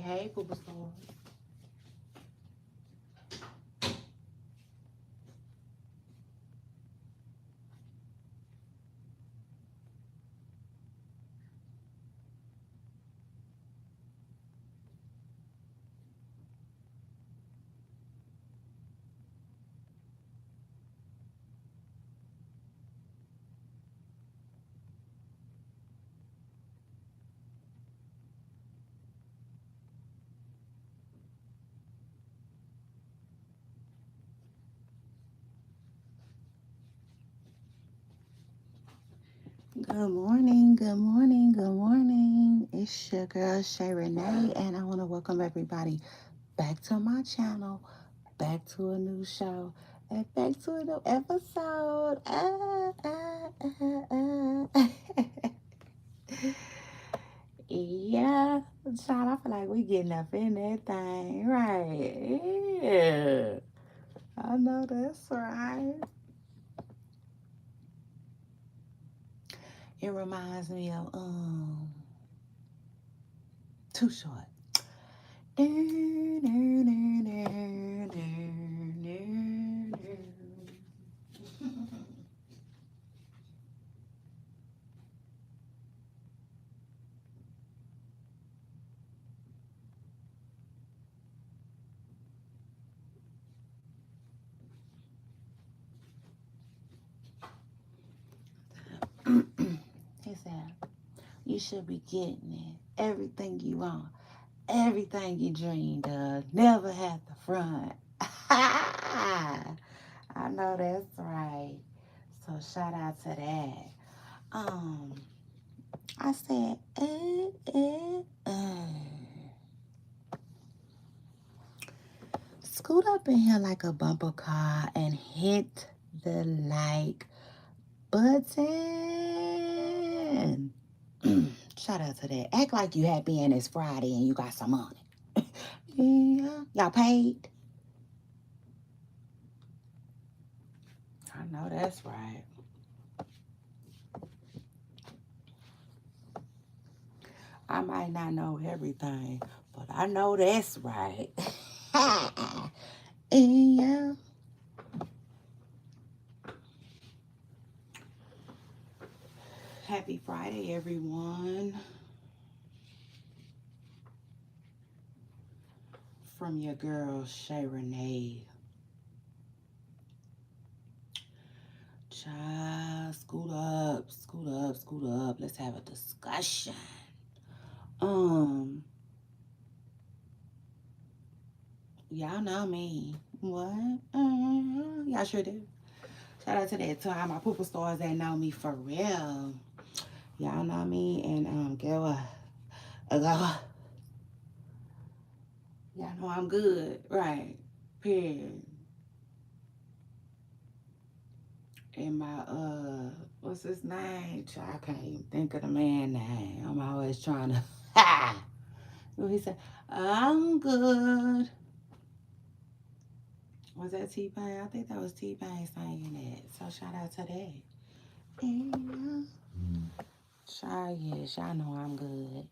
Hey, Poopa Store. Good morning, good morning, good morning. It's your girl Shay Renee, and I want to welcome everybody back to my channel, back to a new show, and back to a new episode. Yeah, child, I feel like we getting up in that thing, right? Yeah, I know that's right. It reminds me of Too Short. He said, you should be getting it. Everything you want. Everything you dreamed of. Never have to front. I know that's right. So shout out to that. Um, I said, Scoot up in here like a bumper car and hit the like button. Shout out to that. Act like you happy and it's Friday and you got some money. Yeah. Y'all paid? I know that's right. I might not know everything, but I know that's right. Yeah. Happy Friday, everyone. From your girl, Shay Renee. Child, scoot up, scoot up, scoot up. Let's have a discussion. Um, y'all know me. What? Y'all sure do. Shout out to that to all my pooper stars that know me for real. Y'all know me, and get what? Y'all know I'm good, right? Period. And my what's his name? I can't even think of the man name. I'm always trying to. He said, I'm good. Was that T-Pain? I think that was T-Pain singing it. So shout out to that. Yeah. Yes, y'all know I'm good.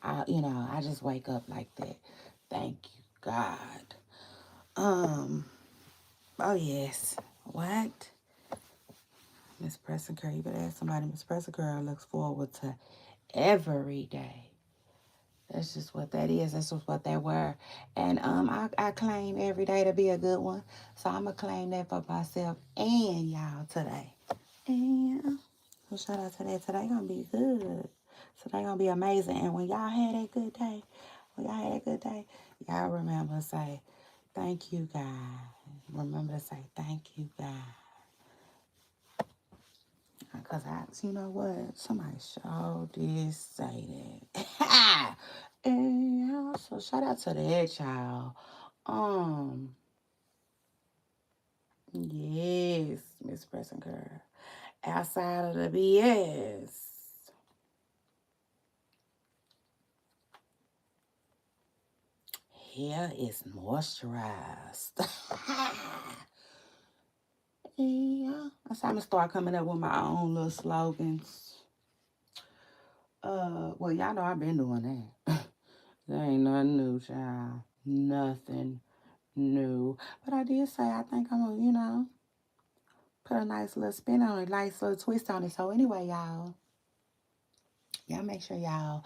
I just wake up like that. Thank you, God. Oh yes. What? Miss Preston Girl, you better ask somebody. Miss Preston Girl looks forward to every day. That's just what that is. That's just what they were. And I claim every day to be a good one. So I'm going to claim that for myself and y'all today. And so shout out to that. Today going to be good. Today going to be amazing. And when y'all had a good day, y'all remember to say, thank you, God. Remember to say, thank you, God. Because you know what? Somebody sure did say that. And yeah, so shout out to that, child. Um, yes, Miss Preston Girl. Outside of the BS. Hair is moisturized. Yeah. So I'm gonna start coming up with my own little slogans. Well, y'all know I've been doing that. There ain't nothing new, child. Nothing new. But I did say I think I'm gonna, put a nice little spin on it, nice little twist on it. So anyway, y'all make sure y'all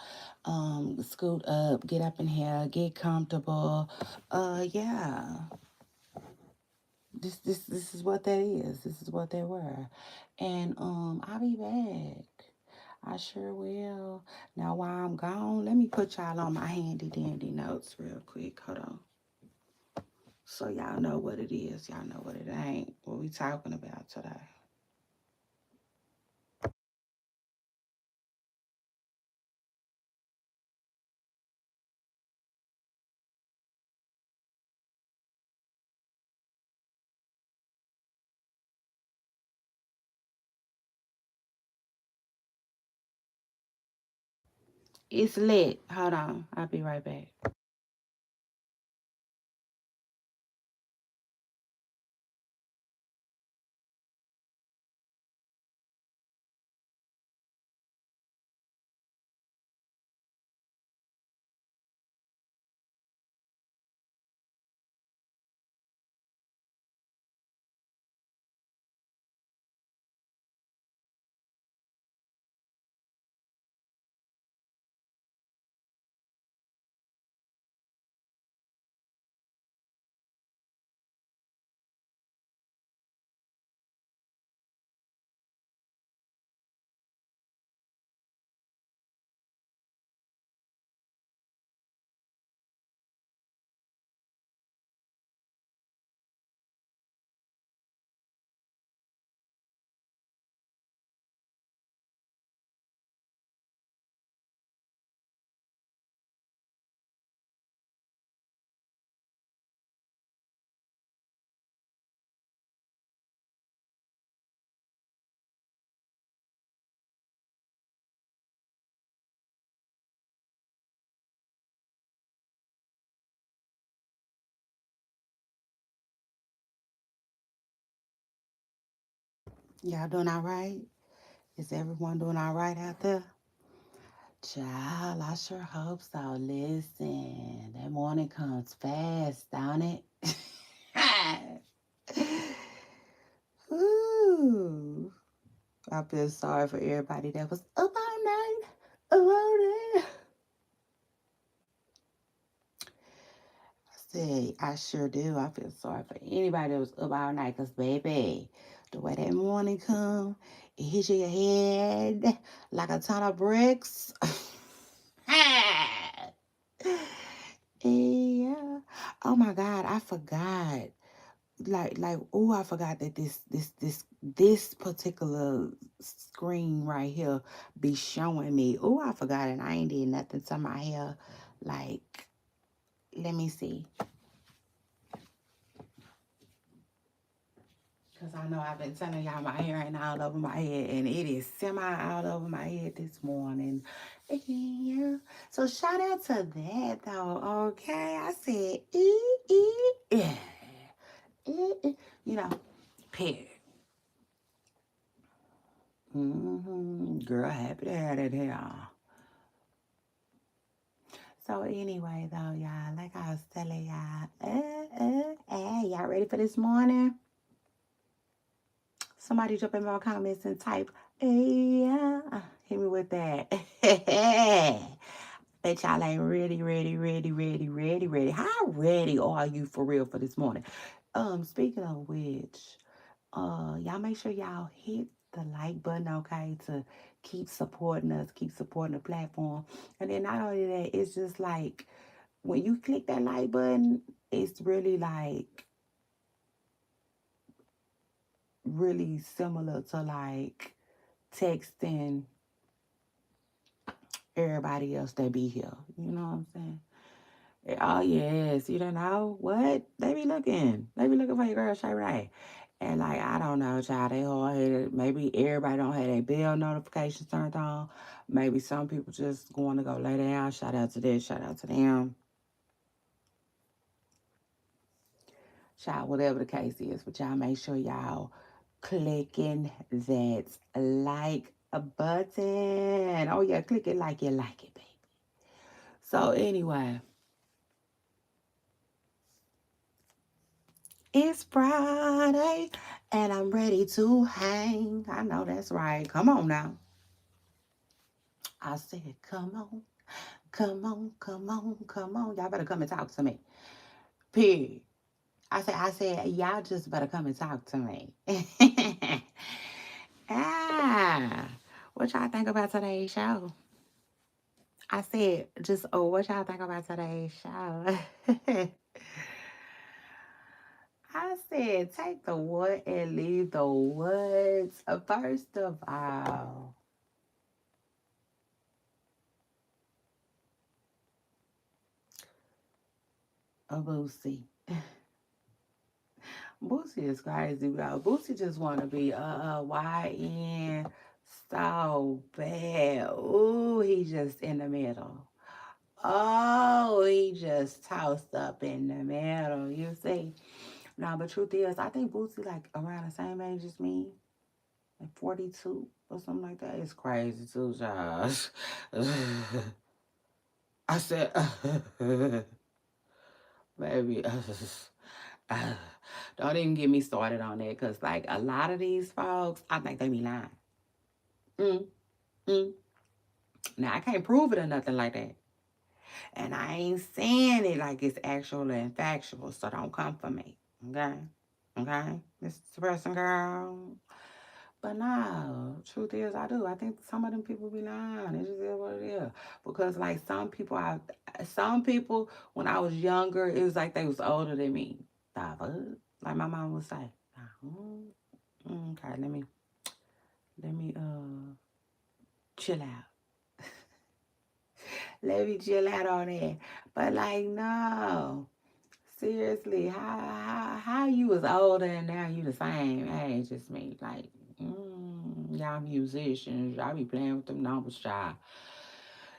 scoot up, get up in here, get comfortable. Yeah. This is what that is. This is what they were. And I'll be back. I sure will. Now while I'm gone, let me put y'all on my handy dandy notes real quick. Hold on. So y'all know what it is. Y'all know what it ain't. What we talking about today. It's lit. Hold on. I'll be right back. Y'all doing all right? Is everyone doing all right out there? Child, I sure hope so. Listen, that morning comes fast, don't it? Ooh, I feel sorry for everybody that was up all night. Up all night. I said, I sure do. I feel sorry for anybody that was up all night. Because, baby, the way that morning come, it hits your head like a ton of bricks. Yeah. Oh my God, I forgot. Oh, I forgot that this particular screen right here be showing me. Oh, I forgot it. I ain't did nothing to my hair. Like, let me see. Cause I know I've been telling y'all my hair ain't all over my head, and it is semi all over my head this morning. Yeah. So shout out to that though. Okay, I said yeah. You know, period. Girl, happy to have that hair. So anyway, though, y'all, like I was telling y'all, y'all ready for this morning? Somebody jump in my comments and type, yeah, hit me with that. Bet y'all ain't ready. How ready are you for real for this morning? Speaking of which, y'all make sure y'all hit the like button, okay, to keep supporting us, keep supporting the platform. And then not only that, it's just like when you click that like button, it's really like really similar to like texting everybody else that be here. You know what I'm saying? Oh yes, you don't know what they be looking. They be looking for your girl Shay Ray. And like I don't know, child, they hard headed. Maybe everybody don't have their bell notifications turned on. Maybe some people just going to go lay down. Shout out to this, shout out to them. Child, whatever the case is, but y'all make sure y'all clicking that like button. Oh yeah, click it like you like it, baby. So anyway, it's Friday and I'm ready to hang. I know that's right. Come on now. I said, come on, come on, come on, come on. Y'all better come and talk to me. Period. I said, y'all just better come and talk to me. Ah, what y'all think about today's show? I said, just, oh, what y'all think about today's show? I said, take the what and leave the woods. First of all, a Boosie. Boosie is crazy, bro. Boosie just want to be YN so bad. Ooh, he just in the middle. Oh, he just tossed up in the middle. You see? Now, but truth is, I think Boosie like around the same age as me, like 42 or something like that. It's crazy too, Josh. I said, baby, don't even get me started on that because, like, a lot of these folks, I think they be lying. Mm, mm. Now, I can't prove it or nothing like that. And I ain't saying it like it's actual and factual, so don't come for me. Okay? Okay? Mr. Person Girl. But no, truth is, I do. I think some of them people be lying. It just is what it is. Because like some people when I was younger, it was like they was older than me. Like my mom would say. Okay, let me chill out. Let me chill out on that. But like no. Seriously, how you was older and now you the same age as me? Like, y'all musicians, y'all be playing with them numbers, child.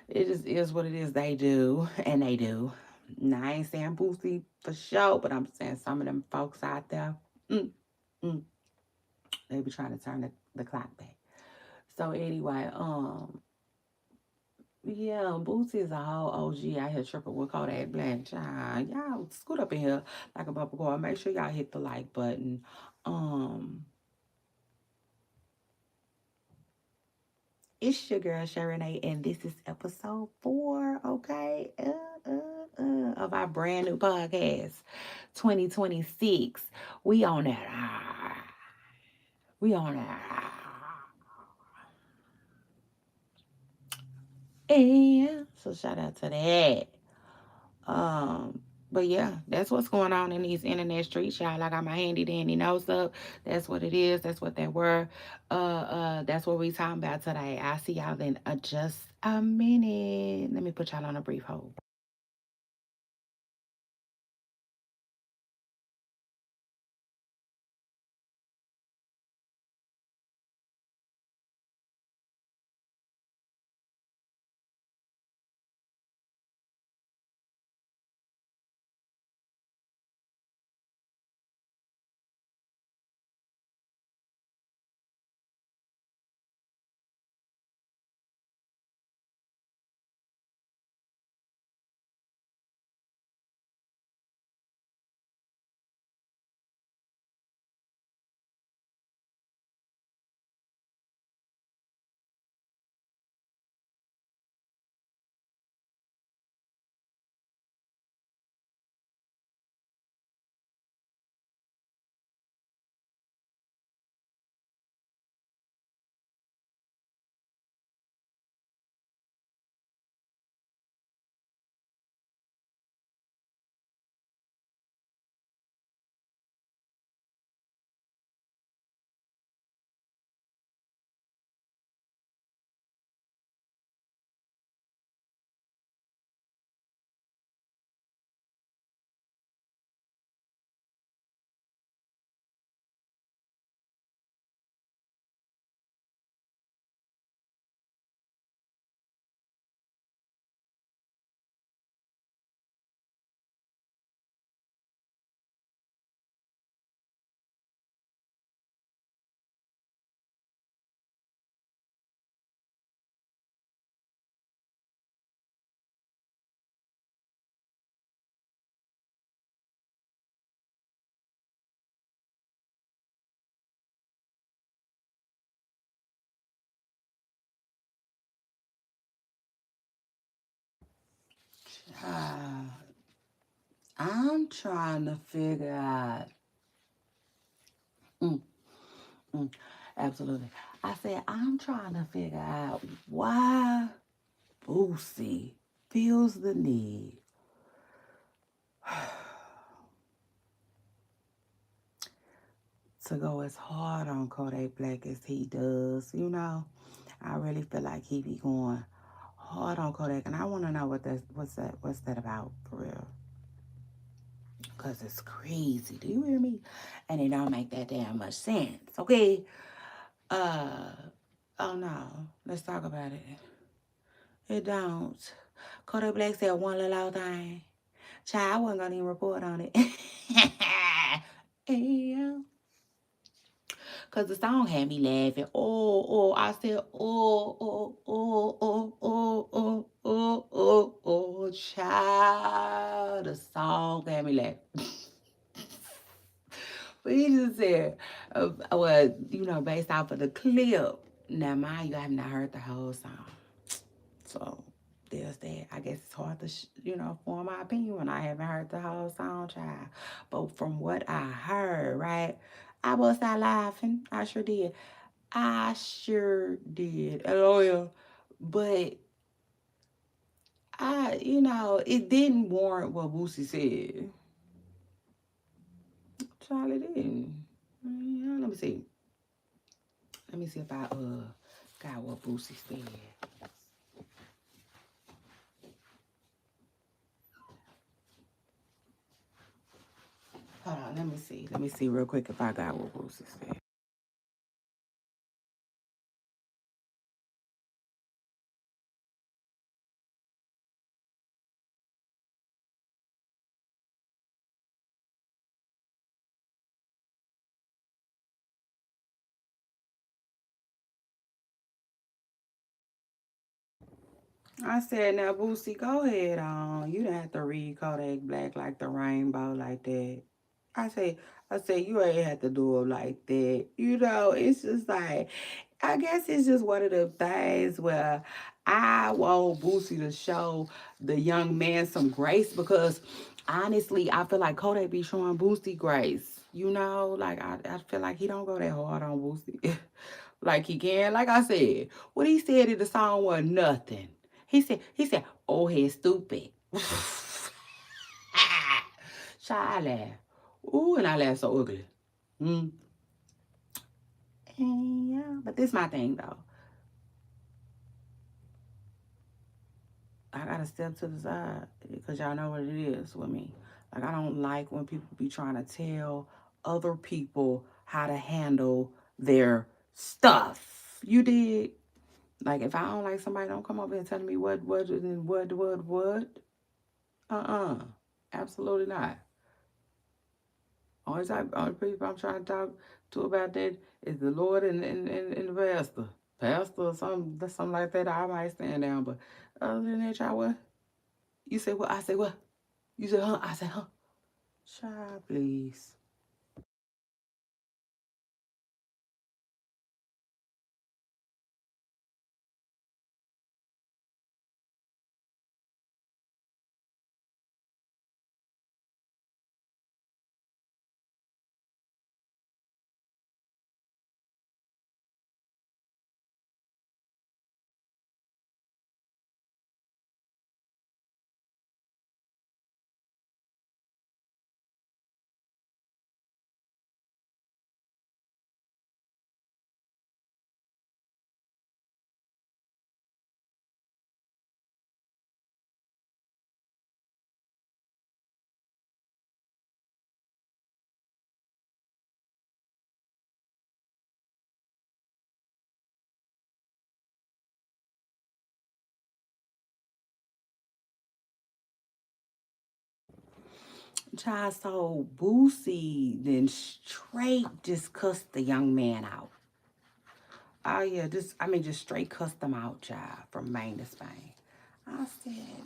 It just is what it is. They do, and they do. Now, I ain't saying Boosie for sure, but I'm saying some of them folks out there, mm, mm, they be trying to turn the clock back. So anyway, yeah, Boosie is a whole OG out here tripping with Kodak Black. Child, y'all scoot up in here like a bubble girl. Make sure y'all hit the like button. Um, it's your girl Sharanae, and this is episode 4. Okay, of our brand new podcast, 2026. We on that. We on that. And so shout out to that. Um, but yeah, that's what's going on in these internet streets, y'all. I got my handy dandy nose up. That's what it is. That's what they were. That's what we talking about today. I'll see y'all in just a minute. Let me put y'all on a brief hold. I'm trying to figure out. Mm, absolutely. I said, I'm trying to figure out why Boosie feels the need to go as hard on Kodak Black as he does. You know, I really feel like he be going hard on Kodak, and I want to know what's that about for real? Cause it's crazy. Do you hear me? And it don't make that damn much sense. Okay. Uh. Oh no. Let's talk about it. It don't. Kodak Black said one little thing. Child, I wasn't gonna even report on it. Yeah. Cause the song had me laughing. I said, child. The song had me laughing. But he just said, well, based off of the clip. Now, mind you, I have not heard the whole song. So there's that. I guess it's hard to, form my opinion when I haven't heard the whole song, child. But from what I heard, right, I bust out laughing. I sure did. I sure did. LOL. But it didn't warrant what Boosie said. Charlie didn't. Let me see. Let me see if I got what Boosie said. Hold on, let me see. Let me see real quick if I got what Boosie said. I said, now Boosie, go ahead on. You didn't have to read Kodak Black like the rainbow like that. I say, you ain't have to do it like that. It's just like, I guess it's just one of the things where I want Boosie to show the young man some grace because honestly, I feel like Kodak be showing Boosie grace. Like I feel like he don't go that hard on Boosie. Like he can. Like I said, what he said in the song was nothing. He said, oh, he's stupid. Child, I laugh. Ooh, and I laugh so ugly. Mm. And yeah, but this my thing though. I gotta step to the side because y'all know what it is with me. Like I don't like when people be trying to tell other people how to handle their stuff. You did. Like if I don't like somebody, don't come over and telling me what. Absolutely not. Only people I'm trying to talk to about that is the Lord and the pastor. Pastor or something like that, I might stand down. But other than that, y'all what? You say what? I say what? You say huh? I say huh? Child, please. Child, so Boosie then straight just cussed the young man out. Oh yeah, just straight cussed them out, child, from Maine to Spain. I said,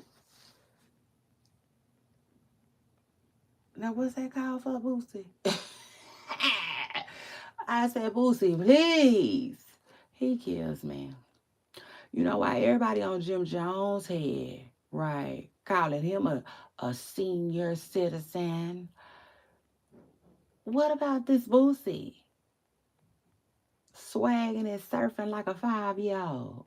now what's that called for, Boosie? I said, Boosie, please. He kills me. You know why everybody on Jim Jones' head, right? calling him a senior citizen. What about this Boosie? Swagging and surfing like a 5-year-old.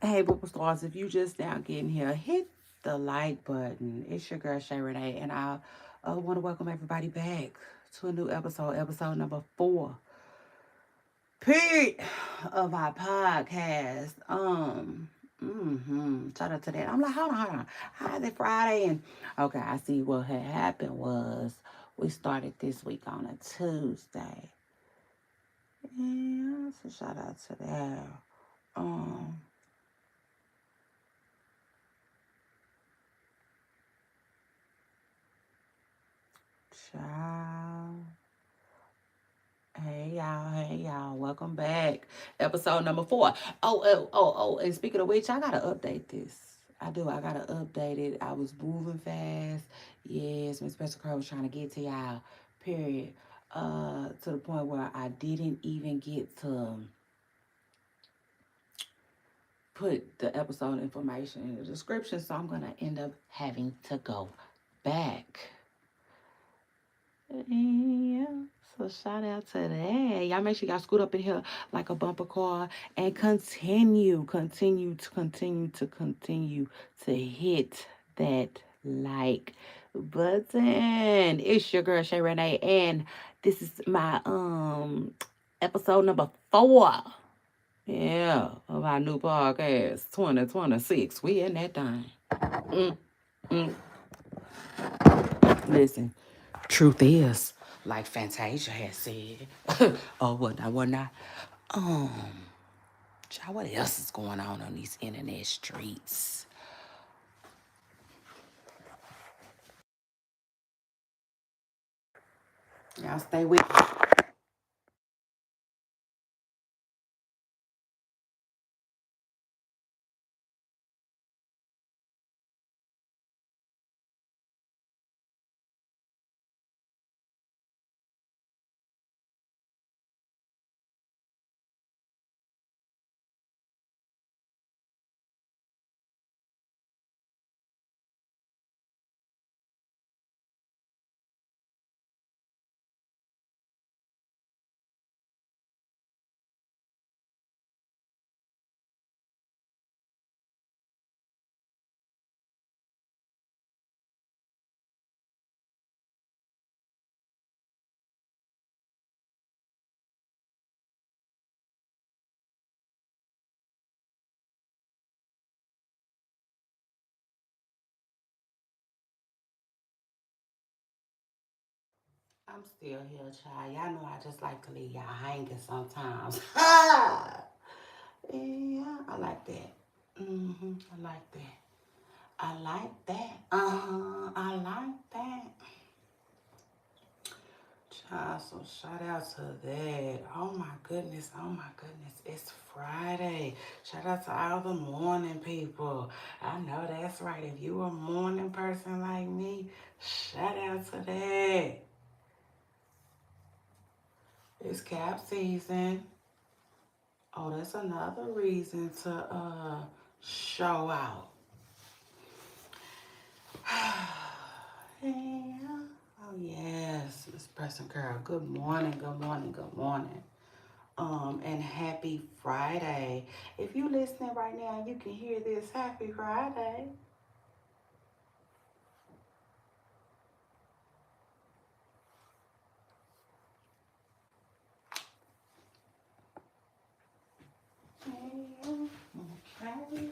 Hey, Booper Stars, if you just now getting here, hit the like button. It's your girl, Shay Renee, and I want to welcome everybody back to a new episode number 4, period, of our podcast. Shout out to that. I'm like, hold on. How is it Friday? And okay, I see what had happened was we started this week on a Tuesday. Yeah, so shout out to that. Um, Child. Hey y'all, welcome back. Episode number 4. And speaking of which, I gotta update this. I do, I gotta update it. I was moving fast. Yes, Miss Special Crow was trying to get to y'all, period. To the point where I didn't even get to put the episode information in the description, so I'm gonna end up having to go back. Yeah. So shout out to that. Y'all make sure y'all scoot up in here like a bumper car and continue to hit that like button. It's your girl Shay Renee, and this is my episode number 4. Yeah, of our new podcast 2026. We in that thing. Mm, mm. Listen. Truth is, like Fantasia has said, or whatnot. Um, Child, what else is going on these internet streets? Y'all stay with me. I'm still here, child. Y'all know I just like to leave y'all hanging sometimes. Yeah, I like that. I like that. I like that. I like that. Child, so shout out to that. Oh my goodness. Oh my goodness. It's Friday. Shout out to all the morning people. I know that's right. If you a morning person like me, shout out to that. It's cap season. Oh, that's another reason to show out. Yeah. Oh yes, Miss Person Girl. Good morning, good morning, good morning. And happy Friday. If you listening right now, you can hear this. Happy Friday. Okay.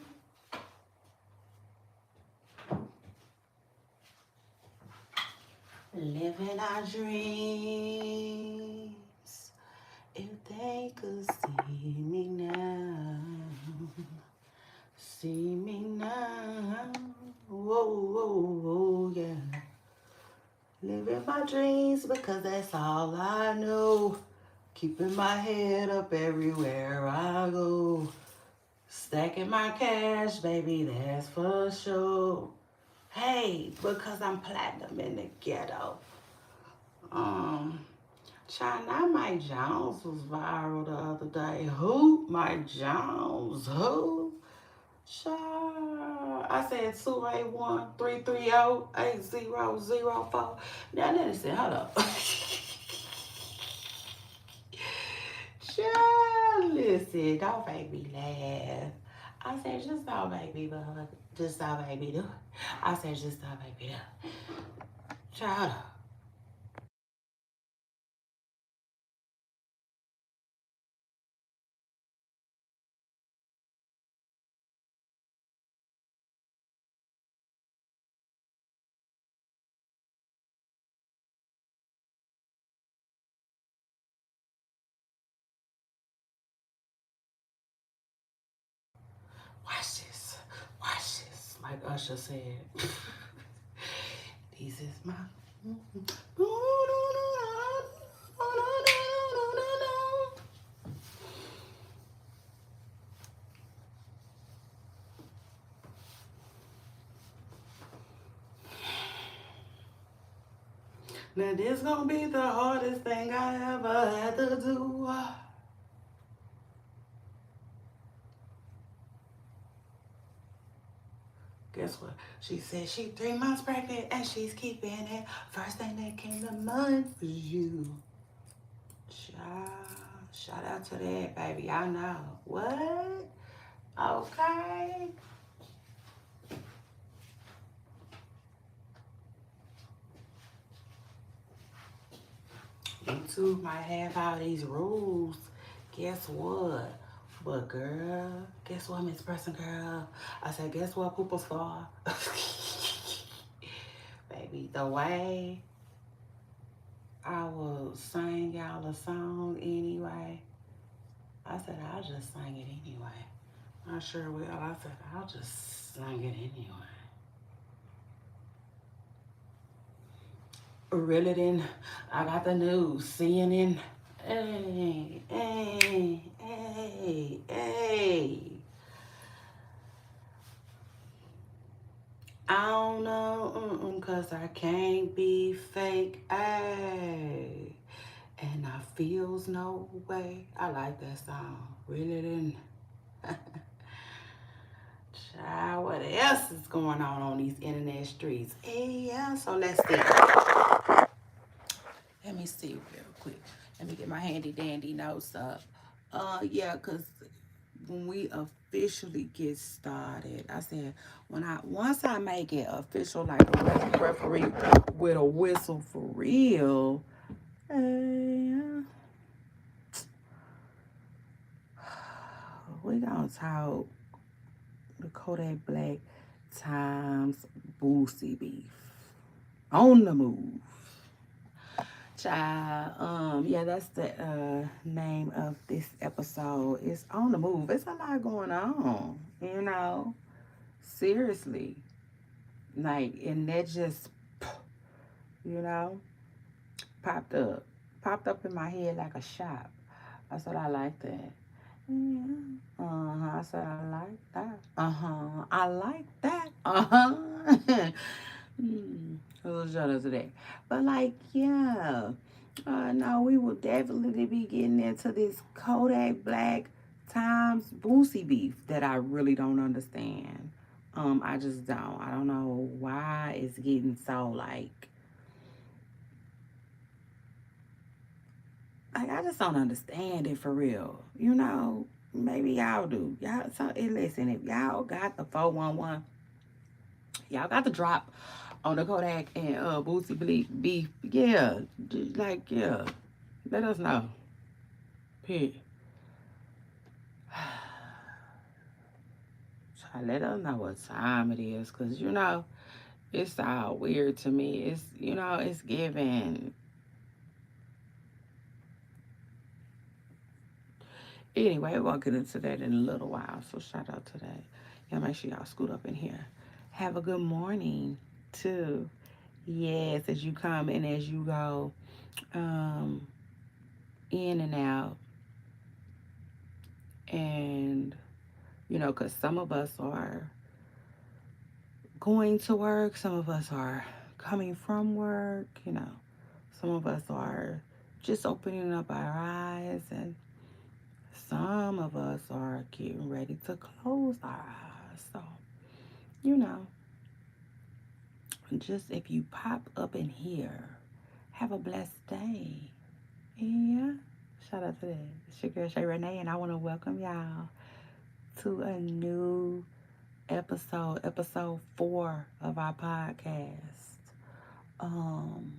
Living our dreams. If they could see me now, see me now. Whoa, whoa, whoa, yeah. Living my dreams because that's all I know. Keeping my head up everywhere I go. Stacking my cash, baby, that's for sure. Hey, because I'm platinum in the ghetto. Um, China, Mike Jones was viral the other day. Who? Mike Jones. Who? Child. I said 281-330-8004. Now let me see. Hold up. Child, listen. Don't make me laugh. I said, just don't make me, motherfucker. Just don't make me do it. I said, just don't make me do it. Child. Watch this. Watch this. Like Usher said. This is my. Now this gonna be the hardest thing I ever had to do. Guess what? She said she 3 months pregnant and she's keeping it. First thing that came to mind was you. Child, shout out to that, baby. I know. What? Okay. YouTube might have all these rules. Guess what? But girl, guess what, Miss Person Girl? I said, guess what, Poopa's for? Baby, the way I will sing y'all a song anyway. I said, I'll just sing it anyway. I sure will. I said, I'll just sing it anyway. Really then, I got the news. CNN. Hey, hey, hey, hey. I don't know, cause I can't be fake, ayy. And I feels no way. I like that song. Really didn't. Child, what else is going on these internet streets? Yeah, so let's see. Let me see real quick. Let me get my handy dandy notes up. Yeah, cause when we officially get started, I said once I make it official, like a referee with a whistle for real. Uh, we gonna talk the Kodak Black times Boosie beef on the move. Child, yeah, that's the name of this episode. It's on the move. It's a lot going on, you know. Seriously. Like, and that just, you know, popped up. Popped up in my head like a shot. I said, I like that. Yeah. Uh-huh. I said, I like that. Uh-huh. I like that. Uh-huh. A little jealous of that. But like, yeah. No, we will definitely be getting into this Kodak Black times Boosie beef that I really don't understand. I just don't. I don't know why it's getting so like I just don't understand it for real. You know, maybe y'all do. Y'all so listen, if y'all got the 411, y'all got the drop on the Kodak and Boosie beef, yeah. Like yeah. Let us know. Period. Let us know what time it is, cause you know, it's all weird to me. It's you know, it's giving. Anyway, we're gonna get into that in a little while. So shout out to that. Yeah, make sure y'all scoot up in here. Have a good morning too. Yes, as you come and as you go, um, in and out, and you know, cause some of us are going to work, some of us are coming from work. You know, some of us are just opening up our eyes, and some of us are getting ready to close our eyes. So, you know, just if you pop up in here, have a blessed day. Yeah. Shout out to that. It's your girl Shay Renee, and I want to welcome y'all to a new episode 4 of our podcast. Um,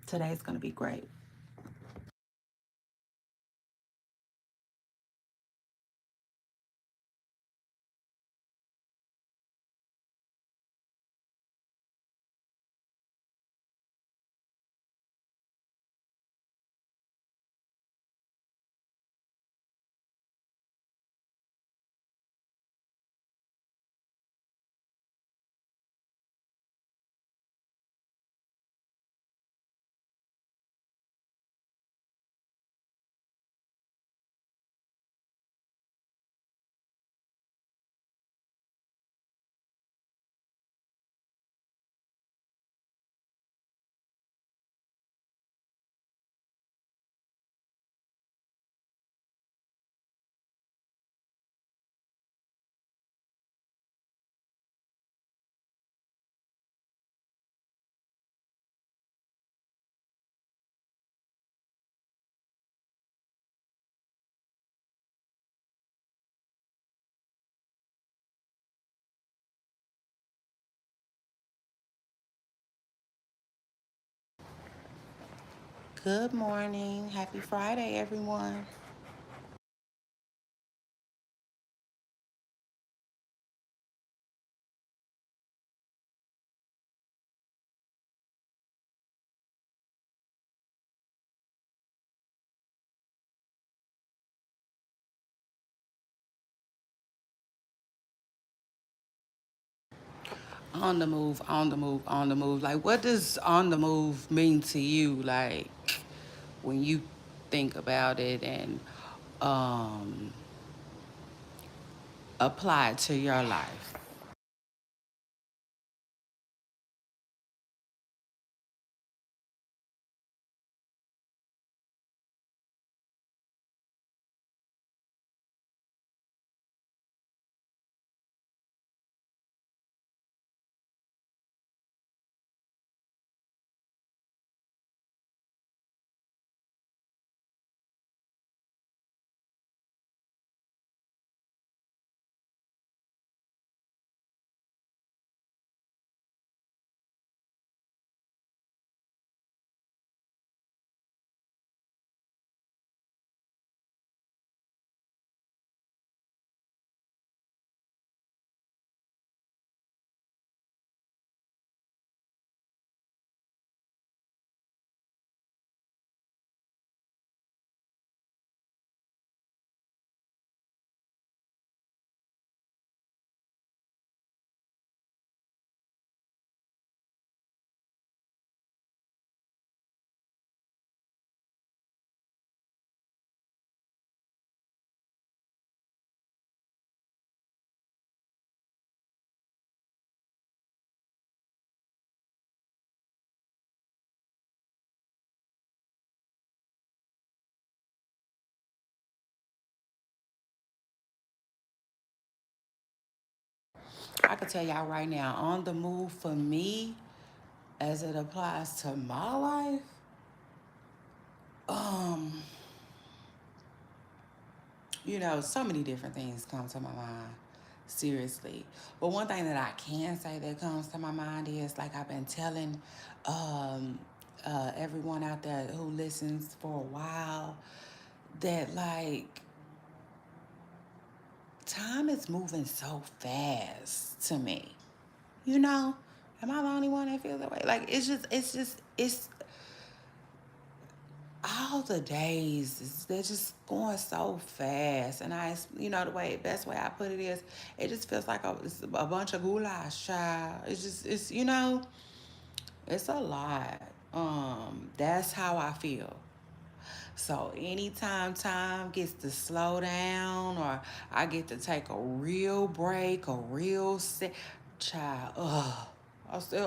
Today's gonna be great. Good morning. Happy Friday, everyone. On the move, on the move, on the move. Like, what does on the move mean to you? Like, when you think about it and um, apply it to your life? I can tell y'all right now, on the move for me, as it applies to my life, um, so many different things come to my mind. Seriously. But one thing that I can say that comes to my mind is, like I've been telling um, everyone out there who listens for a while, that like time is moving so fast to me. You know? Am I the only one that feels that way? Like it's all the days, they're just going so fast. And the best way I put it is, it just feels like it's a bunch of goulash, child. It's a lot. That's how I feel. So anytime time gets to slow down, or I get to take a real break, a real set, child, I said,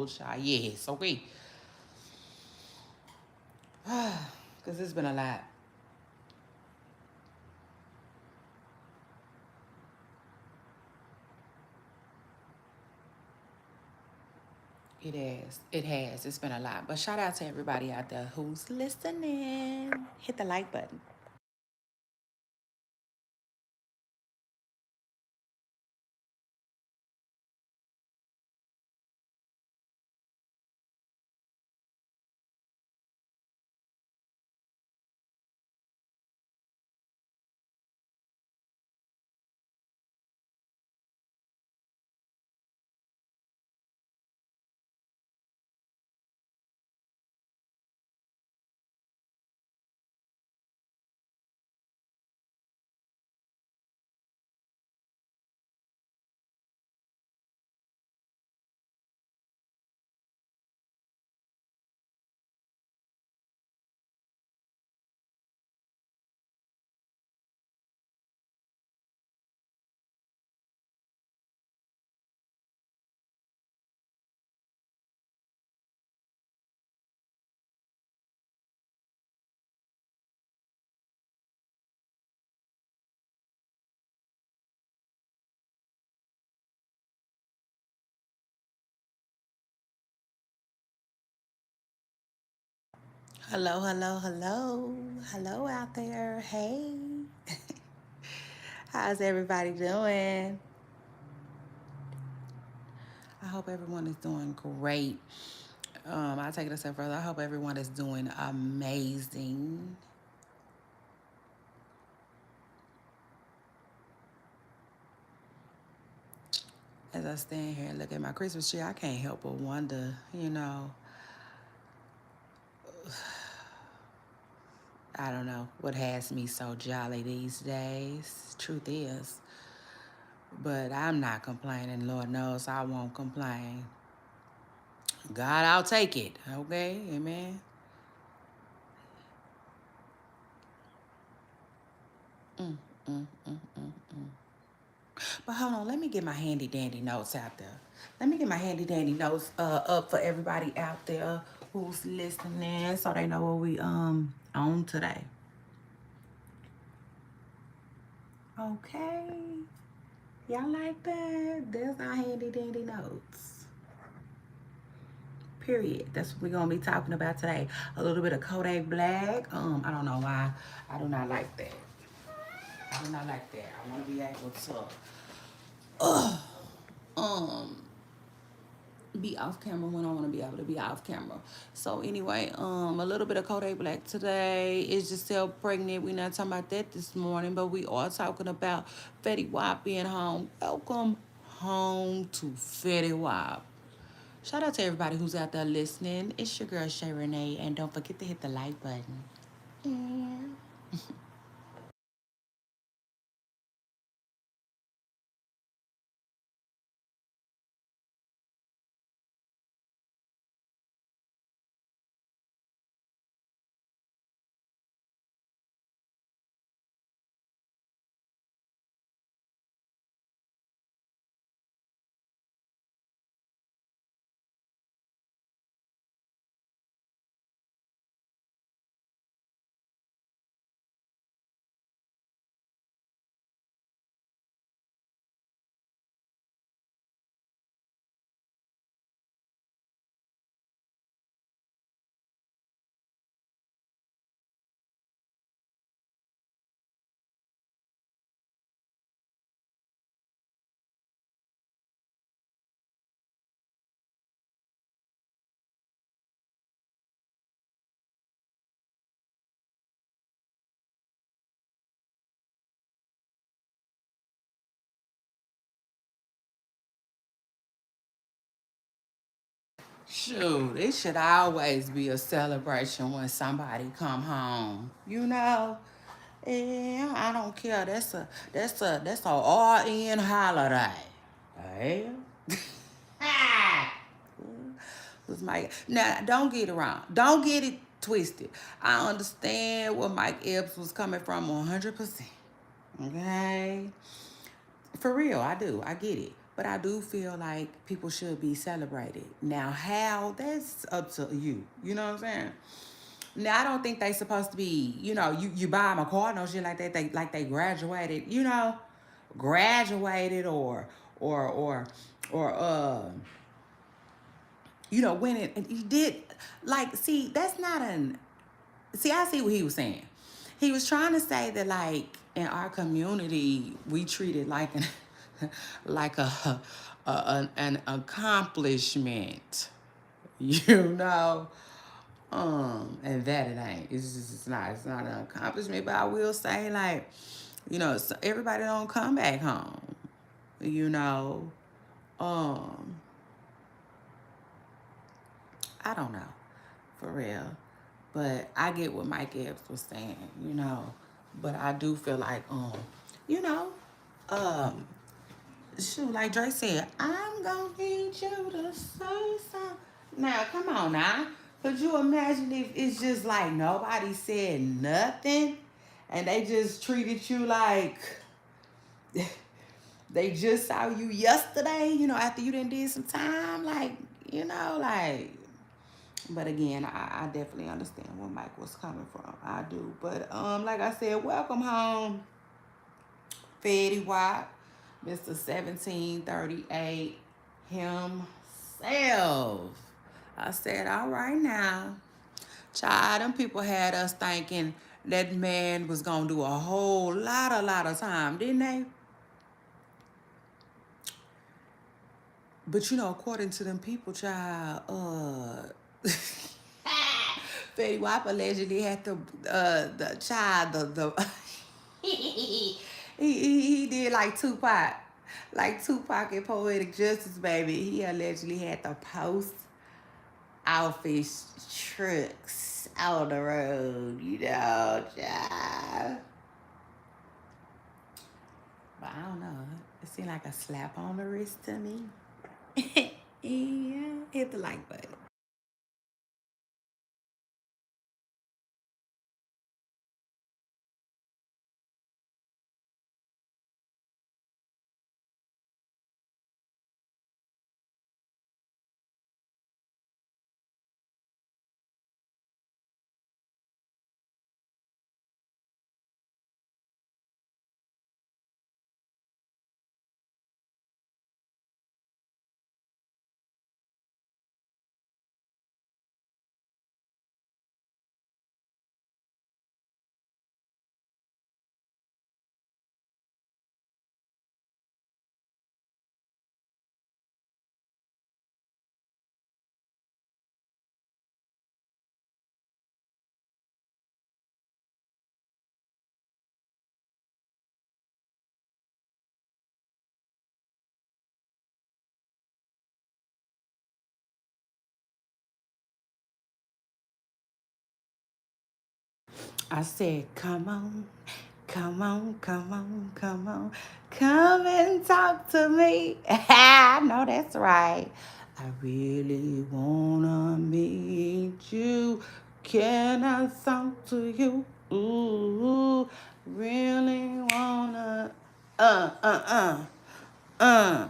child, yes, okay. Because it's been a lot. It has. It has. It's been a lot. But shout out to everybody out there who's listening. Hit the like button. Hello, hello, hello. Hello out there. Hey. How's everybody doing? I hope everyone is doing great. I'll take it a step further. I hope everyone is doing amazing. As I stand here and look at my Christmas tree, I can't help but wonder, I don't know what has me so jolly these days. Truth is. But I'm not complaining. Lord knows I won't complain. God, I'll take it. Okay? Amen. Mm, mm, mm, mm, mm. But hold on, let me get my handy dandy notes out there. Let me get my handy dandy notes up for everybody out there who's listening, so they know what we on today. Okay. Y'all like that? There's our handy dandy notes. Period. That's what we're gonna be talking about today. A little bit of Kodak Black. I don't know why. I do not like that. I do not like that. I want to be able to um be off camera when I want to be able to be off camera. So anyway, a little bit of Kodak Black today. Is still pregnant. We're not talking about that this morning, but we are talking about Fetty Wap being home. Welcome home to Fetty Wap. Shout out to everybody who's out there listening. It's your girl Shay Renee, and don't forget to hit the like button. Yeah. Shoot, it should always be a celebration when somebody come home. You know? Yeah, I don't care. That's a all in holiday. Hey. Was Mike. Now, don't get it wrong. Don't get it twisted. I understand where Mike Epps was coming from 100%. Okay? For real, I do. I get it. But I do feel like people should be celebrated. Now, how? That's up to you. You know what I'm saying? Now, I don't think they supposed to be, you buy them a car, no shit like that. They graduated, graduated or or or when it and he did, like, see, that's not an see, I see what he was saying. He was trying to say that, like, in our community we treat it like an like an accomplishment, you know. And that it ain't. It's not an accomplishment. But I will say, like, everybody don't come back home. You know. Um, I don't know, for real. But I get what Mike Epps was saying, But I do feel like, you know, um, shoot, like Dre said, I'm gonna need you to say something. Now, come on now. Could you imagine if it's just like nobody said nothing and they just treated you like they just saw you yesterday, after you done did some time? Like, like, but again, I definitely understand where Mike was coming from. I do. But like I said, welcome home, Fetty Wap, Mr. 1738 himself. I said, all right now. Child, them people had us thinking that man was going to do a whole lot of time, didn't they? But, according to them people, child, Fetty Wap allegedly had the child, the he did like Tupac and Poetic Justice, baby. He allegedly had the post office trucks on the road, child. But I don't know. It seemed like a slap on the wrist to me. Yeah, hit the like button. I said, come on, come on, come on, come on, come and talk to me. I know that's right. I really wanna meet you. Can I talk to you? Ooh, really wanna. Uh, uh, uh, uh,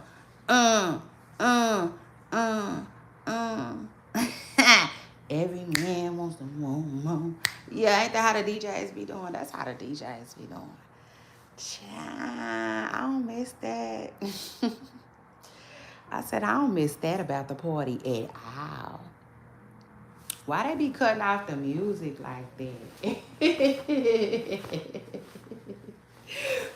uh, uh, uh, uh. Every man wants to want more. Yeah, ain't that how the DJs be doing? That's how the DJs be doing. Child, I don't miss that. I said, I don't miss that about the party at all. Why they be cutting off the music like that?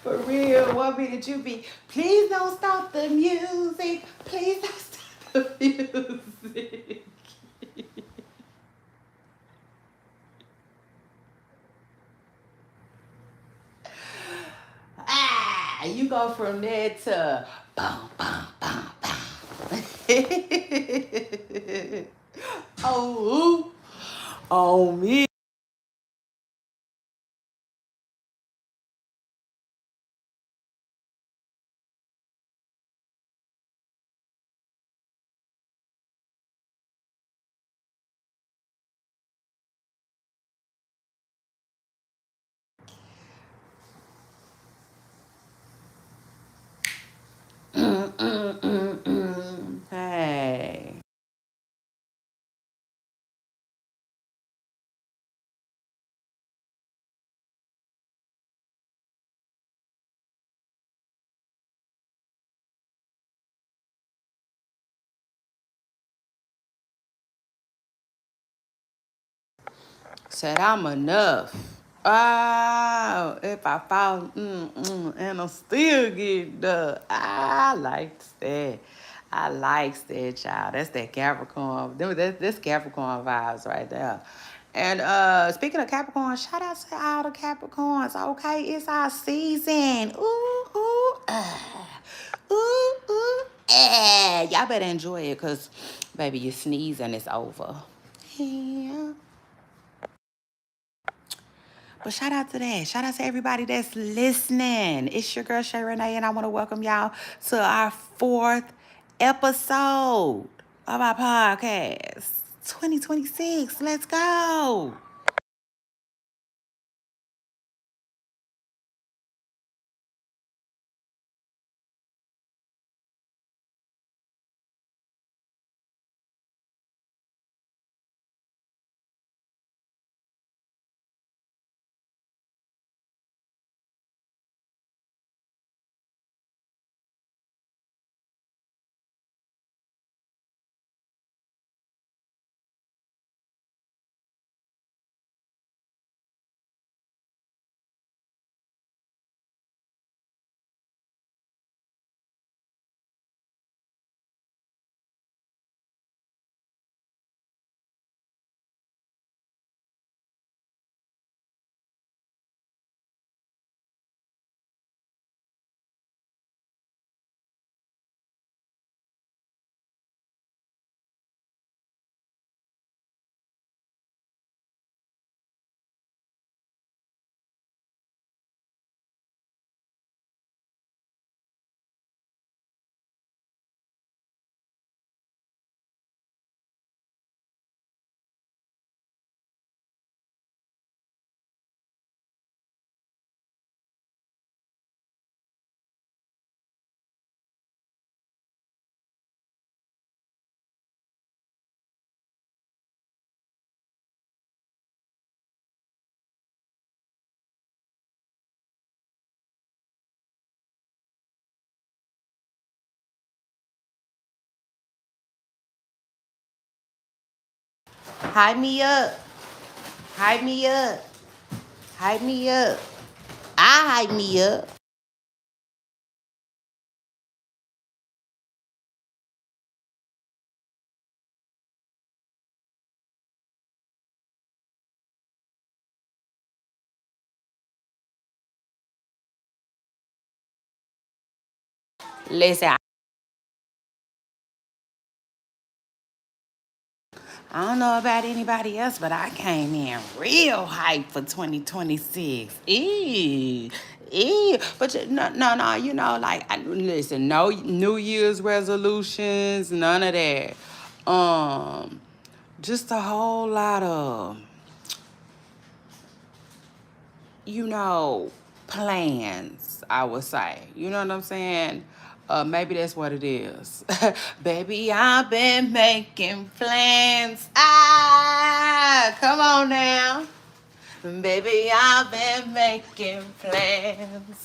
For real, what minute you be? Please don't stop the music. Please don't stop the music. You go from there to boom, boom, boom, boom. Hey. Said I'm enough. Oh, if I fall, and I'm still getting up. I likes that. I likes that, child. That's that Capricorn. That's Capricorn vibes right there. And speaking of Capricorn, shout out to all the Capricorns. Okay, it's our season. Y'all better enjoy it, cause baby, you sneeze and it's over. Yeah. But shout out to that. Shout out to everybody that's listening. It's your girl Shay Renee, and I want to welcome y'all to our 4th episode of our podcast. 2026. Let's go. Hype me up. Hype me up. Hype me up. I hype me up. Listen, I don't know about anybody else, but I came in real hype for 2026. But no, like, listen, no New Year's resolutions, none of that. Just a whole lot of, you know, plans, I would say. You know what I'm saying? Maybe that's what it is. Baby, I've been making plans. Come on now. Baby, I've been making plans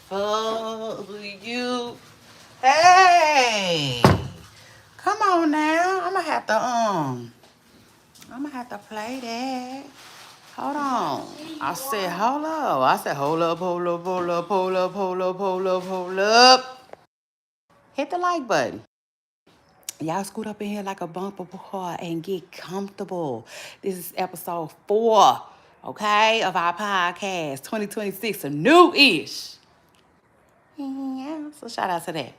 for you. Hey, come on now. I'm gonna have to play that. Hold on. I said, hold up. I said, hold up, hold up, hold up, hold up, hold up, hold up, hold up. Hit the like button. Y'all scoot up in here like a bumper car and get comfortable. This is episode 4, okay, of our podcast, 2026, a new-ish. Yeah, so shout out to that.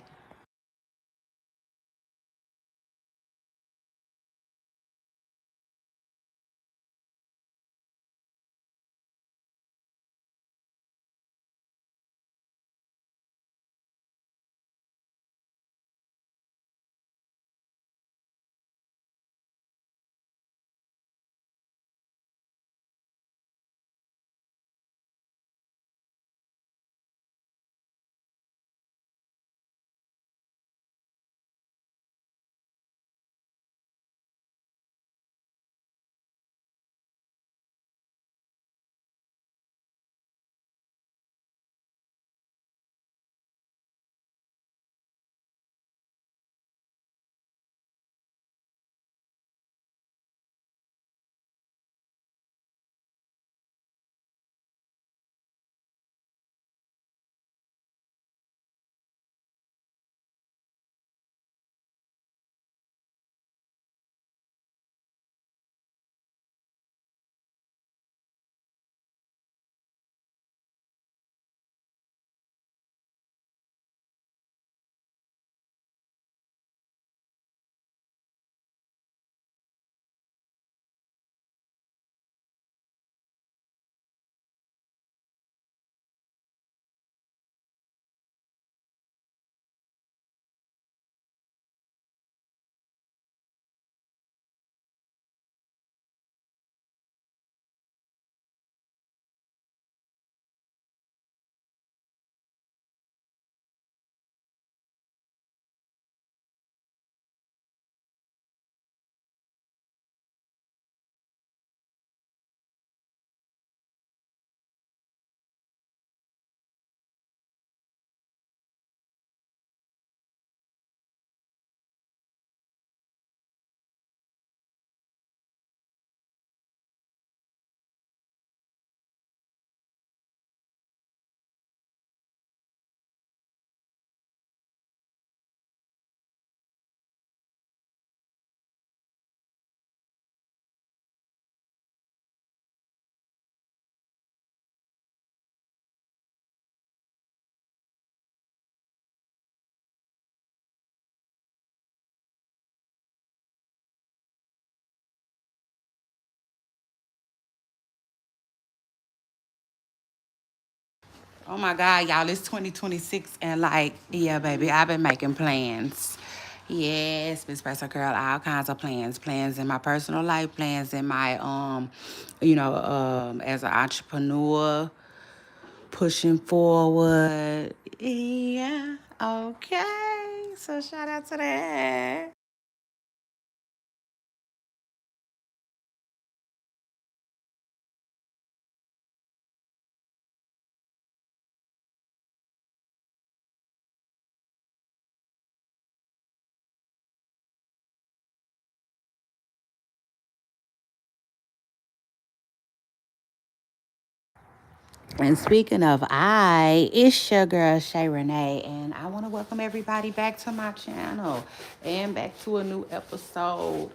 Oh my God, y'all, it's 2026 and like, yeah, baby, I've been making plans. Yes, Miss Presser Girl, all kinds of plans. Plans in my personal life, plans in my as an entrepreneur, pushing forward. Yeah, okay. So shout out to that. 'And speaking of it's your girl Shay Renee, and I want to welcome everybody back to my channel and back to a new episode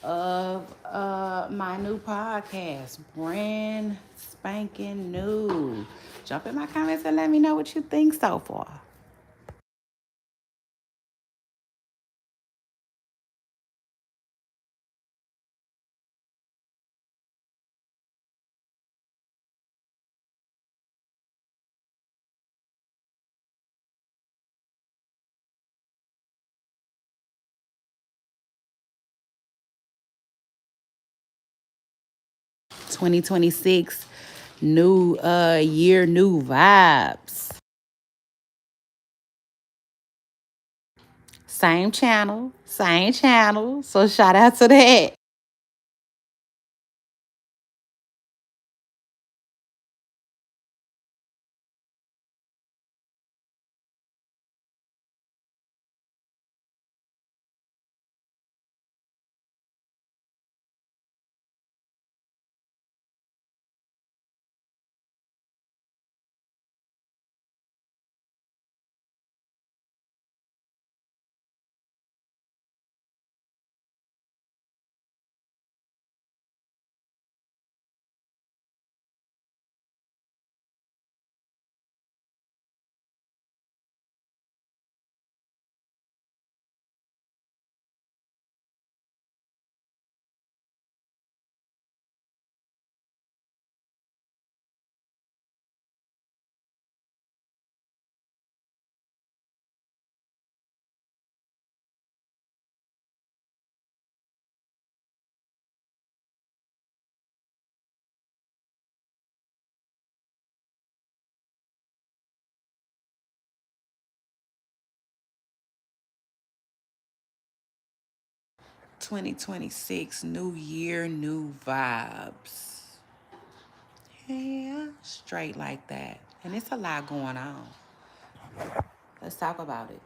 of my new podcast, brand spanking new. Jump in my comments and let me know what you think so far. 2026, new year, new vibes. Same channel, same channel. So shout out to that. 2026, new year, new vibes. Yeah, straight like that. And it's a lot going on. Let's talk about it.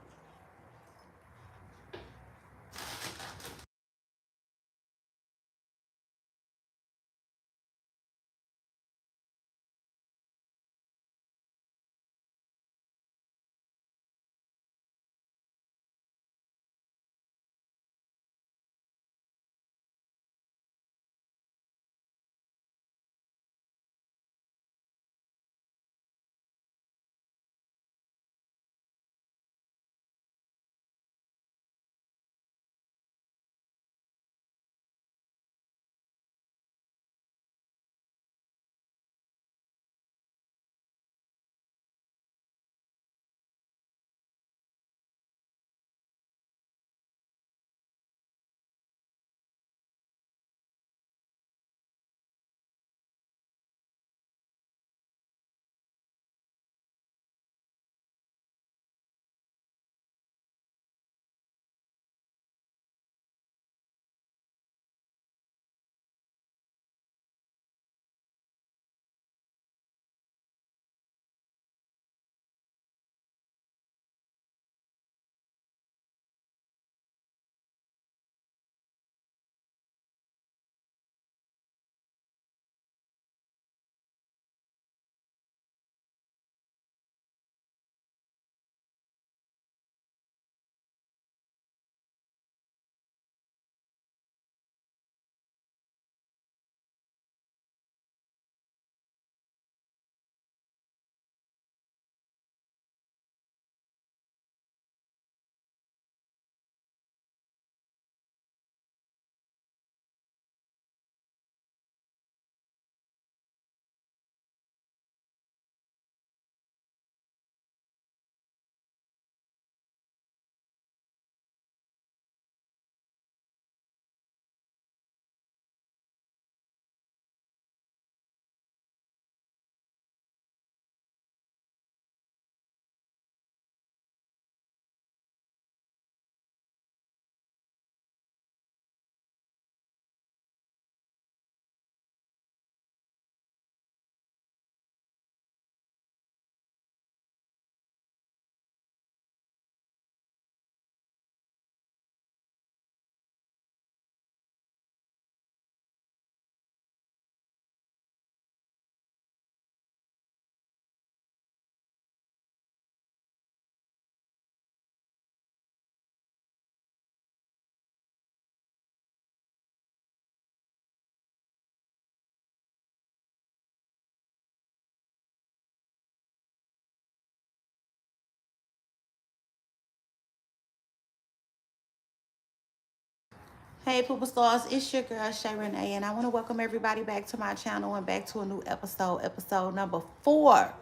Hey, Poopa Stars, it's your girl Shay Renee, and I want to welcome everybody back to my channel and back to a new episode number 4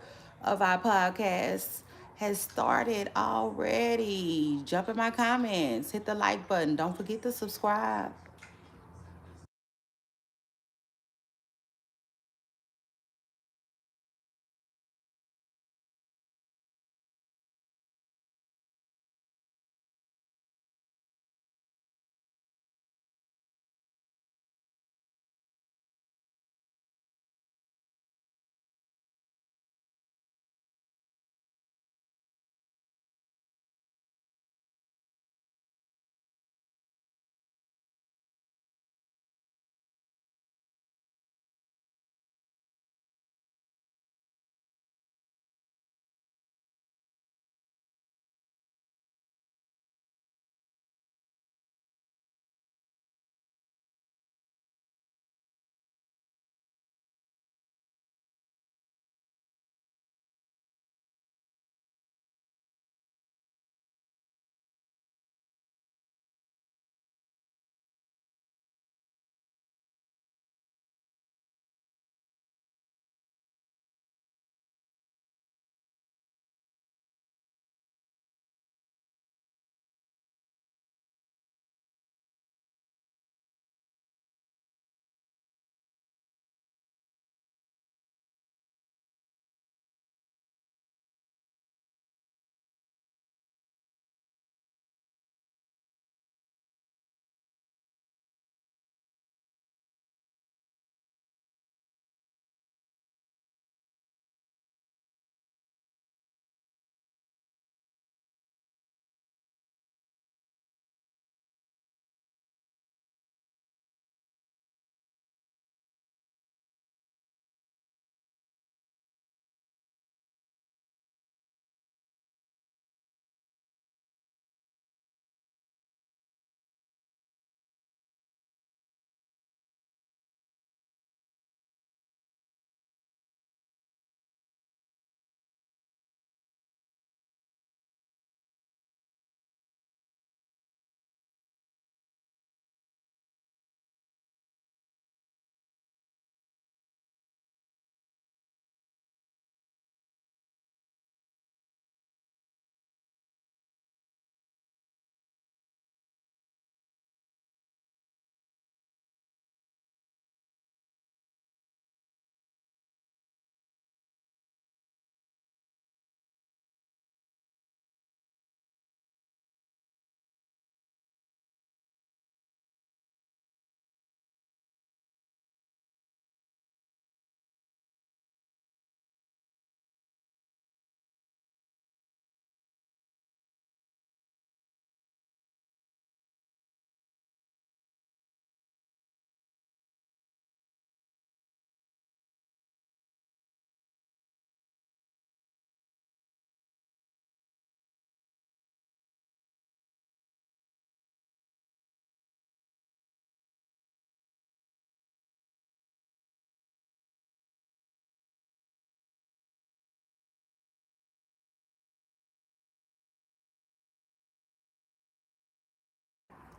of our podcast has started already. Jump in my comments, hit the like button, don't forget to subscribe.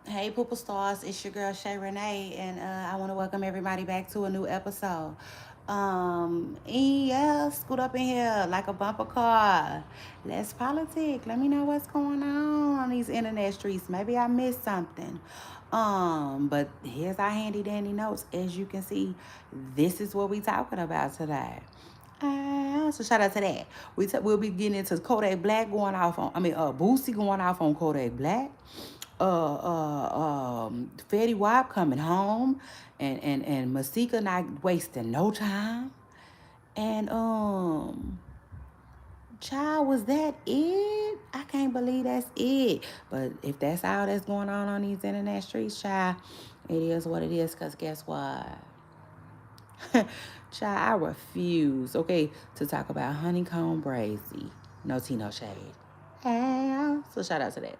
Hey, Poopa Stars, it's your girl Shay Renee, and I want to welcome everybody back to a new episode. Yeah, scoot up in here like a bumper car. Let's politic. Let me know what's going on these internet streets. Maybe I missed something. But here's our handy dandy notes. As you can see, this is what we talking about today. So shout out to that. We'll be getting into Kodak Black going off on. Boosie going off on Kodak Black. Fetty Wap coming home, and Masika not wasting no time. And child, was that it? I can't believe that's it. But if that's all that's going on these internet streets, child, it is what it is. Cause guess what? Child, I refuse, okay, to talk about honeycomb brazy. No tea, no shade. So shout out to that.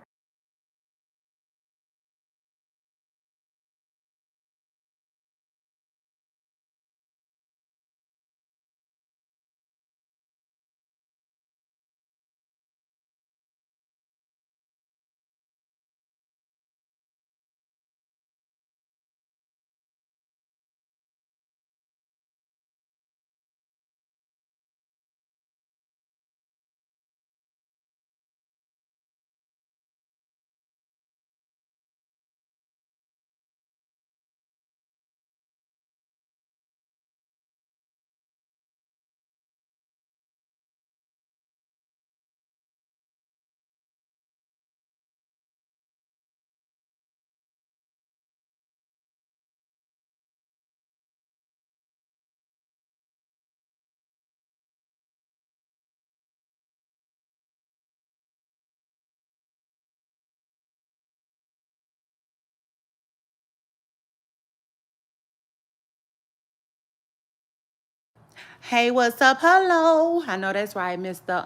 Hey, what's up? Hello. I know that's right, Mr.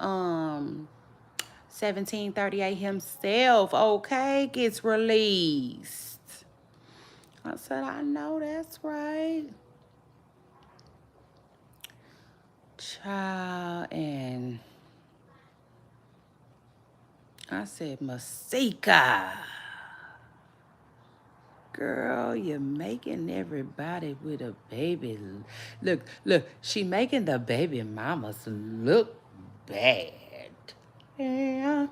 1738 himself, okay, gets released. I said, I know that's right. Child, and I said, Masika. Girl, you're making everybody with a baby. Look, she making the baby mamas look bad. Yeah.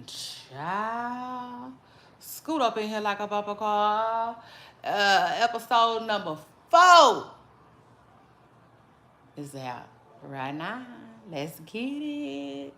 Child. Scoot up in here like a bumper car. Episode number 4 is out right now. Let's get it.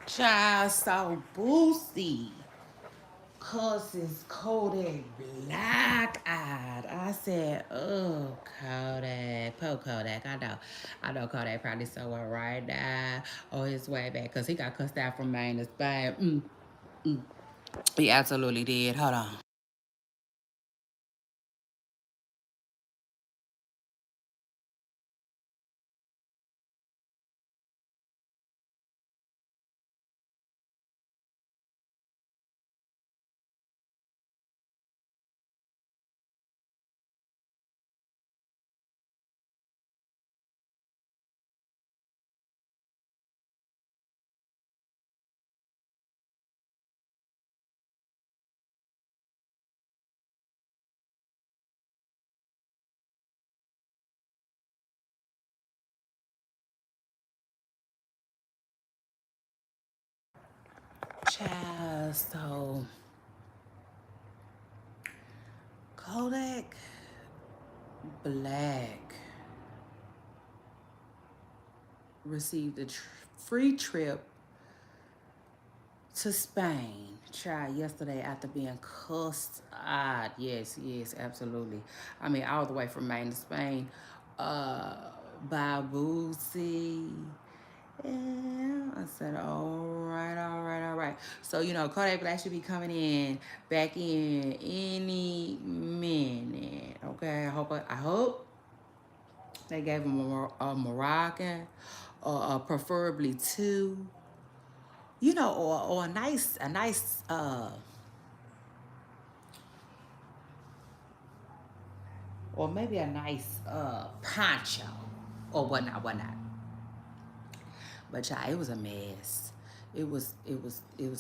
Child, so Boosie cusses Kodak black-eyed. I said, oh, Kodak, poor Kodak. I know Kodak probably somewhere right now on his way back because he got cussed out from Maine to Spain. He absolutely did. Hold on. Child, so Kodak Black received a free trip to Spain, child, yesterday after being cussed out. Yes, absolutely. I mean, all the way from Maine to Spain. Uh, by Boosie. Yeah, I said, all right. So, Kodak Black should be coming back in any minute. Okay, I hope they gave him a Moroccan, or preferably two, or a nice, or maybe a nice poncho, or whatnot. But child, it was a mess. It was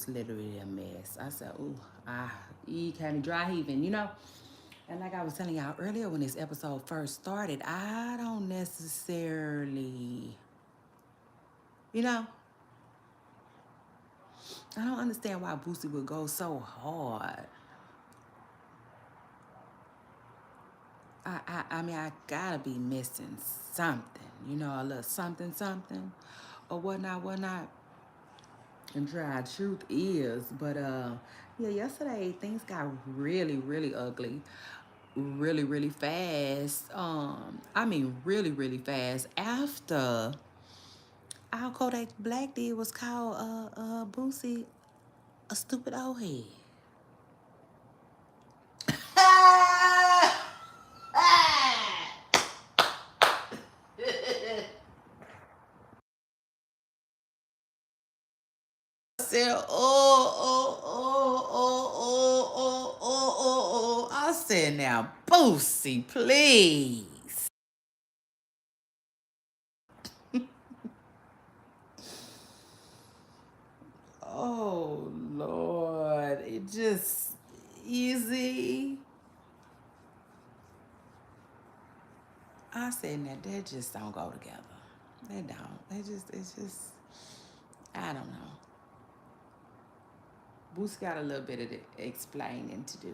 literally a mess. I said, ooh, he kind of dry heaving. And like I was telling y'all earlier when this episode first started, I don't necessarily, you know, I don't understand why Boosie would go so hard. I mean, I gotta be missing something, you know, a little something, something, or whatnot. And dry truth is, but yeah, yesterday things got really ugly, really fast. I mean, really fast. After all Kodak Black did was call Boosie a stupid old head. Said, oh. I said, now, Boosie, please. Oh, Lord. It just easy. I said, now, that just don't go together. They don't. It's just, I don't know. Boost got a little bit of the explaining to do,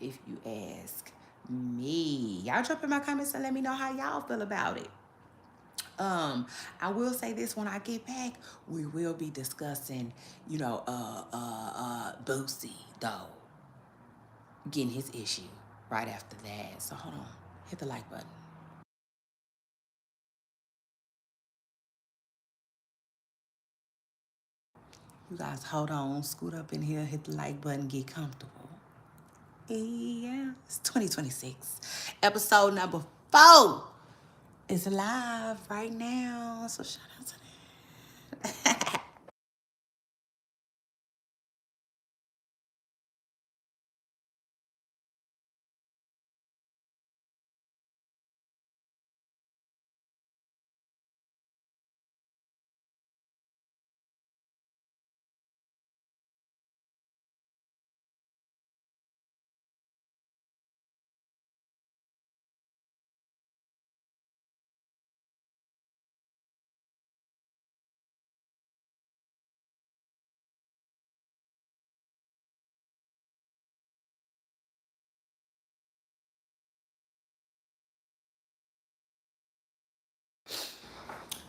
if you ask me. Y'all drop in my comments and let me know how y'all feel about it. I will say this: when I get back, we will be discussing, you know, Boosie though, getting his issue right after that. So hold on, hit the like button. You guys, hold on, scoot up in here, hit the like button, get comfortable. Yeah, it's 2026, episode number 4 is live right now. So shout out to that.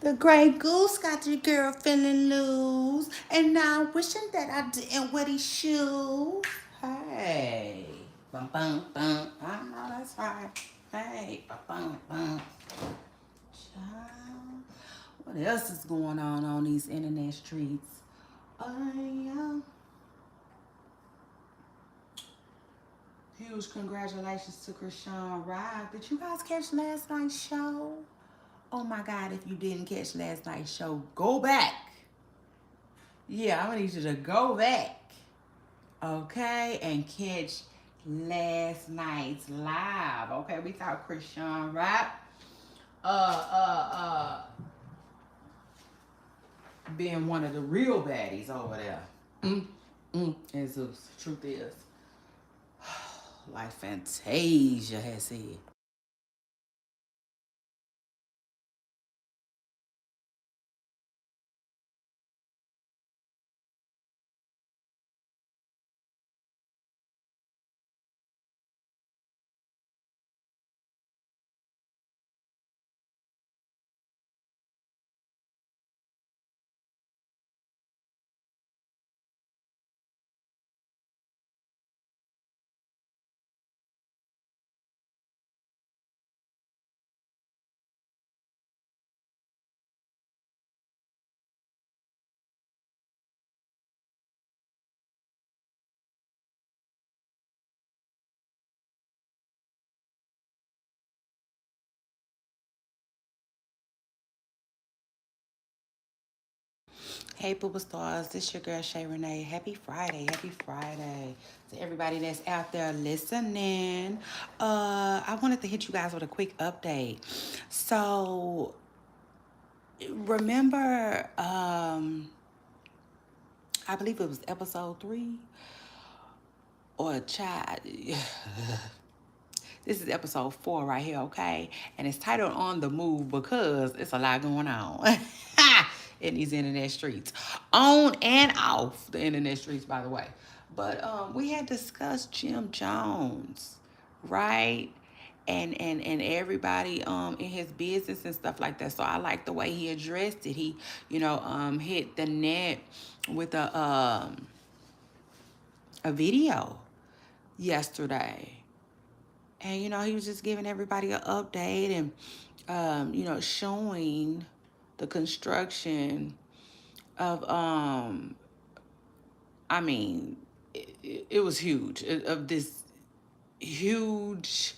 The gray goose got your girl feeling loose, and now wishing that I didn't wear these shoes. Hey, bum bum bum. I know that's right. Hey, bum bum bum. Child, what else is going on these internet streets? Yeah. Huge congratulations to Krishan Rock. Did you guys catch last night's show? Oh my God, if you didn't catch last night's show, go back. Yeah, I'm gonna need you to go back, okay, and catch last night's live. Okay, we thought Krishan Rock, uh, being one of the real baddies over there. And Zeus, truth is, like Fantasia has said. Hey, Booba Stars, this your girl Shay Renee. Happy Friday, happy Friday to everybody that's out there listening. I wanted to hit you guys with a quick update. So, remember, I believe it was episode 3 or a child. This is episode 4 right here, okay? And it's titled On the Move because it's a lot going on in these internet streets. On and off the internet streets, by the way. But we had discussed Jim Jones, right? And everybody in his business and stuff like that. So I like the way he addressed it. He, hit the net with a video yesterday. And he was just giving everybody an update and showing the construction of I mean, it was huge, of this huge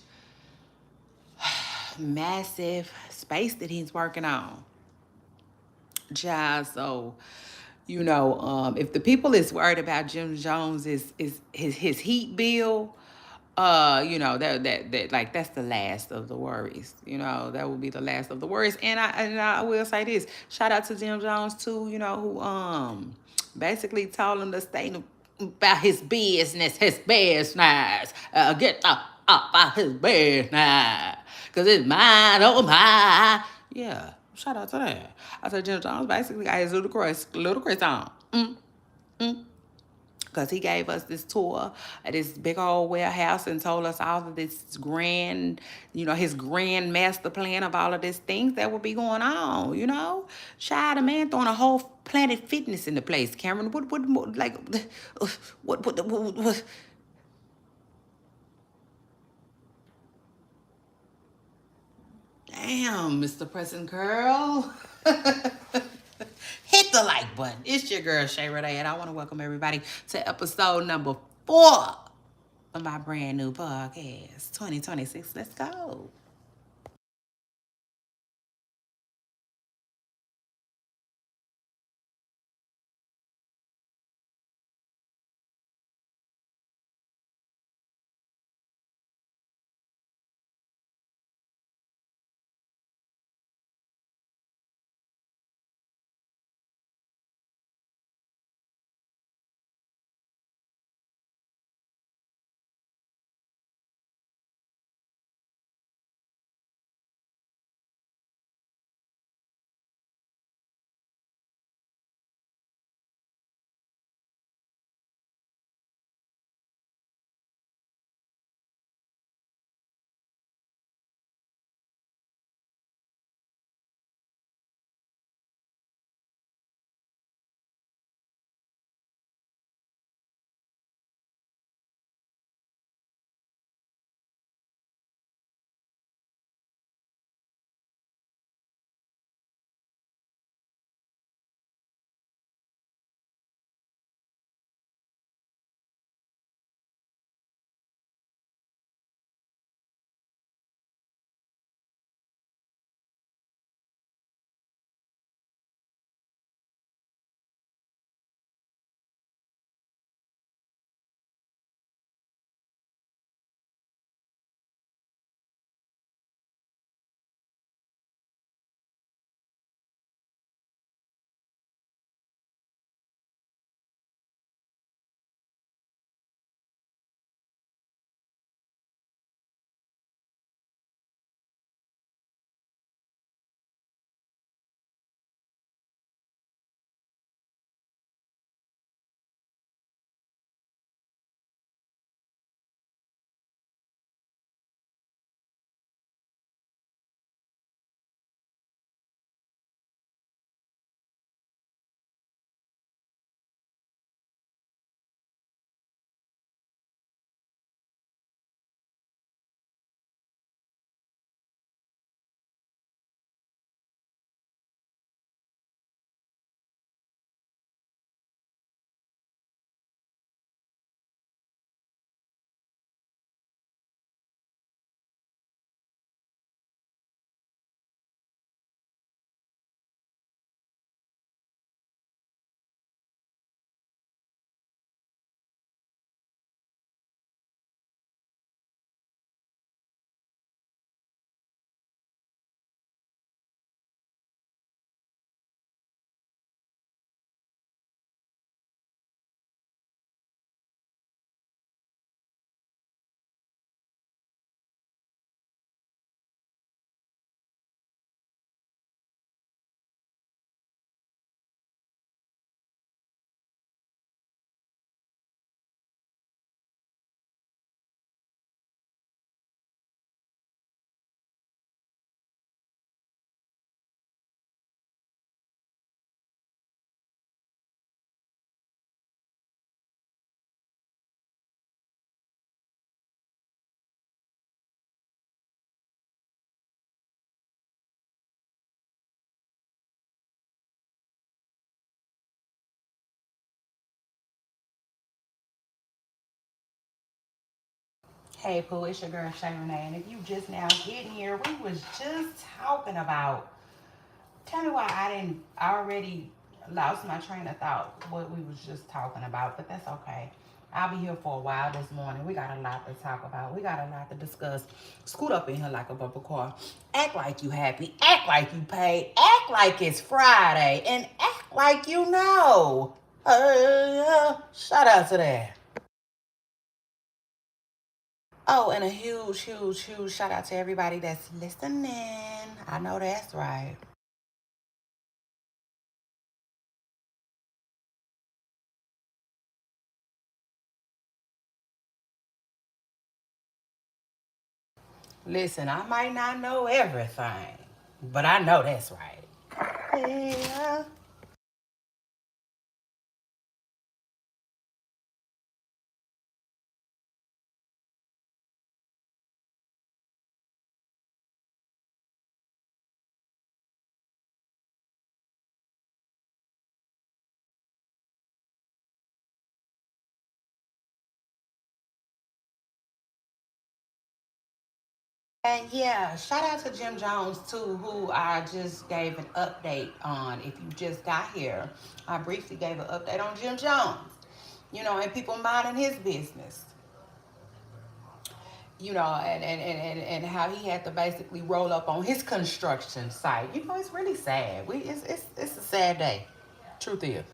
massive space that he's working on. Child, so if the people is worried about Jim Jones is his heat bill, that like that's the last of the worries. That will be the last of the worries. And I will say this: shout out to Jim Jones too. Who basically told him to stay about his business, get the about his business, cause it's mine, oh my. Yeah, shout out to that. I said Jim Jones basically got his ludicrous on. Because he gave us this tour of this big old warehouse and told us all of this grand, his grand master plan of all of these things that would be going on. Child, a man throwing a whole Planet Fitness into place. Cameron, like, what damn, Mr. Preston Curl. Hit the like button. It's your girl, Shay Renee, and I want to welcome everybody to episode number 4 of my brand new podcast, 2026. Let's go. Hey Pooh, it's your girl Shay Renee, and if you just now getting here, we was just talking about. Tell me why I already lost my train of thought. What we was just talking about, but that's okay. I'll be here for a while this morning. We got a lot to talk about. We got a lot to discuss. Scoot up in here like a bumper car. Act like you happy. Act like you paid. Act like it's Friday, and act like you know. Shout out to that. Oh, and a huge, huge, huge shout out to everybody that's listening. I know that's right. Listen, I might not know everything, but I know that's right. Yeah. And yeah, shout out to Jim Jones too, who I just gave an update on. If you just got here, I briefly gave an update on Jim Jones. And people minding his business. And how he had to basically roll up on his construction site. It's really sad. It's a sad day. Truth is.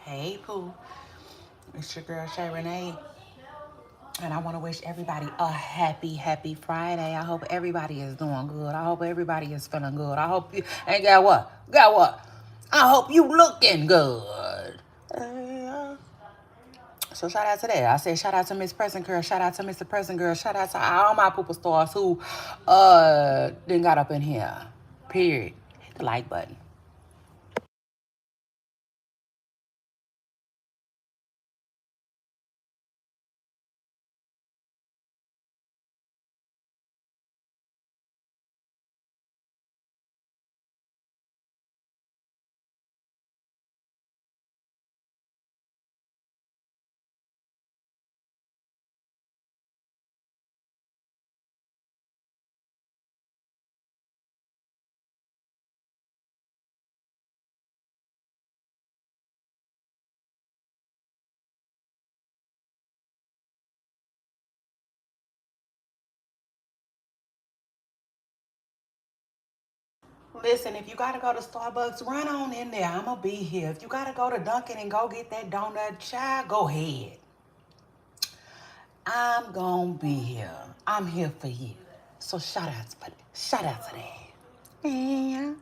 Hey, Pooh. It's your girl, Shay Renee. And I want to wish everybody a happy, happy Friday. I hope everybody is doing good. I hope everybody is feeling good. I hope you, and got what? Got what? I hope you looking good. So shout out to that. I said shout out to Miss Present Girl. Shout out to Mr. Present Girl. Shout out to all my pooper stars who then got up in here. Period. Hit the like button. Listen, if you gotta go to Starbucks, run on in there. I'ma be here. If you gotta go to Dunkin' and go get that donut, child, go ahead. I'm gonna be here. I'm here for you. So shout out to that. Yeah.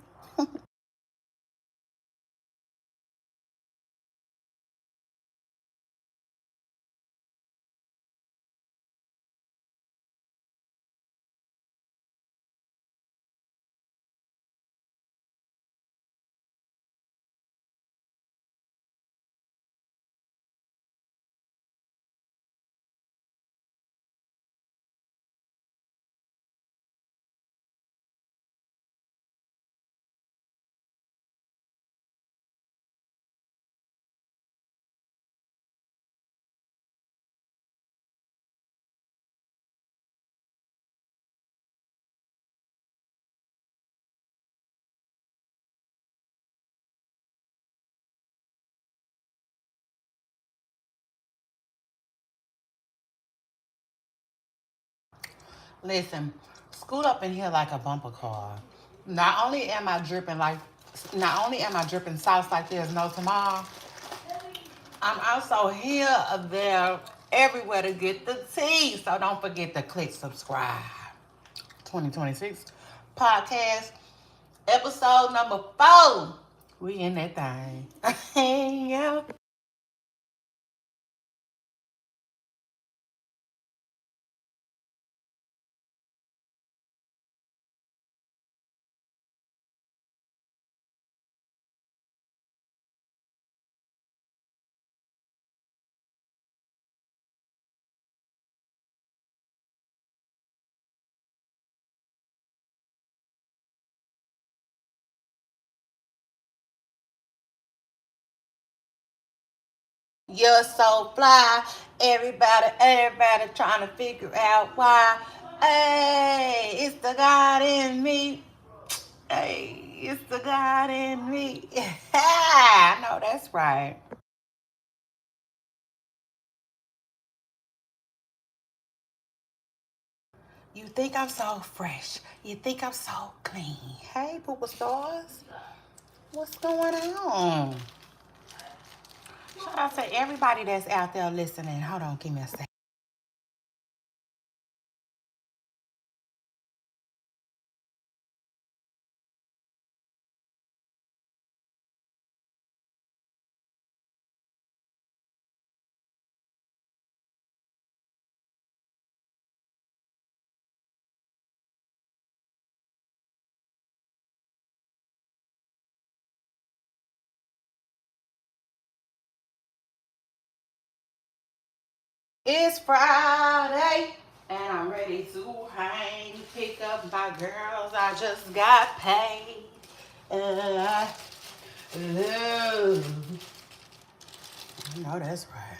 Listen, scoot up in here like a bumper car. Not only am I dripping sauce like there's no tomorrow, I'm also here, there, everywhere to get the tea. So don't forget to click subscribe. 2026 podcast, episode number 4. We in that thing. Yeah. You're so fly. Everybody trying to figure out why. Hey, it's the God in me. Hey, it's the God in me. I know that's right. You think I'm so fresh. You think I'm so clean. Hey, Poopa Stars. What's going on? Shout out to everybody that's out there listening. Hold on, give me a second. It's Friday, and I'm ready to hang. Pick up my girls. I just got paid. Uh, I know that's right.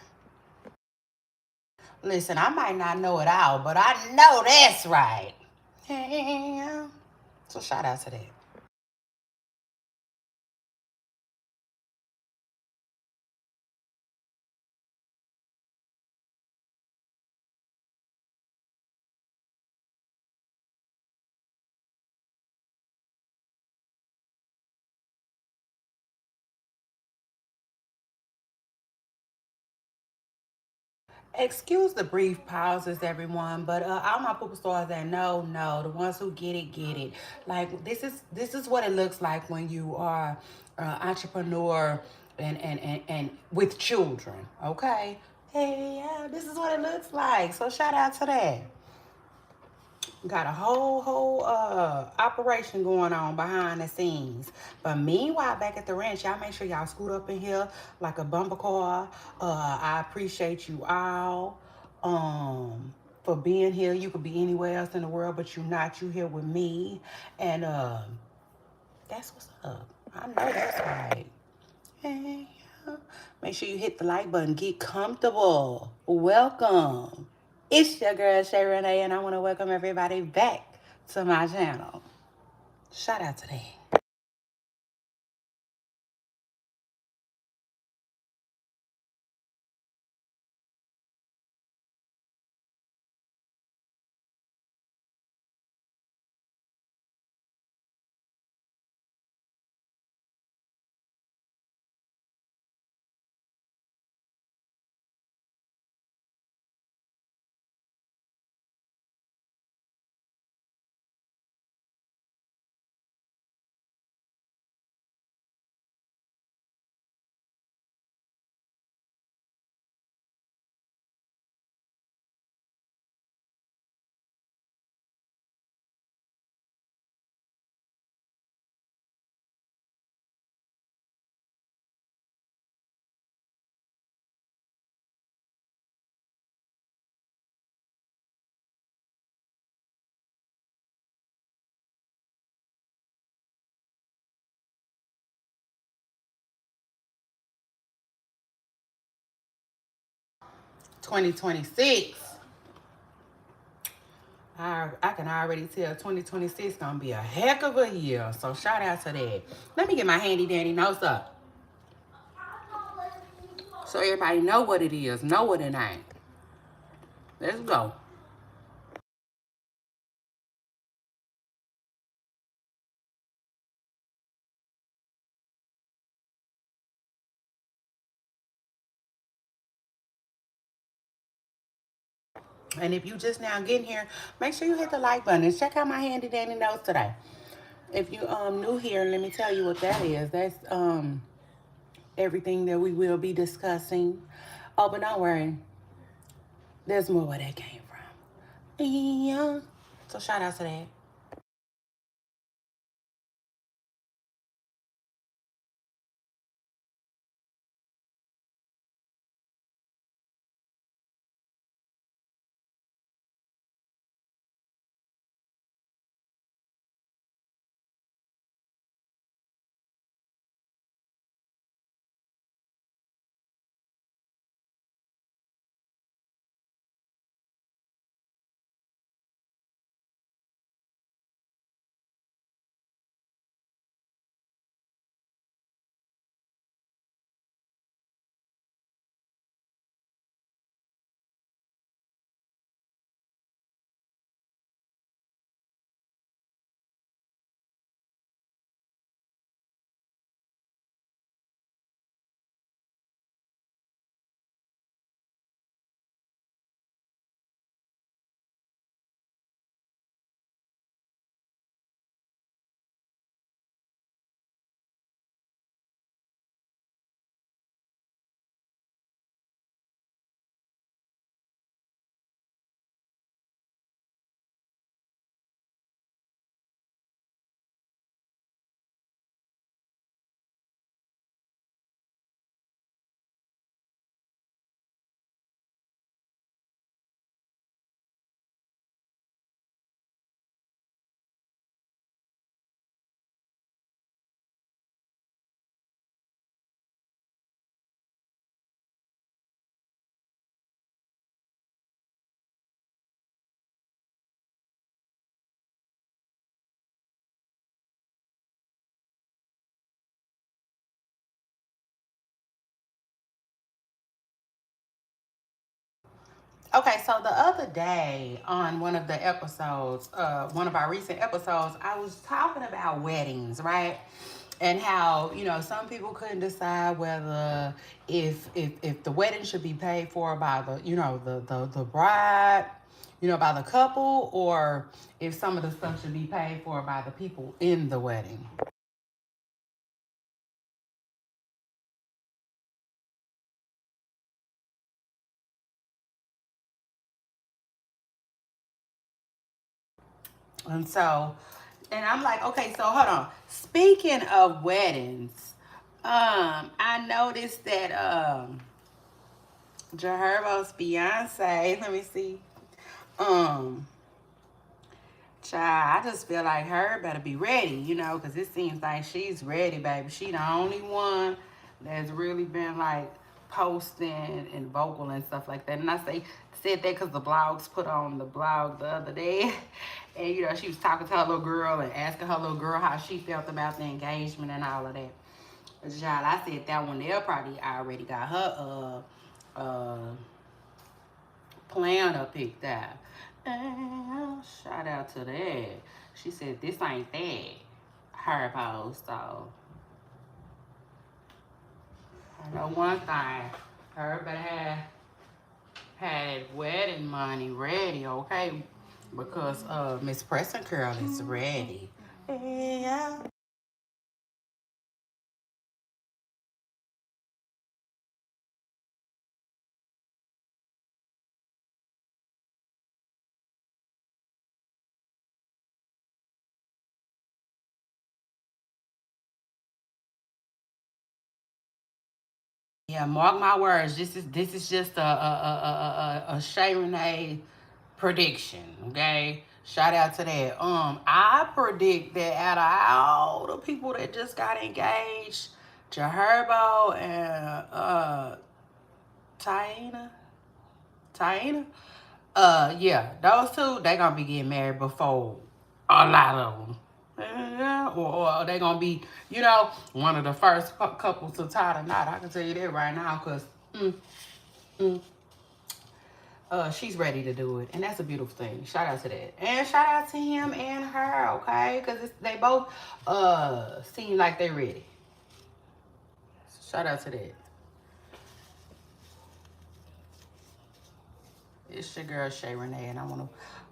Listen, I might not know it all, but I know that's right. Yeah. So shout out to that. Excuse the brief pauses, everyone, but all my Poopa stars that know, the ones who get it. Like this is what it looks like when you are an entrepreneur and with children. Okay, hey, yeah, this is what it looks like. So shout out to that. Got a whole operation going on behind the scenes. But meanwhile, back at the ranch, y'all make sure y'all scoot up in here like a bumper car. I appreciate you all for being here. You could be anywhere else in the world, but you're not. You here with me, and that's what's up. I know that's right. Hey, make sure you hit the like button. Get comfortable. Welcome. It's your girl Shay Renee, and I want to welcome everybody back to my channel. Shout out to that. (2026) I can already tell 2026 gonna be a heck of a year. So shout out to that. Let me get my handy dandy notes up so everybody know what it is, know what it ain't. Let's go. And if you just now getting here, make sure you hit the like button and check out my handy dandy notes today. If you new here, let me tell you what that is. That's everything that we will be discussing. Oh, but don't worry, there's more where that came from. Yeah. So shout out to that. Okay, so the other day on one of the episodes, one of our recent episodes, I was talking about weddings, right? And how, some people couldn't decide whether if the wedding should be paid for by the bride, by the couple, or if some of the stuff should be paid for by the people in the wedding. And so, and I'm like, okay, so hold on. Speaking of weddings, I noticed that Jaherbo's fiance, let me see. Um, Child, I just feel like her better be ready, because it seems like she's ready, baby. She the only one that's really been like posting and vocal and stuff like that. And I said that because the blogs put on the blog the other day, and she was talking to her little girl and asking her little girl how she felt about the engagement and all of that. But child, I said that one there probably already got her planner picked out. And shout out to that. She said this ain't that. Her post, so I know one thing. Her better have had wedding money ready, okay? Because Miss Preston Curl is ready. Yeah. Yeah, mark my words. This is just a Shay Renee prediction. Okay, shout out to that. I predict that out of all the people that just got engaged, Jaherbo and Taina, Taina, yeah, those two they gonna be getting married before a lot of them. Yeah, or they gonna be, one of the first couples to tie the knot. I can tell you that right now, cause mm, she's ready to do it, and that's a beautiful thing. Shout out to that, and shout out to him and her, okay? Cause they both seem like they're ready. Shout out to that. It's your girl Shay Renee, and I want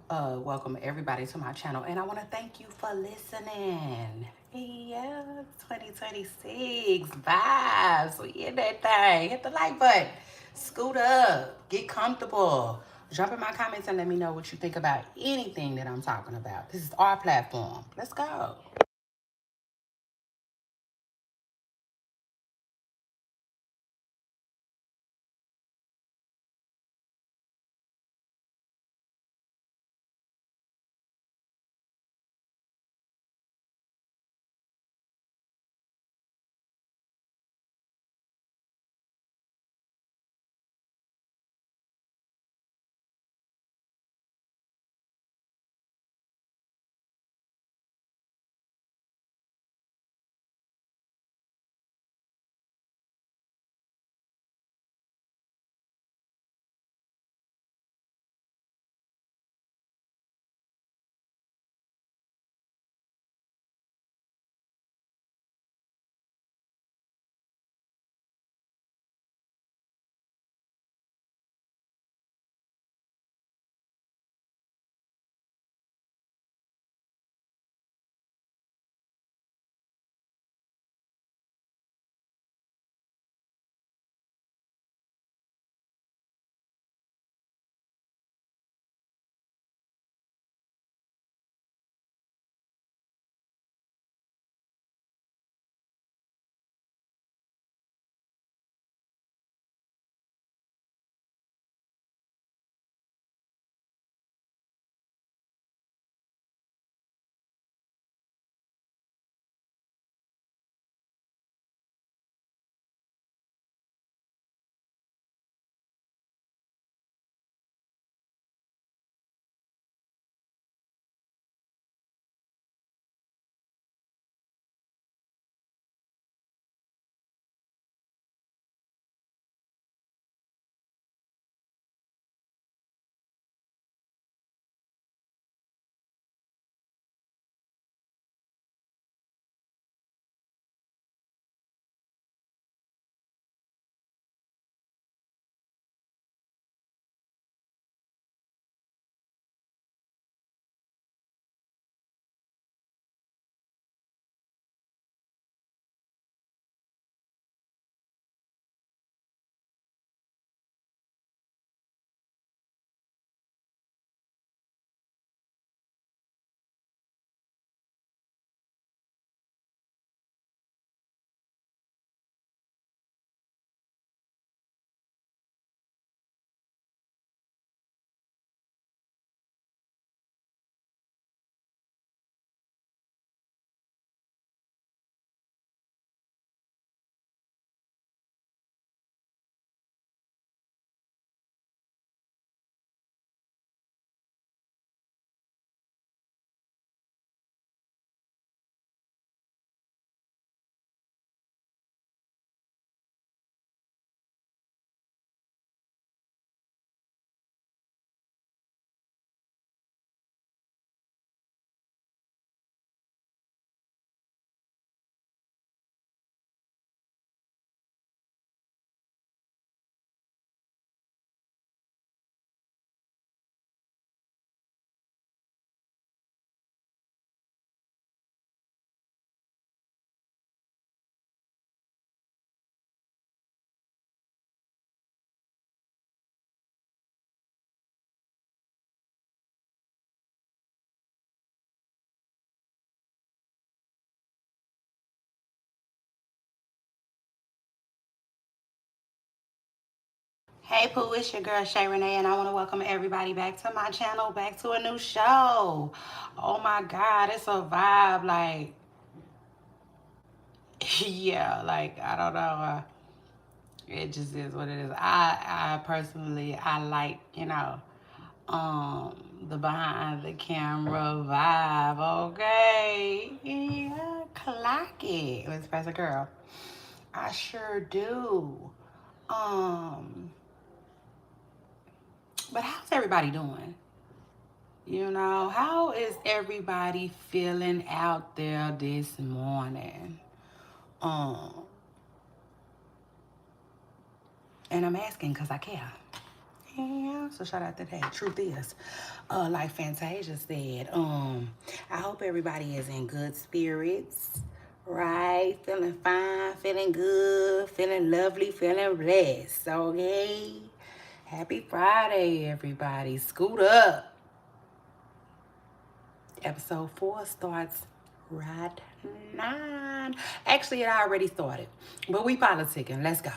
to welcome everybody to my channel. And I want to thank you for listening. Yeah, 2026 vibes. We in that thing. Hit the like button. Scoot up. Get comfortable. Jump in my comments and let me know what you think about anything that I'm talking about. This is our platform. Let's go. Hey Pooh, it's your girl Shay Renee, and I want to welcome everybody back to my channel, back to a new show. Oh my God, it's a vibe. Like, yeah, like, I don't know. It just is what it is. I personally, I like, the behind the camera vibe, okay? Yeah, clock it. Let's press a girl. I sure do. Um, but how's everybody doing? How is everybody feeling out there this morning? Um, and I'm asking because I care. Yeah, so shout out to that. Truth is, like Fantasia said, I hope everybody is in good spirits, right? Feeling fine, feeling good, feeling lovely, feeling blessed. Okay. Happy Friday, everybody. Scoot up. Episode 4 starts right now. Actually, it already started, but we politicking. Let's go.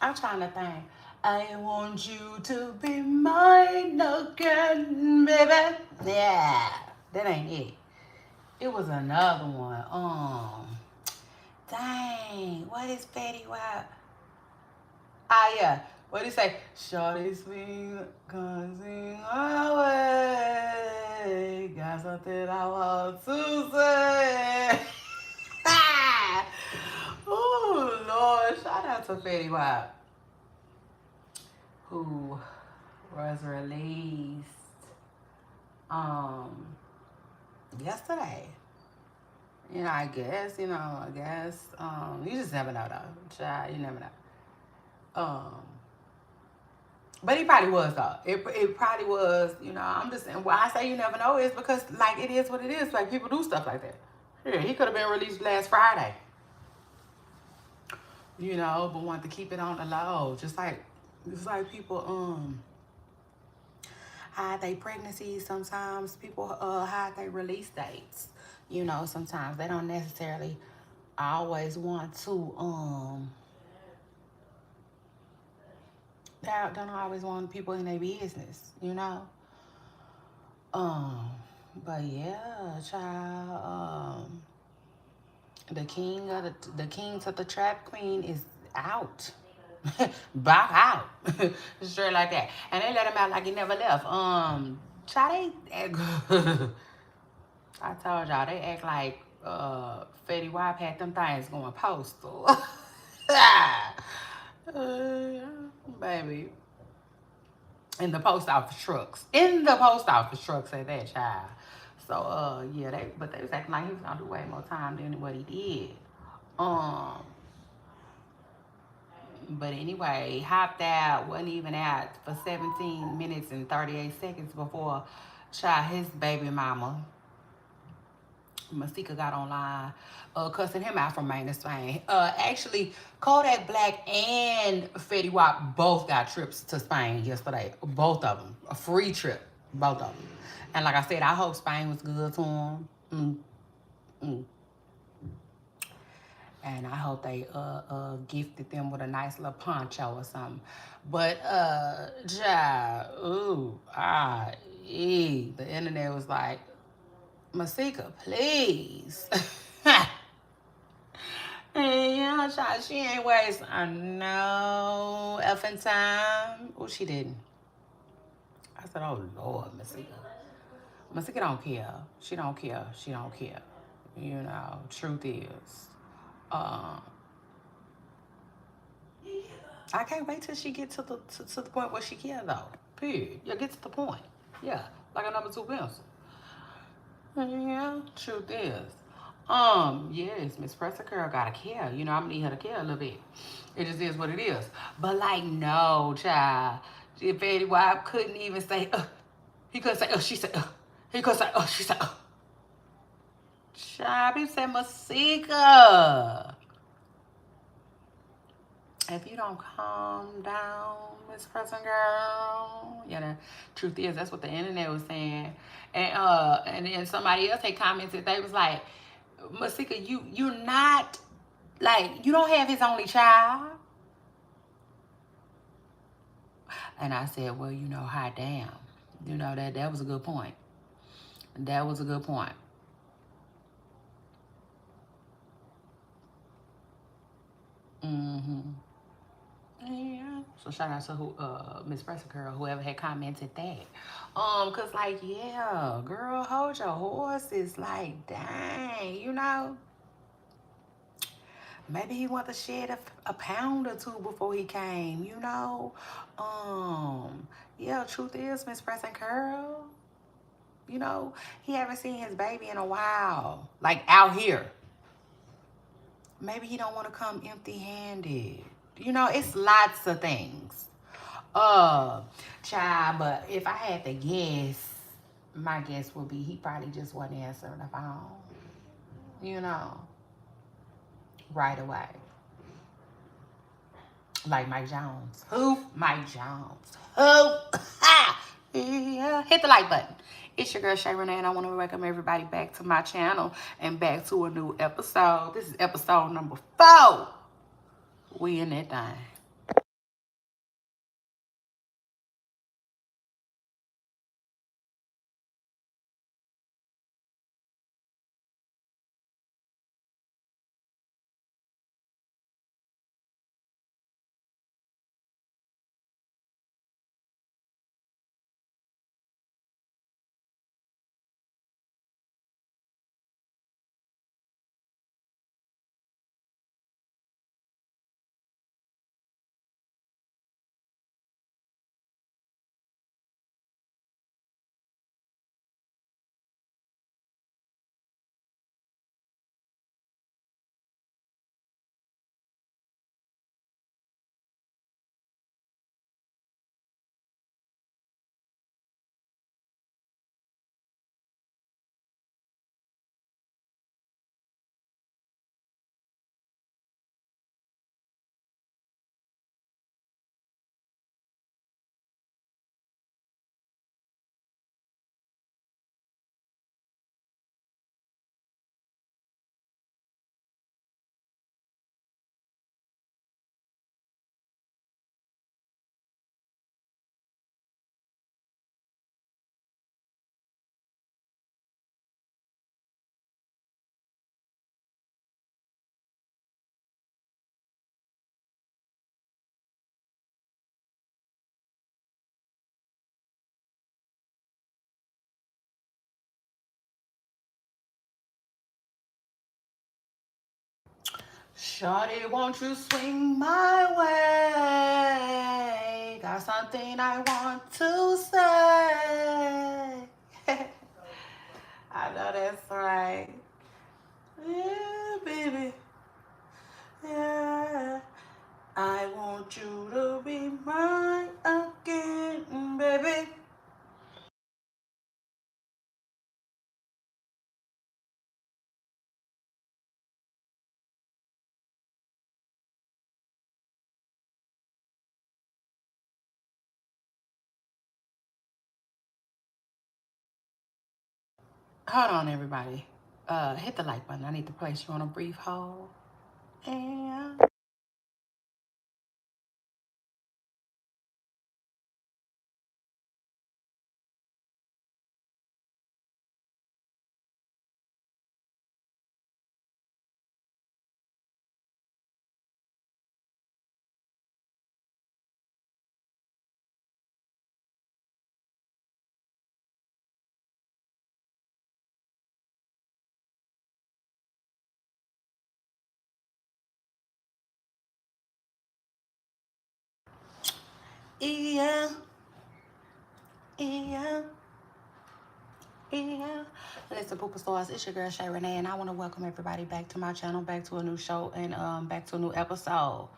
I'm trying to think. I want you to be mine again, baby. Yeah, that ain't it. It was another one. Dang, what is Fetty Wap? Ah, yeah. What do you say? Shorty swing, sing away. Got something I want to say. Oh, Lord. Shout out to Fetty Wap, who was released um yesterday. You just never know though. Child, you never know. But he probably was though. It probably was, I'm just saying why I say you never know is because like it is what it is. Like people do stuff like that. Yeah, he could have been released last Friday. But wanted to keep it on the low. Just like people hide their pregnancies. Sometimes people hide their release dates. Sometimes they don't necessarily always want to they don't always want people in their business. Um, but yeah, child, the king to the trap queen is out. Back out. Straight like that. And they let him out like he never left. Child, I told y'all they act like Fetty Wap had them things going postal. Baby. In the post office trucks. In the post office trucks at that, child. So yeah, they was acting like he was gonna do way more time than what he did. Um but anyway, hopped out, wasn't even out for 17 minutes and 38 seconds before his baby mama Masika got online, cussing him out from Maine to Spain. Actually, Kodak Black and Fetty Wap both got trips to Spain yesterday. Both of them. A free trip. Both of them. And like I said, I hope Spain was good to them. And I hope they gifted them with a nice little poncho or something. But, the internet was like, Masika, please. Yeah, child, she ain't wasting no effing time. Oh, she didn't. I said, oh, Lord, Masika. Masika don't care. She don't care. She don't care. Truth is. I can't wait till she get to the point where she care, though. Period. Yeah, get to the point. Yeah, like a number 2 pencil. Yeah, truth is. Yes, Miss Presser Girl gotta care. I'm gonna need her to care a little bit. It just is what it is. But like, no, child. If Eddie Wap couldn't even say, he couldn't say, she said, he couldn't say, she said, Child, he said, Masika. If you don't calm down, Miss Present Girl, truth is that's what the internet was saying. And then somebody else had commented, they was like, Masika, you're not Like, you don't have his only child. And I said, well, you know, hot damn. You know, that was a good point. That was a good point. Mm-hmm. Yeah. So shout out to who Miss Pressing Girl, whoever had commented that. Cause like, yeah, girl, hold your horses. Like, dang, you know. Maybe he want to shed a pound or two before he came, you know. Yeah, truth is, Miss Pressing Curl, you know, he haven't seen his baby in a while. Like out here. Maybe he don't want to come empty-handed. You know, it's lots of things. Uh, Child, but if I had to guess, my guess would be he probably just wasn't answering the phone. You know, right away. Like Mike Jones. Who? Mike Jones. Who? Ha! Yeah. Hit the like button. It's your girl Shay Renee, and I want to welcome everybody back to my channel and back to a new episode. This is episode number 4. We in that thing. Shawty, won't you swing my way? Got something I want to say. I know that's right. Yeah, baby. Yeah. I want you to be mine again, baby. Hold on, everybody. Hit the like button. I need to place you on a brief hold. And yeah, yeah. Yeah. Listen, Pooper Stars, it's your girl Shay Renee, and I want to welcome everybody back to my channel, back to a new show, and back to a new episode.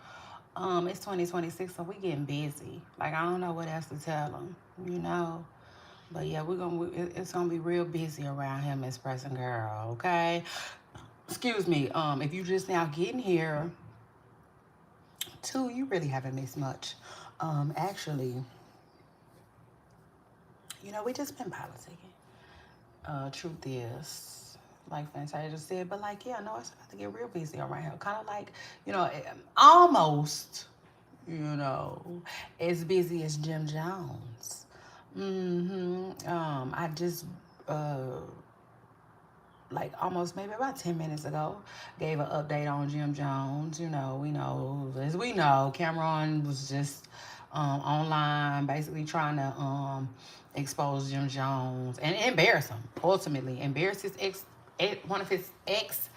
It's 2026, so we getting busy. Like, I don't know what else to tell them, you know. But yeah, it's gonna be real busy around here, Miss Present Girl. Okay. Excuse me. If you just now getting here, too, you really haven't missed much. Actually, you know, we just been politicking. Truth is, like Fantasia said. But like, yeah, no, it's about to get real busy around here. Kind of like, almost, as busy as Jim Jones. I just like almost maybe about 10 minutes ago gave an update on Jim Jones. We know, as we know, Cameron was just online basically trying to expose Jim Jones and embarrass him, ultimately embarrass one of his ex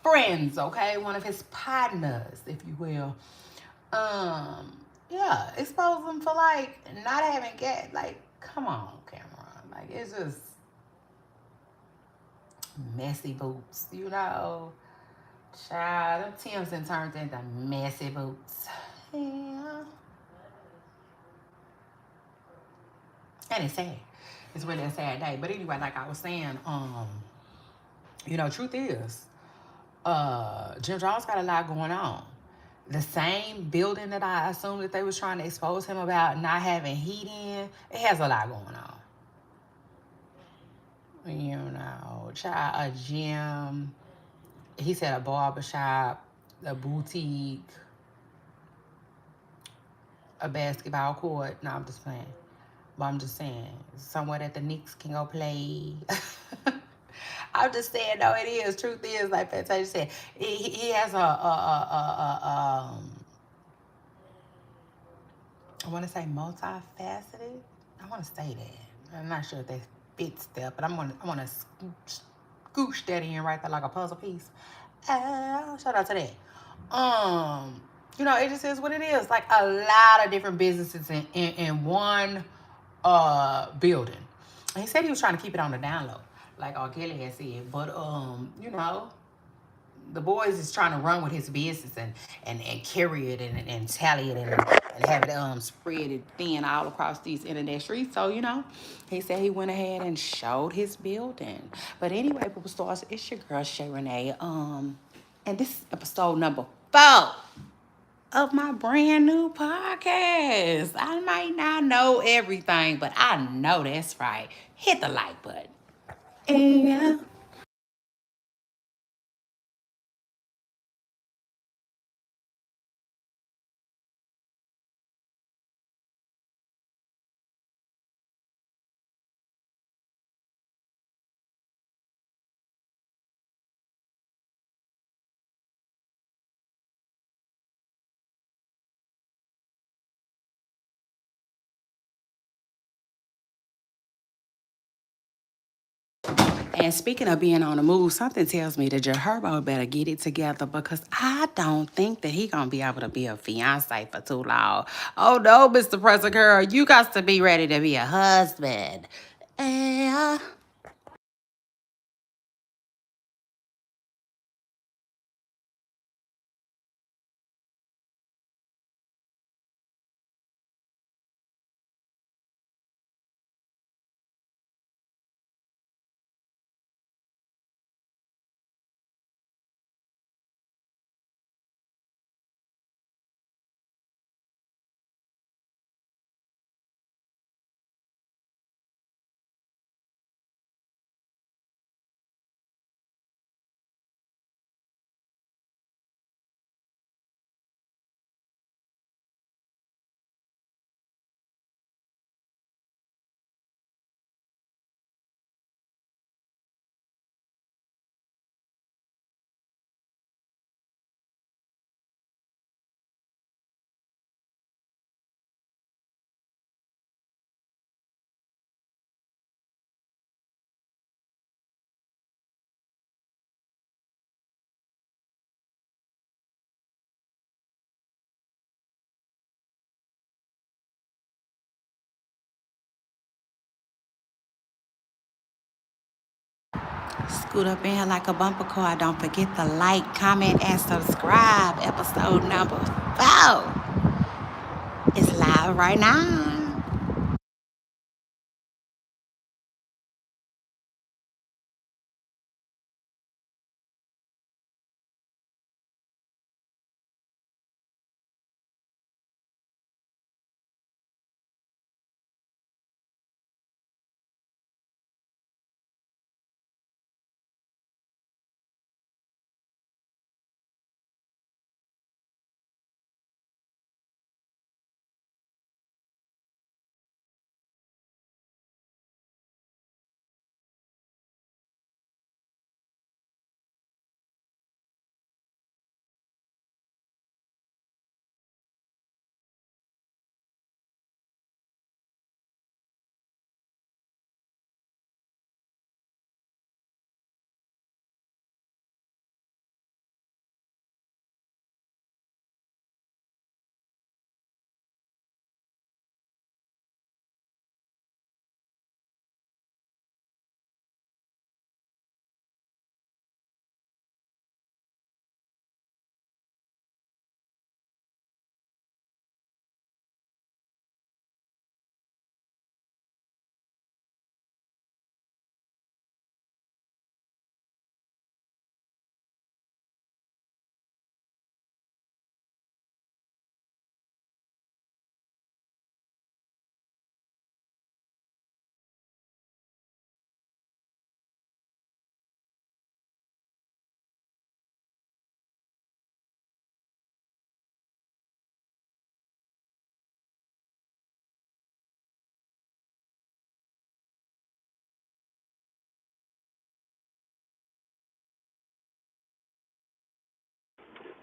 friends, okay, one of his partners, if you will. Yeah, expose him for like not having gas. Like, come on, Cameron. Like, it's just messy boots, Child, them Tims and turned into messy boots. Yeah. And it's sad. It's really a sad day. But anyway, like I was saying, truth is, Jim Jones got a lot going on. The same building that I assumed that they was trying to expose him about not having heat in, it has a lot going on. Child, a gym, he said a barbershop, a boutique, a basketball court. No, I'm just playing. But I'm just saying, somewhere that the Knicks can go play. I'm just saying, no, it is. Truth is, like Fantasia said, he has I want to say multifaceted. I want to say that. I'm not sure if that fits there, but I want to scooch that in right there like a puzzle piece. Shout out to that. It just is what it is. Like a lot of different businesses in one building. And he said he was trying to keep it on the down low, like R. Kelly had said. But the boys is trying to run with his business and carry it and tally it and have it spread it thin all across these internet streets. So, he said he went ahead and showed his building. But anyway, people stars, it's your girl Shay Renee. And this is episode number 4 of my brand new podcast. I might not know everything, but I know that's right. Hit the like button. Yeah. And speaking of being on the move, something tells me that Herbo better get it together because I don't think that he gonna be able to be a fiance for too long. Oh no, Mr. Presser Girl, you got to be ready to be a husband. Yeah. Scoot up in here like a bumper car. Don't forget to like, comment, and subscribe. Episode number 4 is live right now.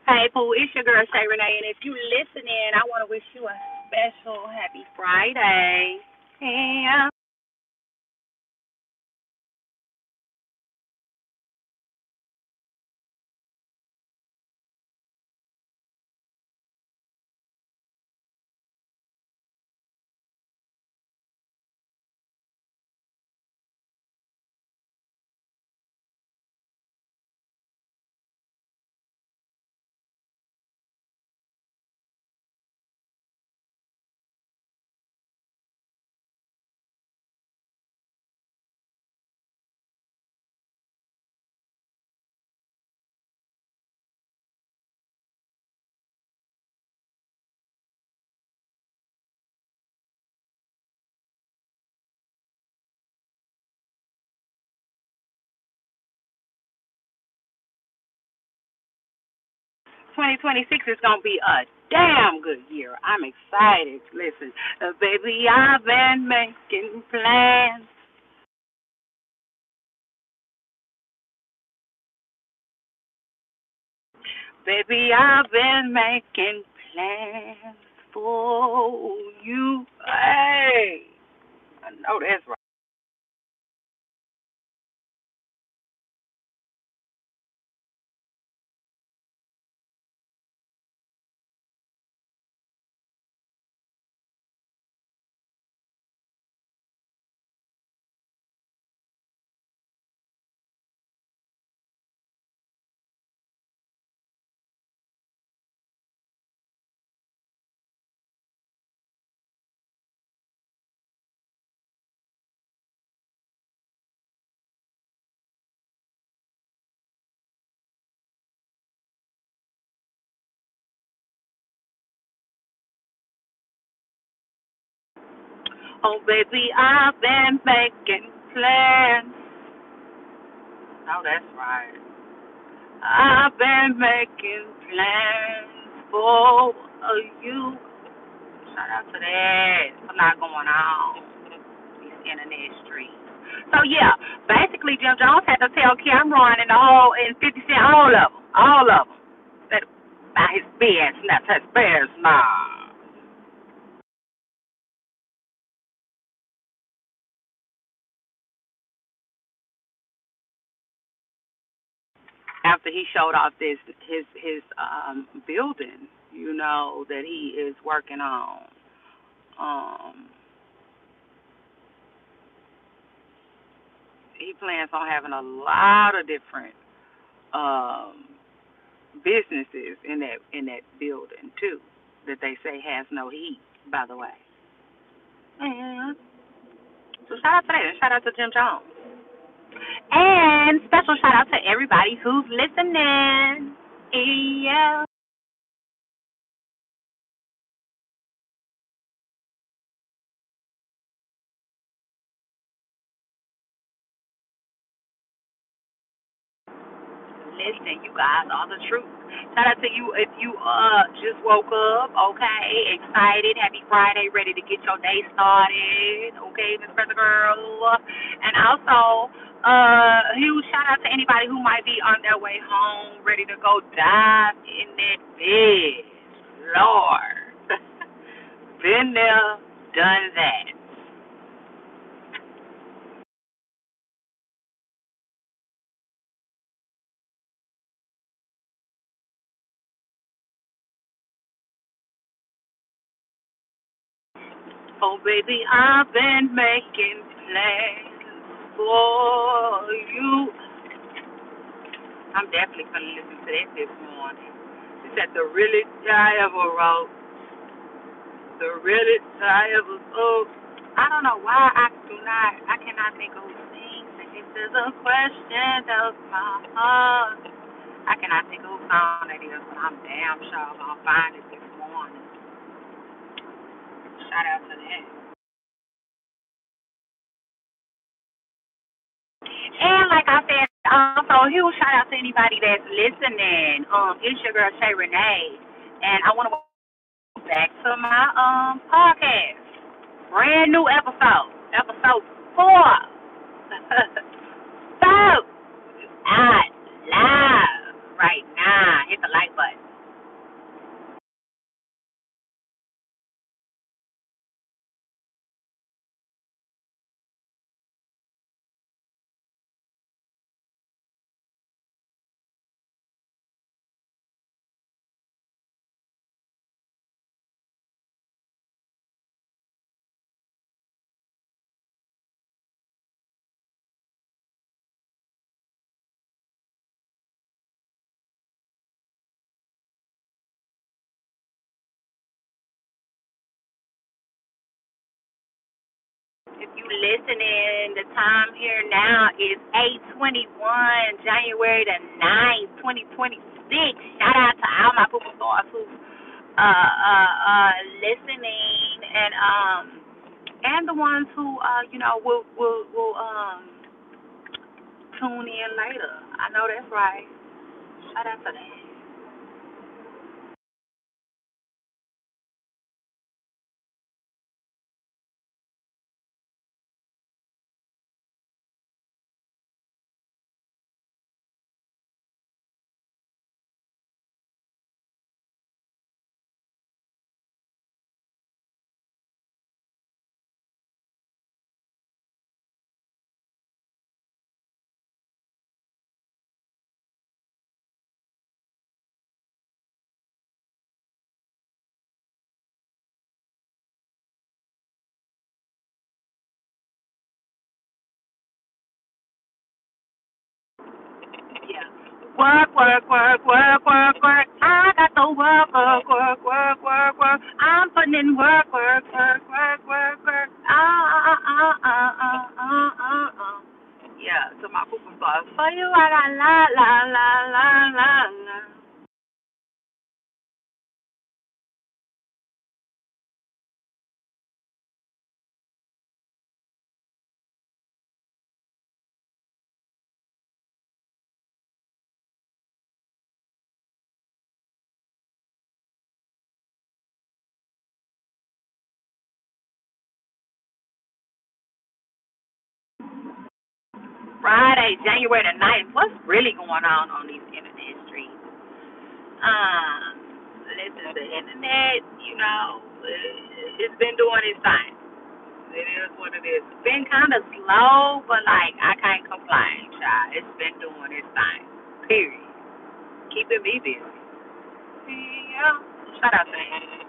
Hey, Pooh, it's your girl Shay Renee, and if you listening, I want to wish you a special happy Friday. Yeah. 2026 is going to be a damn good year. I'm excited. Listen, baby, I've been making plans. Baby, I've been making plans for you. Hey, I know that's right. Oh, baby, I've been making plans. Oh, that's right. I've been making plans for you. Shout out to that. There's a lot going on these internet streets. So yeah, basically Jim Jones had to tell Cameron and the whole and 50 Cent, all of them, that about his business, his business. After he showed off his building, that he is working on. Um, he plans on having a lot of different um businesses in that building too, that they say has no heat. By the way, and so shout out to that. Shout out to Jim Jones, and special shout out to everybody who's listening. Yeah. Listen, you guys are the truth. Shout out to you if you just woke up, okay, excited, happy Friday, ready to get your day started, okay, Miss President Girl. And also, huge shout out to anybody who might be on their way home, ready to go dive in that bed. Lord. Been there, done that. Oh baby, I've been making plans for you. I'm definitely gonna listen to that this morning. It's at the really I ever wrote. The really I ever oh I don't know why I cannot think of who sings it. This is a question of my heart. I cannot think of who song that is, but I'm damn sure I'm gonna find it this morning. Shout out to that. And like I said, also huge shout out to anybody that's listening. It's your girl Shay Renee, and I want to go back to my podcast. Brand new episode 4. So out live right now. Hit the like button. listening. The time here now is 8:21, January the 9th, 2026. Shout out to all my people stars who listening and the ones who will tune in later. I know that's right. Shout out to that. Yeah. Work, work, work, work, work, work. I got the work, work, work, work, work, work. I'm putting in work, work, work, work, work, work. Yeah, so my people stars. For you, I got la, la, la, la, la, la. Friday, January the 9th. What's really going on these internet streets? Listen, the internet, it's been doing its thing. It is what it is. It's been kind of slow, but like I can't complain, child. It's been doing its thing. Period. Keeping me busy. Yeah. Shout out to him.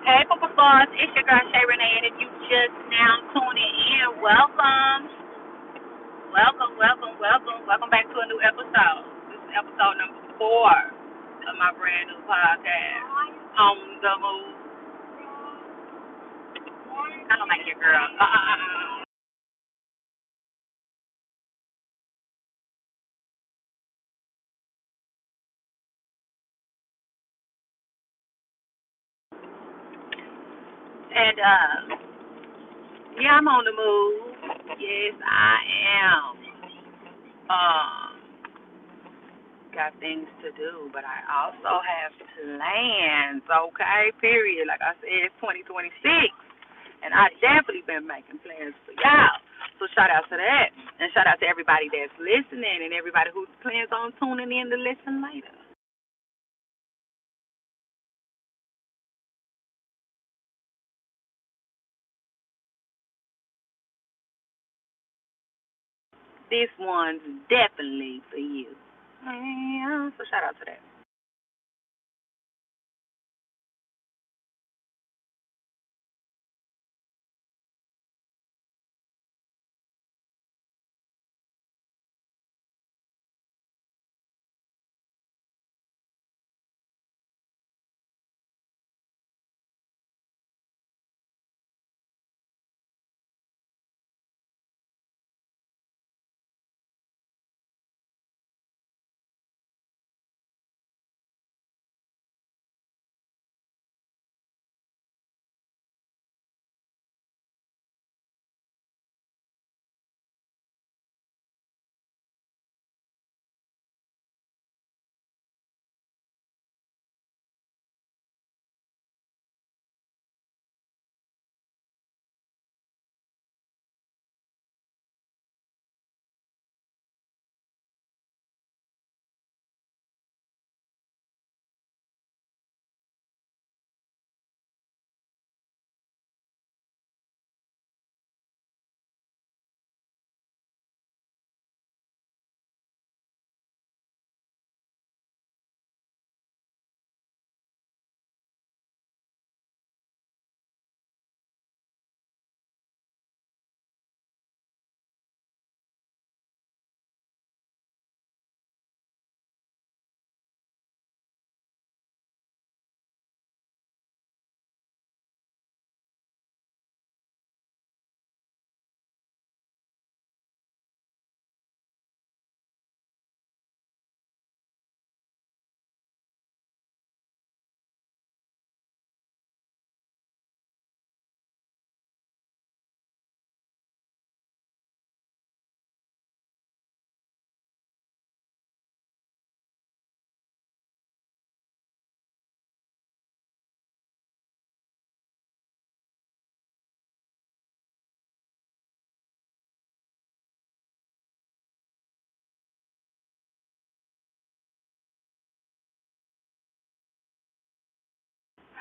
Hey, Papa Stars, it's your girl Shay Renee, and if you just now tuning in, welcome, welcome, welcome, welcome, welcome back to a new episode. This is episode number 4 of my brand new podcast. On the move. I don't like your girl. And yeah, I'm on the move. Yes, I am. Got things to do, but I also have plans. Okay, period. Like I said, it's 2026, and I definitely been making plans for y'all. So shout out to that, and shout out to everybody that's listening, and everybody who plans on tuning in to listen later. This one's definitely for you. Yeah, so shout out to that.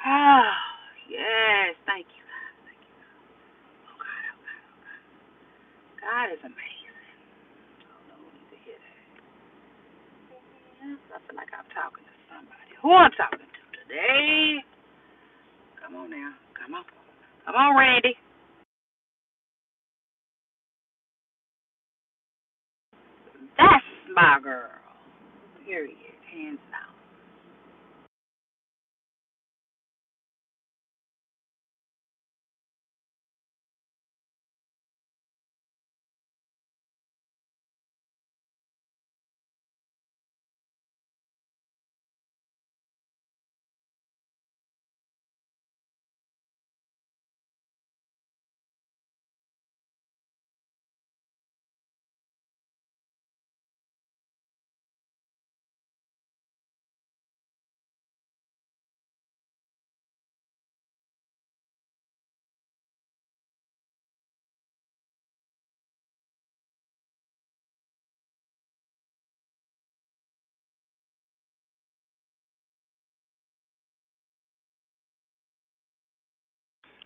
Oh, yes. Thank you, God. Thank you. Oh, God. Oh, God. Oh, God. God is amazing. Oh, no, we need to hear that. Yes, I feel like I'm talking to somebody. Who I'm talking to today? Come on now. Come on. Come on, Randy. That's my girl. Period. Hands down.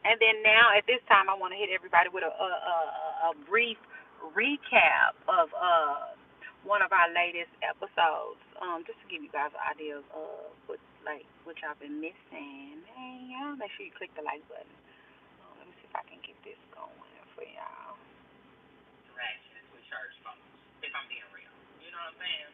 And then now at this time, I want to hit everybody with a brief recap of one of our latest episodes, just to give you guys an idea of what y'all been missing. Hey, y'all, make sure you click the like button. Let me see if I can get this going for y'all. Interactions with church folks, if I'm being real, you know what I'm saying?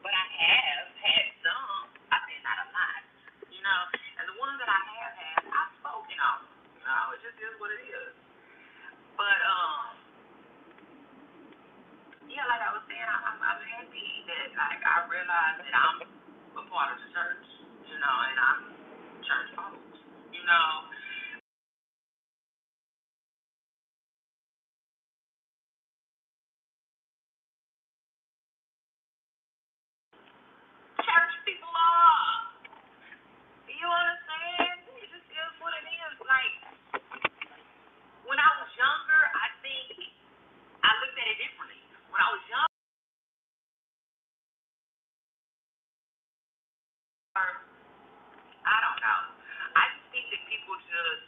But I have had some. I mean, not a lot, you know. And the ones that I have had, I've spoken on. You know, it just is what it is. But yeah, like I was saying, I'm happy that like I realized that I'm a part of the church, you know, and I'm church folks, you know. Church people are. Do you understand? It just is what it is. Like when I was younger, I think I looked at it differently. When I was younger, I don't know. I just think that people just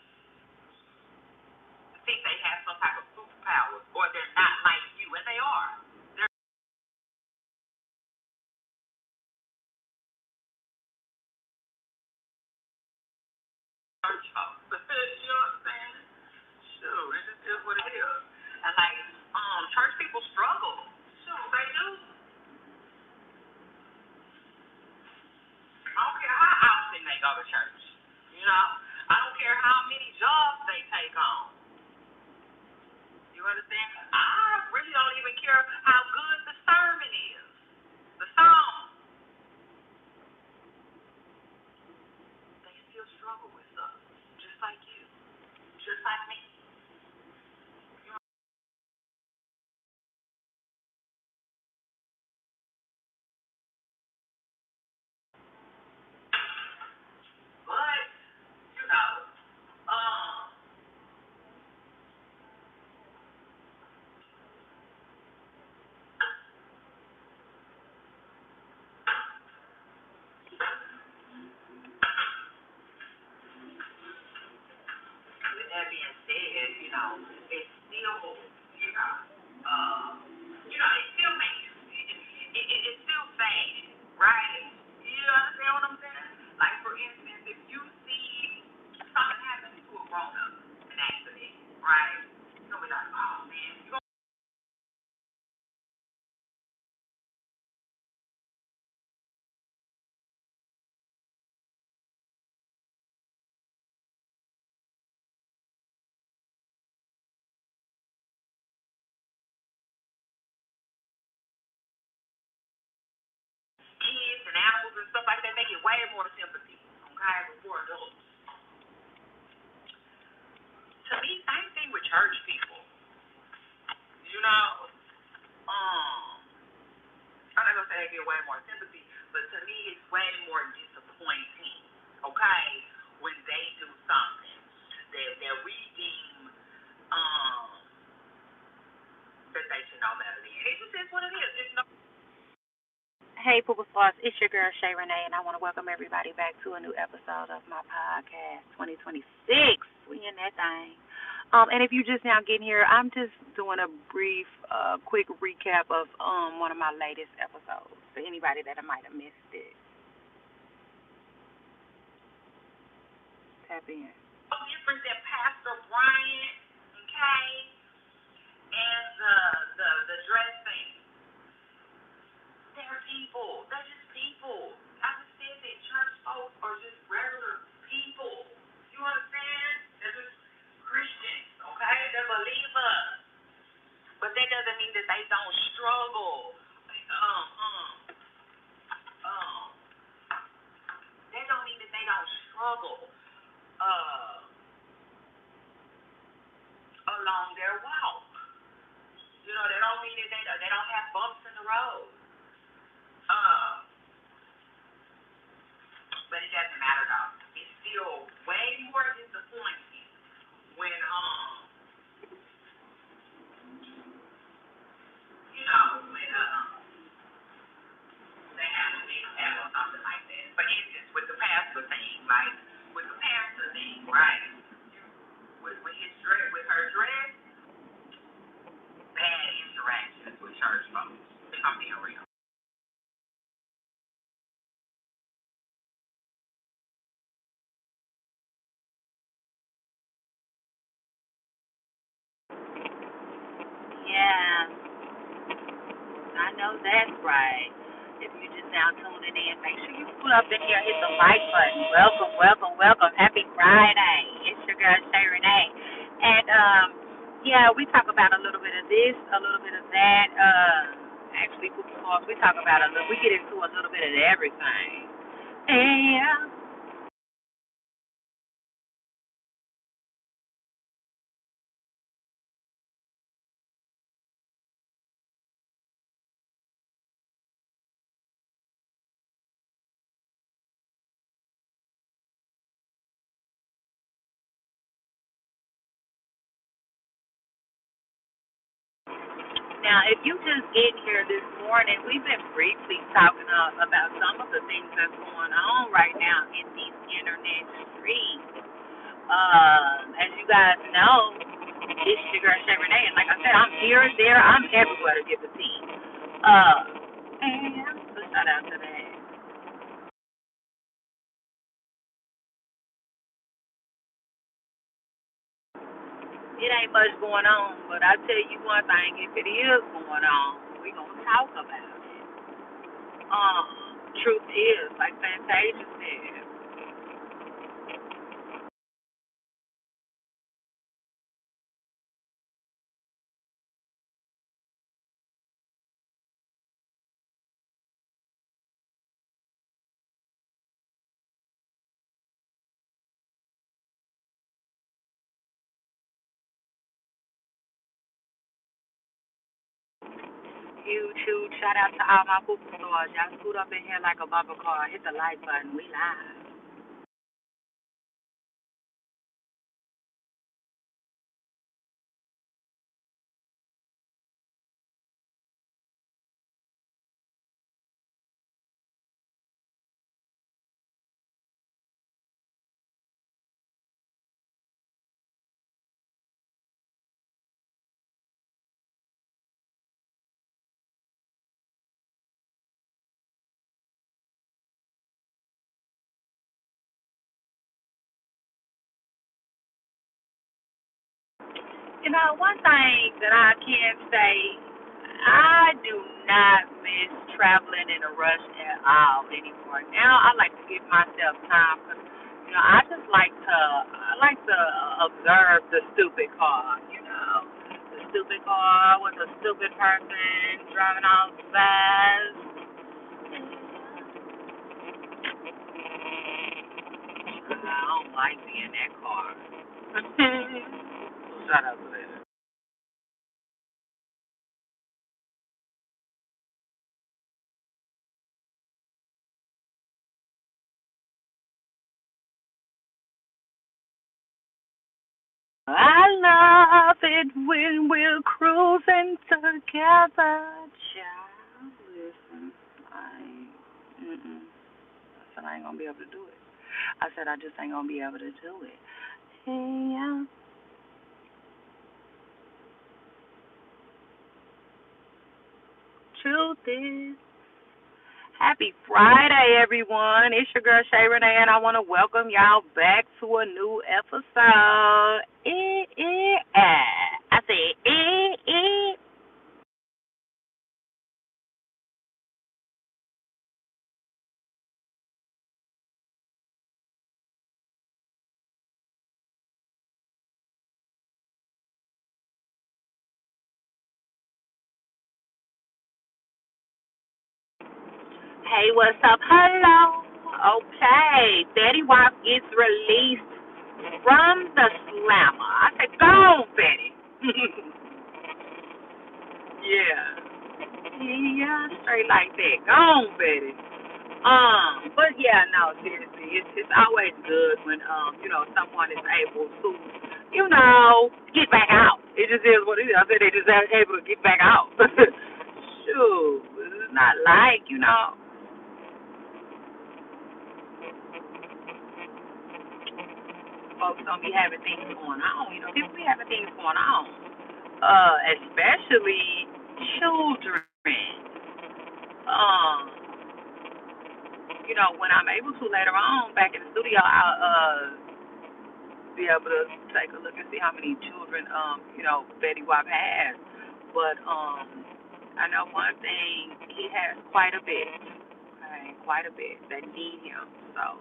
think they have some type of superpower, or they're not like you, and they are. They're church folks. You know what I'm saying? Shoot, it just is what it is. And like, church people struggle. Shoot, they do. I don't care how often they go to church. You know, I don't care how many jobs they take on. You understand? I really don't even care how good the sermon is. The song, they still struggle with stuff, just like you, just like me. But you know, um, with that being said, you know, it's still, you know, uh, it still makes it's still sad, right? You understand what I'm saying? Like for instance, if you see something happen to a grown up, an accident, right? You'll be like, oh man, kids and animals and stuff like that make it way more sympathy, okay, before adults. To me, same thing with church people. You know, um, I'm not gonna say they get way more sympathy, but to me, it's way more disappointing. Okay, when they do something that we deem um that they should know better than. It just is what it is. It's no. Hey, Poopa Sauce, it's your girl Shay Renee, and I want to welcome everybody back to a new episode of my podcast, 2026. We in that thing. And if you just now getting here, I'm just doing a brief, quick recap of one of my latest episodes for anybody that might have missed it. Tap in. Different than Pastor Bryant, okay, and the dress thing. They're people. They're just people. I just said that church folks are just regular people. You understand? They're just Christians, okay? They're believers. But that doesn't mean that they don't struggle. That don't mean that they don't struggle along their walk. You know, that don't mean that they don't have bumps in the road. But it doesn't matter though. It's still way more disappointing when when they have a mishap or something like that. For instance, with the pastor thing, like with the pastor thing, right? With his dress, with her dress, bad interactions with church folks. If I'm being real. Yeah, I know that's right. If you just now tuning in, make sure you pull up in here, hit the like button. Welcome, welcome, welcome. Happy Friday. It's your girl Shay Renee. And yeah, we talk about a little bit of this, a little bit of that. Actually, we talk about we get into a little bit of everything. And now, if you just get here this morning, we've been briefly talking about some of the things that's going on right now in these internet streets. As you guys know, it's your girl Shay Renee, and like I said, I'm here, there, I'm everywhere to give a tea. And so shout out to that. It ain't much going on, but I tell you one thing, if it is going on, we gonna talk about it. Truth is, like Fantasia said, huge shout out to all my Poopa stars. Y'all scoot up in here like a bumper car. Hit the like button. We live. You know, one thing that I can say, I do not miss traveling in a rush at all anymore. Now I like to give myself time because, I just like to observe the stupid car. The stupid car with a stupid person driving all fast. I don't like being in that car. Shut up, later. I love it when we're cruising together, child. Listen, I said I ain't gonna be able to do it. I said I just ain't gonna be able to do it. Yeah. Truth is, happy Friday, everyone. It's your girl Shay Renee, and I want to welcome y'all back to a new episode. I said. Hey, what's up? Hello. Okay, Betty Wotc gets released from the slammer. I said, go on, Betty. Yeah. Yeah, straight like that. Go on, Betty. But yeah, no, seriously, it's always good when someone is able to, get back out. It just is what it is. I said they just able to get back out. Shoot, it's not like folks don't be having things going on. People be having things going on. Especially children. Um, when I'm able to later on back in the studio, I'll be able to take a look and see how many children, Betty Wap has. But I know one thing, he has quite a bit. Okay, quite a bit that need him. So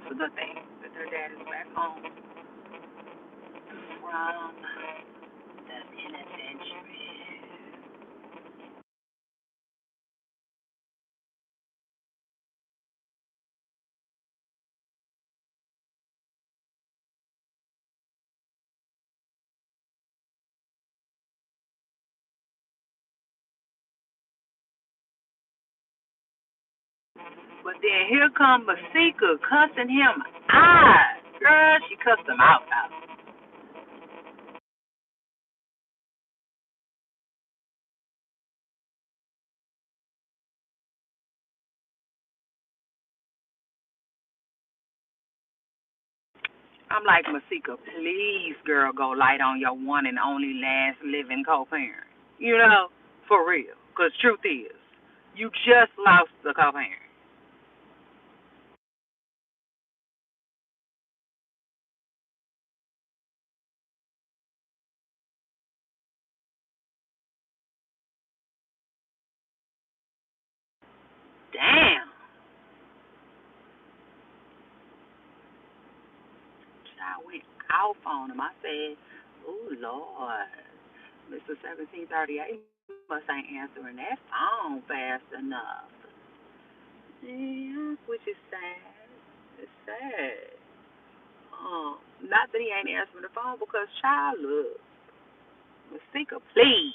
it's a good thing that their dad is back home from the penitentiary. But then here come Masika cussing him out. Girl, she cussed him out now. I'm like, Masika, please, girl, go light on your one and only last living co-parent. For real. Because truth is, you just lost the co-parent. Damn. I went off on him. I said, oh, Lord. Mr. 1738 must ain't answering that phone fast enough. Yeah, which is sad. It's sad. Not that he ain't answering the phone because child, look, Masika, please.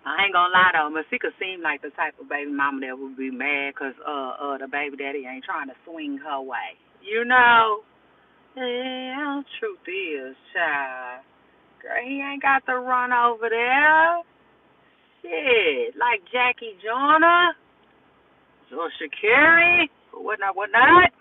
I ain't gonna lie though, Masika seemed like the type of baby mama that would be mad 'cause the baby daddy ain't trying to swing her way. Yeah, truth is, child. Girl, he ain't got to run over there. Shit, like Jackie Joyner or Shakiri or whatnot, whatnot.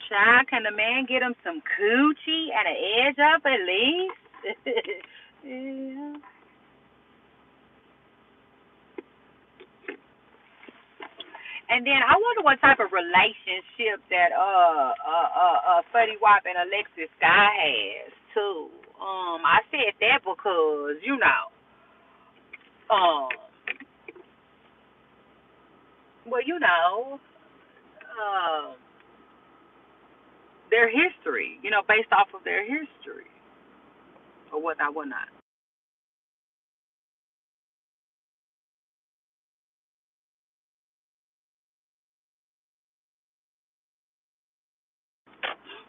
Child, can the man get him some coochie and an edge up at least? Yeah. And then I wonder what type of relationship that Fuddy Wap and Alexis Sky has too. I said that because um, well, um, their history, based off of their history or whatnot.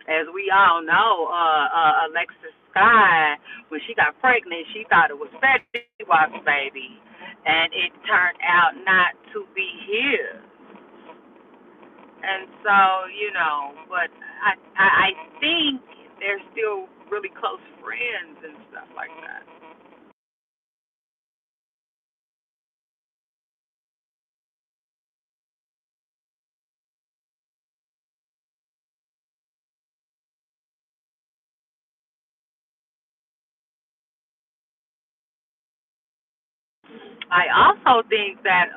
As we all know, Alexis Sky, when she got pregnant, she thought it was Fetty Wap's baby, and it turned out not to be his. And so, but I think they're still really close friends and stuff like that. I also think that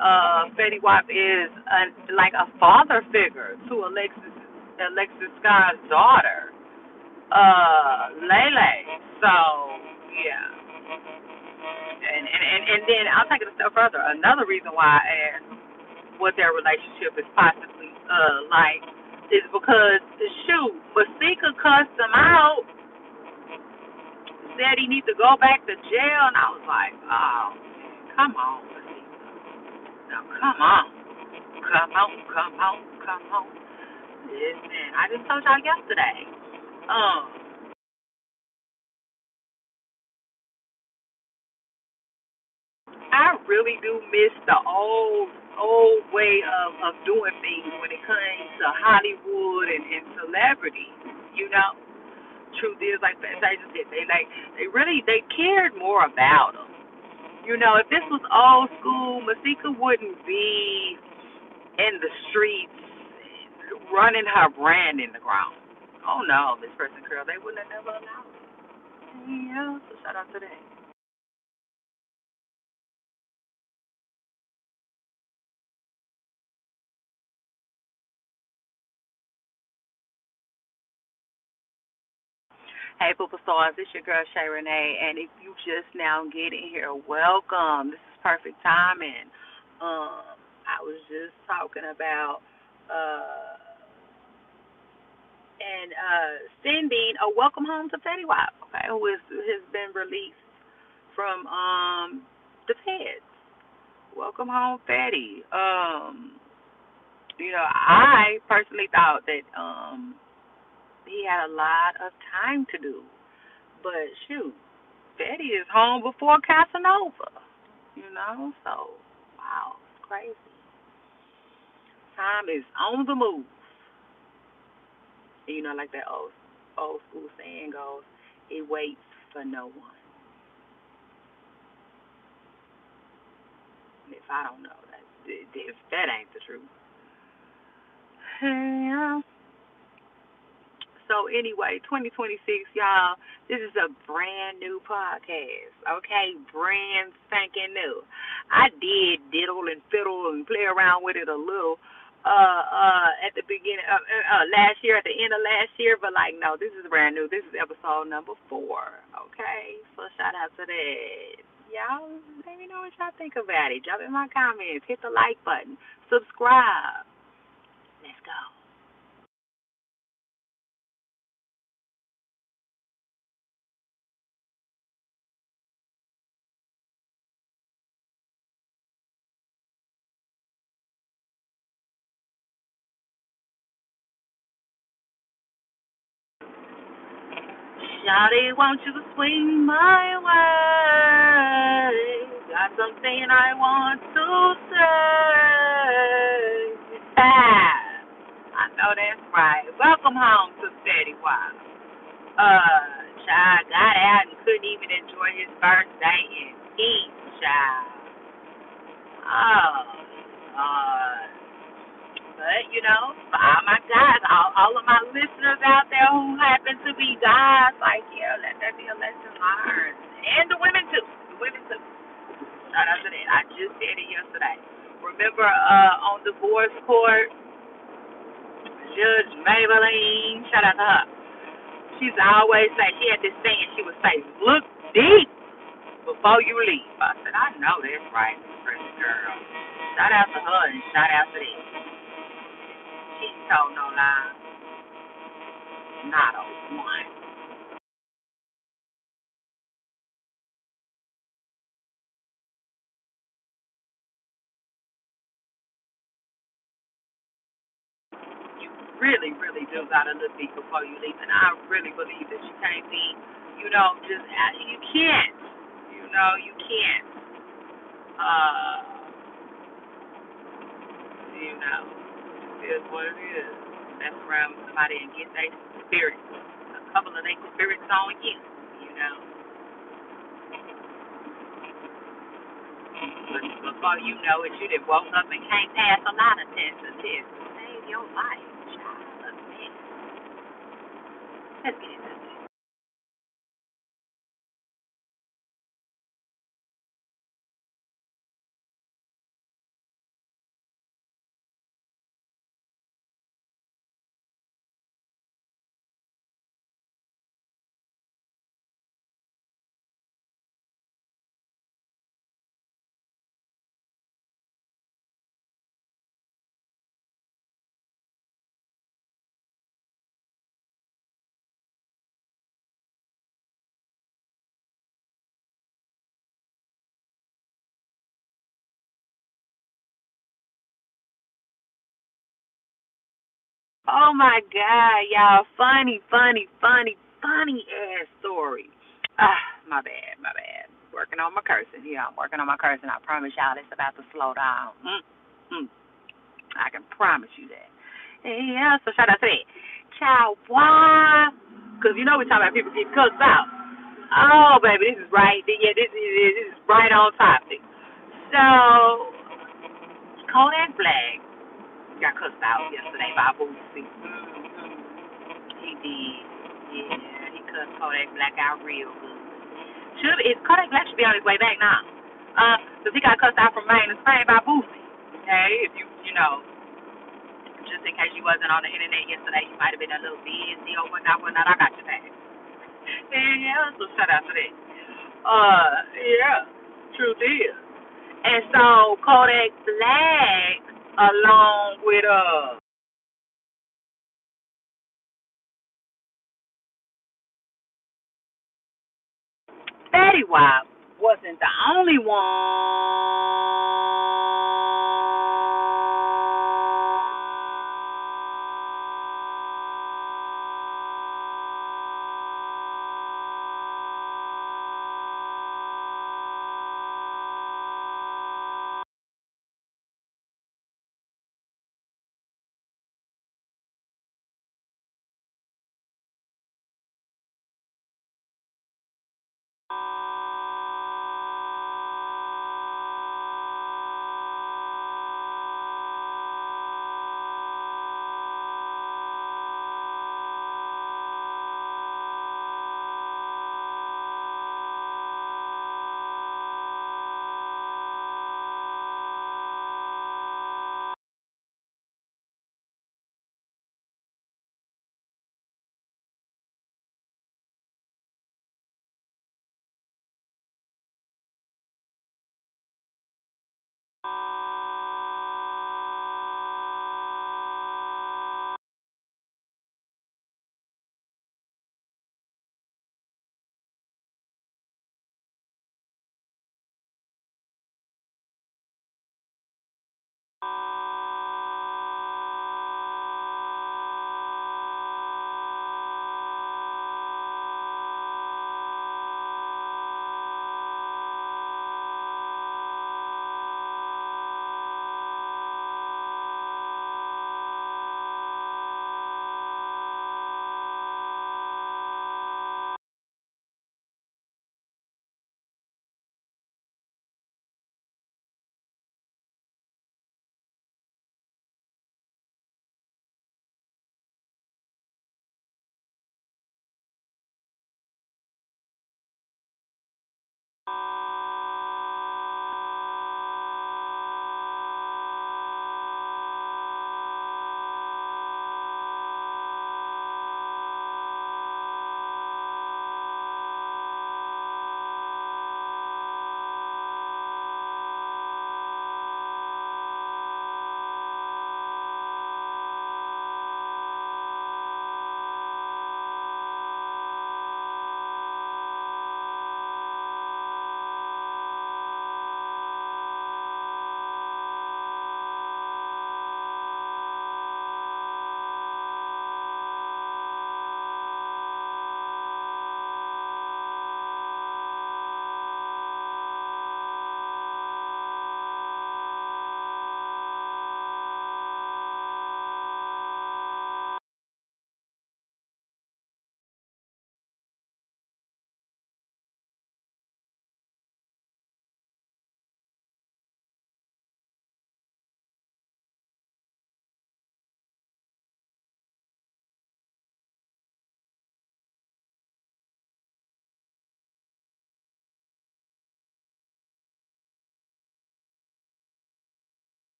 Fetty Wap is like a father figure to Alexis Scott's daughter, Lele. So yeah, and then I'll take it a step further. Another reason why I asked what their relationship is possibly like is because shoot, Masika cussed him out, said he needs to go back to jail, and I was like, oh, come on, Masika. Now come on. Come on, come on, come on. Listen, I just told y'all yesterday. I really do miss the old way of doing things when it comes to Hollywood and celebrity. You know, truth is, like I just said, they cared more about them. If this was old school, Masika wouldn't be in the streets running her brand in the ground. Oh no, Miss Person Curl, they wouldn't have never allowed it. Yeah, so shout out to that. Hey, Poopa Stars, it's your girl Shay Renee, and if you just now getting here, welcome. This is perfect timing. I was just talking about uh sending a welcome home to Fetty Wap, okay, who has been released from the feds. Welcome home, Fetty. I personally thought that he had a lot of time to do. But shoot, Betty is home before Casanova. So wow, it's crazy. Time is on the move. Like that old school saying goes, it waits for no one. And if I don't know that, if that ain't the truth, yeah. So anyway, 2026, y'all, this is a brand new podcast, okay? Brand spanking new. I did diddle and fiddle and play around with it a little at the beginning of last year, at the end of last year, but like, no, this is brand new. This is episode number 4, okay? So shout out to that. Y'all, let me know what y'all think about it. Drop in my comments. Hit the like button. Subscribe. Let's go. Shawty, won't you swing my way? Got something I want to say. I know that's right. Welcome home to Steady Wild. Child got out and couldn't even enjoy his birthday in peace, child. Oh, Lord. But, for all my guys, all of my listeners out there who happen to be guys, like, yeah, let that be a lesson learned. And the women, too. The women, too. Shout out to that. I just said it yesterday. Remember on divorce court, Judge Maybelline, shout out to her. She used to always say, she had this saying, she would say, look deep before you leave. I said, I know that's right, pretty girl. Shout out to her and shout out to them. She told no lies, not a one. You really, really do gotta look deep before you leave, and I really believe that you can't be, just you can't, you can't, uh, it is what it is. Mess around with somebody and get their spirit, a couple of their spirits on you, you know. But before you know it, you done woke up and can't pass a lot of tests to save your life, child. Let's get into it. Oh my God, y'all. Funny, funny, funny, funny ass story. My bad, my bad. Working on my cursing. Yeah, I'm working on my cursing. I promise y'all it's about to slow down. I can promise you that. Yeah, so shout out to that. Child, why? Because we talk about people getting cussed out. Oh, baby, this is right. Yeah, this is right on topic. So, Kodak Black got cussed out yesterday by Boosie. He did. Yeah, he cussed Kodak Black out real good. Kodak Black should be on his way back now. Cause he got cussed out from Maine and Spain by Boosie. Okay, if just in case you wasn't on the internet yesterday, you might have been a little busy or whatnot, I got your back. Yeah, so shout out to that. Yeah, truth is. And so Kodak Black, along with Betty Wop, wasn't the only one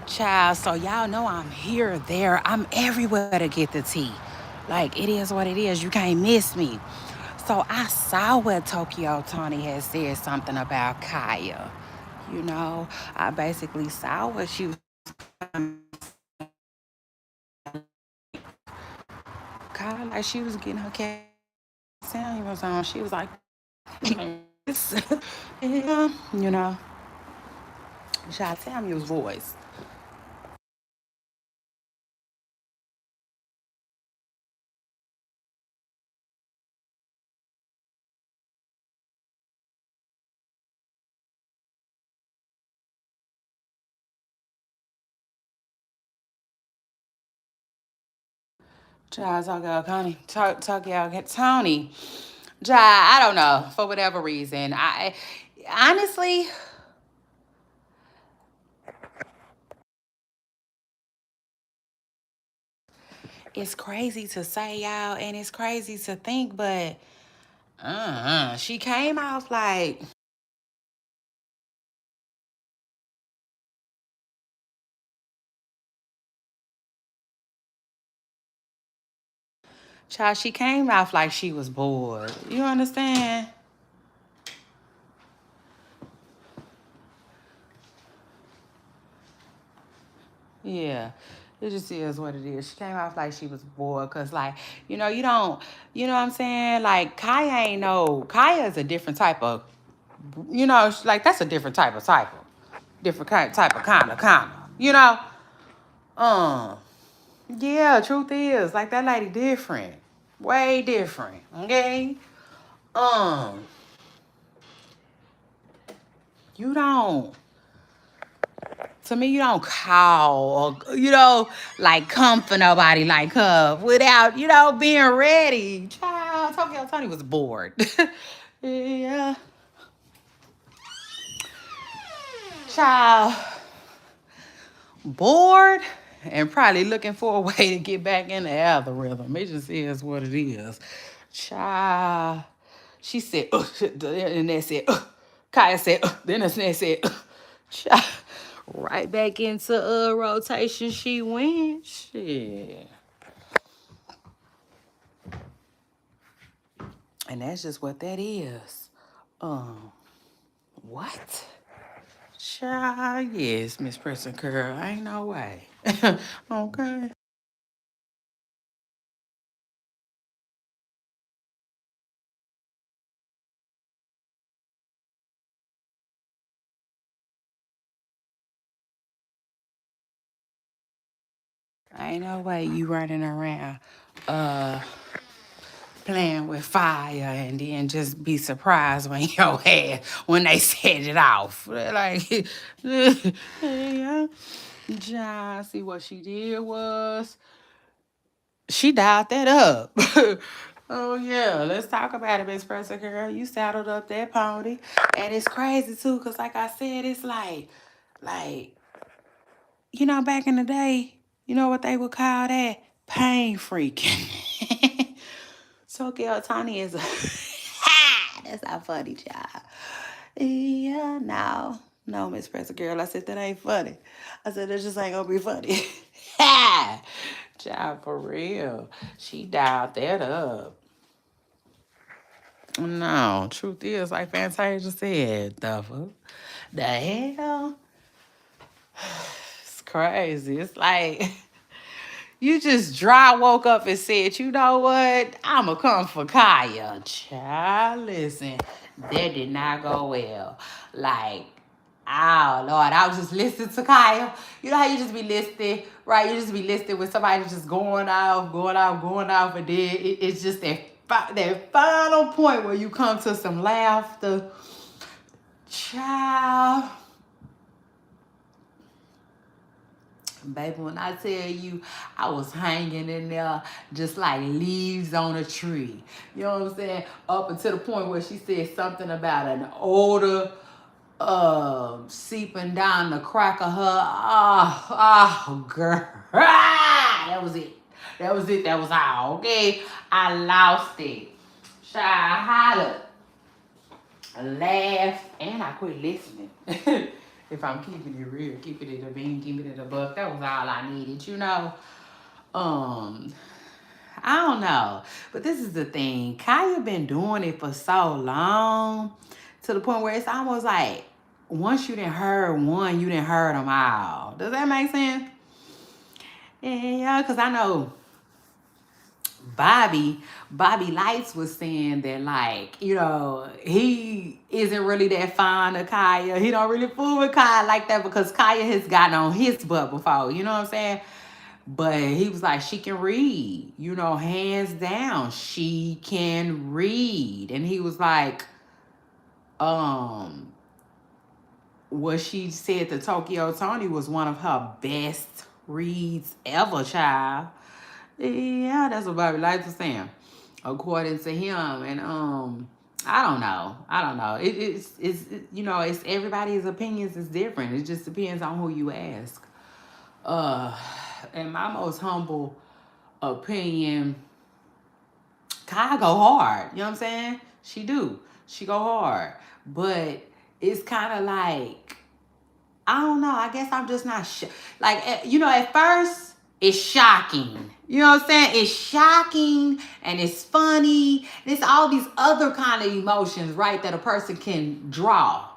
Child, so y'all know I'm here, there, I'm everywhere to get the tea. Like, it is what it is. You can't miss me. So I saw where Tokyo Tony had said something about Kaya. You know, I basically saw what she was Kaya, like she was getting her sound was on. She was like, yeah, you know, Shy Samuel's voice. Child, Tokyo Connie, Tokyo Tony. I don't know, for whatever reason. I honestly, it's crazy to say, y'all, and it's crazy to think, but she came off like, child, she came off like she was bored. You understand? Yeah. It just is what it is. She came off like she was bored because, like, you don't, you know what I'm saying? Like, Kaya is a different type of, like, that's a different type of cycle. Different type of kind of, you know? Um, yeah, truth is, like, that lady different. Way different, okay? Um, you don't, to me, you don't call or, like come for nobody like her without, being ready. Child, Tokyo Tony was bored. Yeah. Child, bored and probably looking for a way to get back in the algorithm. It just is what it is. Child, she said, and they said, Kaya said, then the snake said, child, right back into rotation she went. Shit. And that's just what that is. What? Child, yes, Miss Preston Curl. Ain't no way. Okay. Ain't no way you running around uh playing with fire and then just be surprised when your head when they set it off. Like yeah. John, see what she did was she dialed that up. Oh yeah, let's talk about it, Miss Preston Girl. You saddled up that pony. And it's crazy too, cause like I said, it's like, back in the day, you know what they would call that? Pain freaking. Tokyo Tani is a that's not funny, child. Yeah, no. No, Miss Presser Girl. I said that ain't funny. I said that just ain't gonna be funny. Child, for real. She dialed that up. No, truth is, like Fantasia said, the hell? It's crazy. It's like you just dry woke up and said, you know what? I'ma come for Kaya. Child, listen, that did not go well. Like, oh Lord, I was just listening to Kaya. You know how you just be listening, right? You just be listening with somebody just going off, and then it's just that final point where you come to some laughter. Child. Baby, when I tell you, I was hanging in there just like leaves on a tree. You know what I'm saying? Up until the point where she said something about an odor seeping down the crack of her. Oh, girl. That was it. That was it. That was all. Okay? I lost it. Shy hollered, laughed, and I quit listening. If I'm keeping it real, keeping it a bean, keeping it a buck, that was all I needed, you know. Um, I don't know, but this is the thing. Kaya been doing it for so long, to the point where it's almost like once you didn't heard one, you didn't heard them all. Does that make sense? Yeah, because I know Bobby Lights was saying that, like, you know, he isn't really that fond of Kaya. He don't really fool with Kaya like that because Kaya has gotten on his butt before. You know what I'm saying? But he was like, she can read, you know, hands down, she can read. And he was like, um, what she said to Tokyo Tony was one of her best reads ever, child. Yeah, that's what Bobby Lights was saying, according to him. And I don't know. You know, it's everybody's opinions is different. It just depends on who you ask. Uh, in my most humble opinion, Kai go hard. You know what I'm saying? She do. She go hard. But it's kind of like, I don't know. I guess I'm just not like, you know, at first it's shocking. You know what I'm saying? It's shocking and it's funny. It's all these other kind of emotions, right, that a person can draw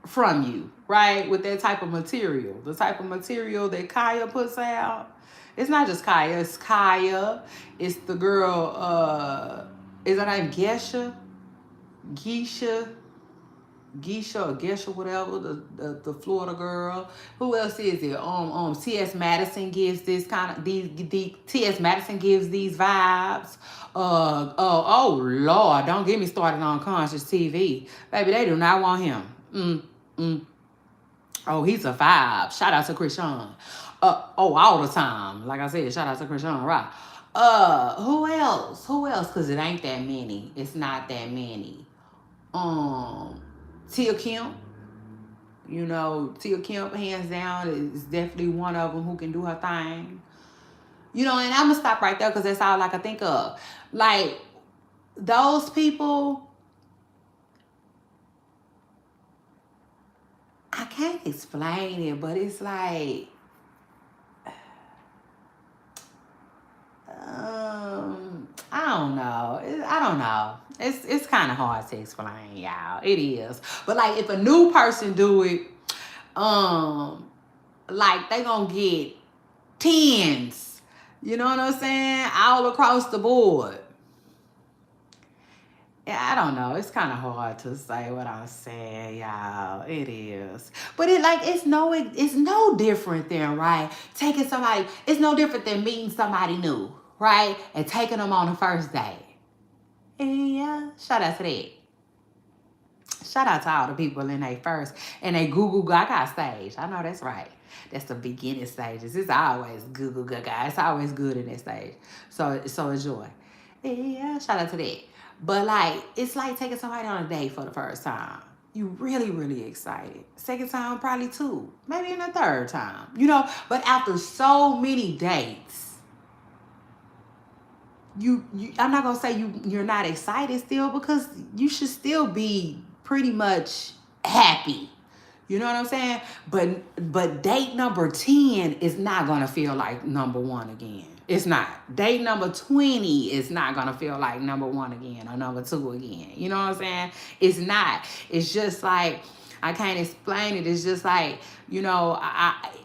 from you, right? With that type of material. The type of material that Kaya puts out. It's not just Kaya, it's Kaya. It's the girl, is her name Gesha? Geisha? Geisha or Gesha, whatever, the Florida girl. Who else is it? T.S. Madison gives this kind of T.S. Madison gives these vibes. Oh Lord, don't get me started on Conscious TV. Baby, they do not want him. Oh, he's a vibe. Shout out to Krishan. All the time. Like I said, shout out to Krishan, right? Who else? Who else? Cause it ain't that many. It's not that many. Tia Kemp. You know, Tia Kemp, hands down, is definitely one of them who can do her thing. You know, and I'm gonna stop right there because that's all I can think of. Like, those people, I can't explain it, but it's like, I don't know. I don't know. It's kind of hard to explain, y'all. It is. But like, if a new person do it, like, they gonna get tens. You know what I'm saying? All across the board. Yeah, I don't know. It's kind of hard to say what I'm saying, y'all. It is. But it's no different than, right, taking somebody, it's no different than meeting somebody new, right? And taking them on the first date. Yeah, shout out to that. Shout out to all the people in they first and they Google Gaga stage. I know that's right. That's the beginning stages. It's always Google Gaga. It's always good in that stage. So enjoy. Yeah, shout out to that. But like, it's like taking somebody on a date for the first time. You really, really excited. Second time, probably two. Maybe in the third time. You know, but after so many dates, you I'm not gonna say you're not excited still, because you should still be pretty much happy. You know what I'm saying? But date number 10 is not gonna feel like number one again. It's not. Date number 20 is not gonna feel like number one again or number two again. You know what I'm saying? It's not. It's just like, I can't explain it. It's just like, you know,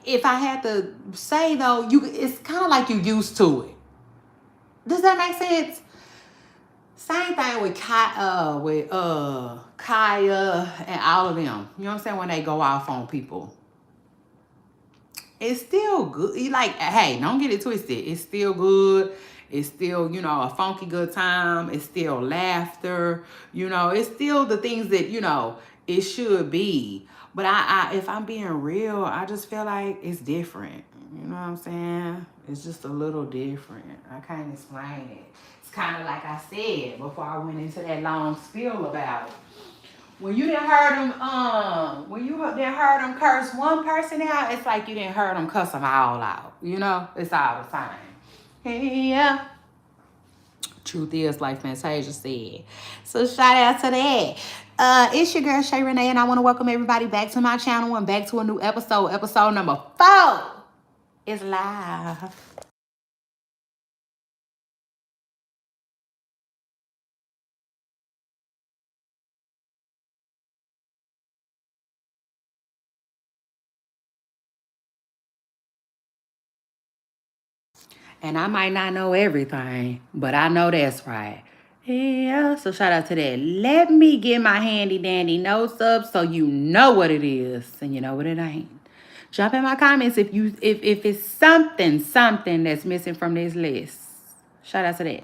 if I had to say though, it's kind of like you used to it. Does that make sense? Same thing with Kaya and all of them. You know what I'm saying? When they go off on people, it's still good. Like, hey, don't get it twisted. It's still good. It's still, you know, a funky good time. It's still laughter. You know, it's still the things that, you know, it should be. But if I'm being real, I just feel like it's different. You know what I'm saying? It's just a little different. I can't explain it. It's kind of like I said before I went into that long spiel about it. When you didn't heard them curse one person out, it's like you didn't heard them cuss them all out. You know, it's all the same. Yeah. Truth is, like Fantasia said. So shout out to that. It's your girl Shay Renee, and I want to welcome everybody back to my channel and back to a new episode. Episode number 4 is live. And I might not know everything, but I know that's right. Yeah, so shout out to that. Let me get my handy dandy notes up so you know what it is and you know what it ain't. Drop in my comments if it's something that's missing from this list. Shout out to that.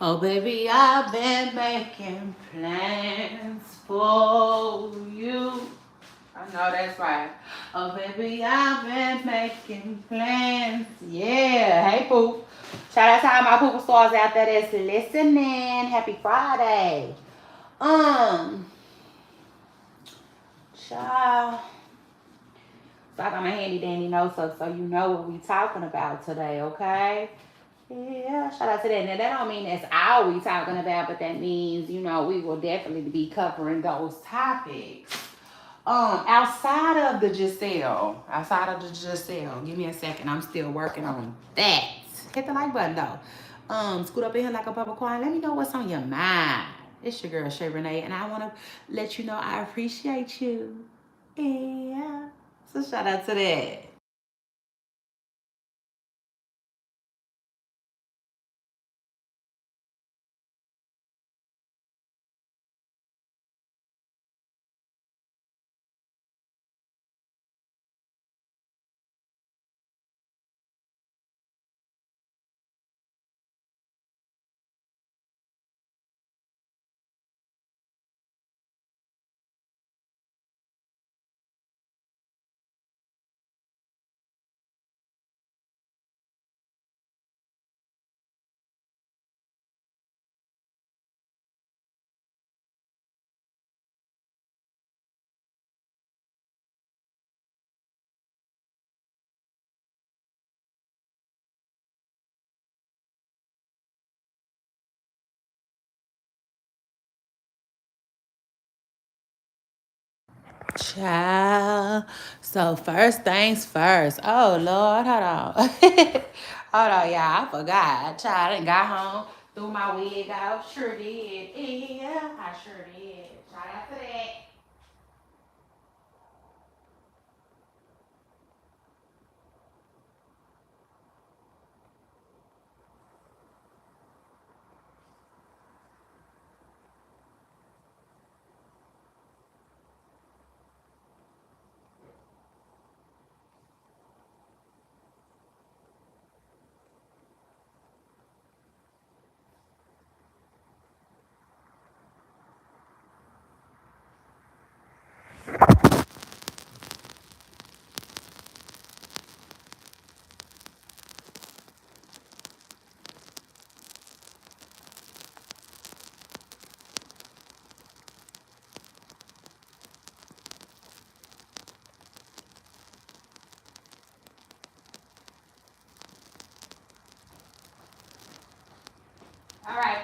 Oh, baby, I've been making plans for you. I know that's right. Oh, baby, I've been making plans. Yeah. Hey, Poop. Shout out to all my Pooper stars out there that's listening. Happy Friday. Child. So I got my handy dandy notes up so you know what we talking about today, okay? Yeah, shout out to that. Now that don't mean that's all we talking about, but that means, you know, we will definitely be covering those topics. Outside of the Giselle, give me a second. I'm still working on that. Hit the like button though. Scoot up in here like a popcorn. Let me know what's on your mind. It's your girl Shay Renee, and I want to let you know I appreciate you. Yeah. So shout out to that. Child. So first things first. Oh Lord, hold on. Hold on, y'all. I forgot. Child, I done got home, threw my wig out. Sure did. Yeah, I sure did. Shout out to that.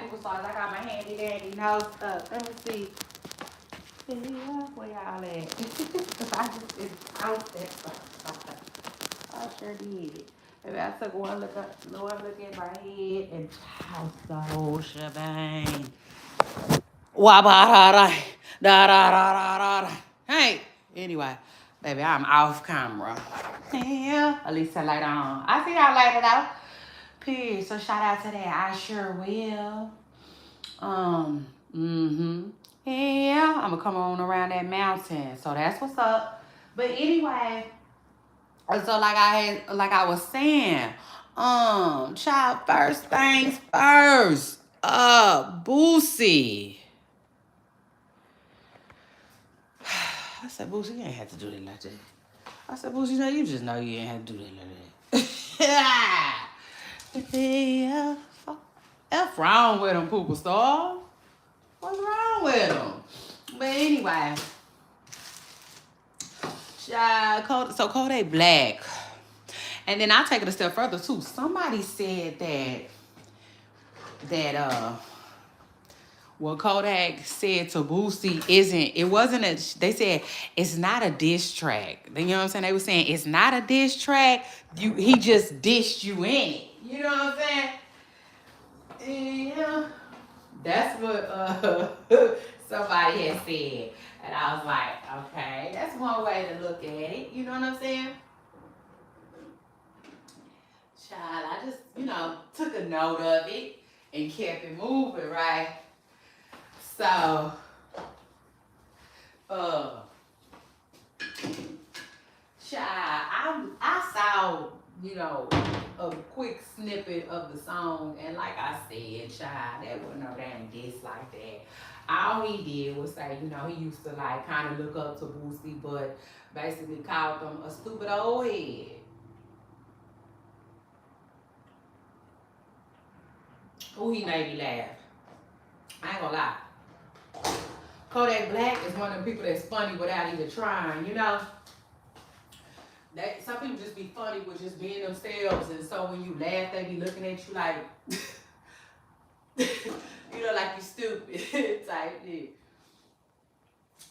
people stars. I got my handy dandy nose up. Let me see. Yeah, where y'all at? Cause I just it's out there. I sure did. Maybe I took one look at my head and child the whole shebang. Wah ba da da da da da da da. Hey, anyway, baby, I'm off camera. Yeah, at least I light on. I see y'all later though. Peace. So shout out to that. I sure will. Mm-hmm. Yeah, I'm gonna come on around that mountain. So that's what's up. But anyway, so like I was saying, child, first things first. Boosie. I said, Boosie, you ain't have to do that like that. I said, Boosie, no, you just know you ain't have to do that like that. Yeah. F wrong with him, Pooper Star. What's wrong with him? But anyway, so Kodak Black. And then I'll take it a step further too. Somebody said that what Kodak said to Boosie they said it's not a diss track. You know what I'm saying? They were saying it's not a diss track. He just dissed you in it. You know what I'm saying? Yeah. That's what somebody had said. And I was like, okay, that's one way to look at it. You know what I'm saying? Child, I just, took a note of it and kept it moving, right? So, child, I saw, a quick snippet of the song, and like I said, child, that wasn't no damn diss like that. All he did was say, he used to like kind of look up to Boosie, but basically called him a stupid old head. Ooh, he made me laugh. I ain't gonna lie. Kodak Black is one of the people that's funny without even trying, Some people just be funny with just being themselves, and so when you laugh, they be looking at you like, like you stupid type shit.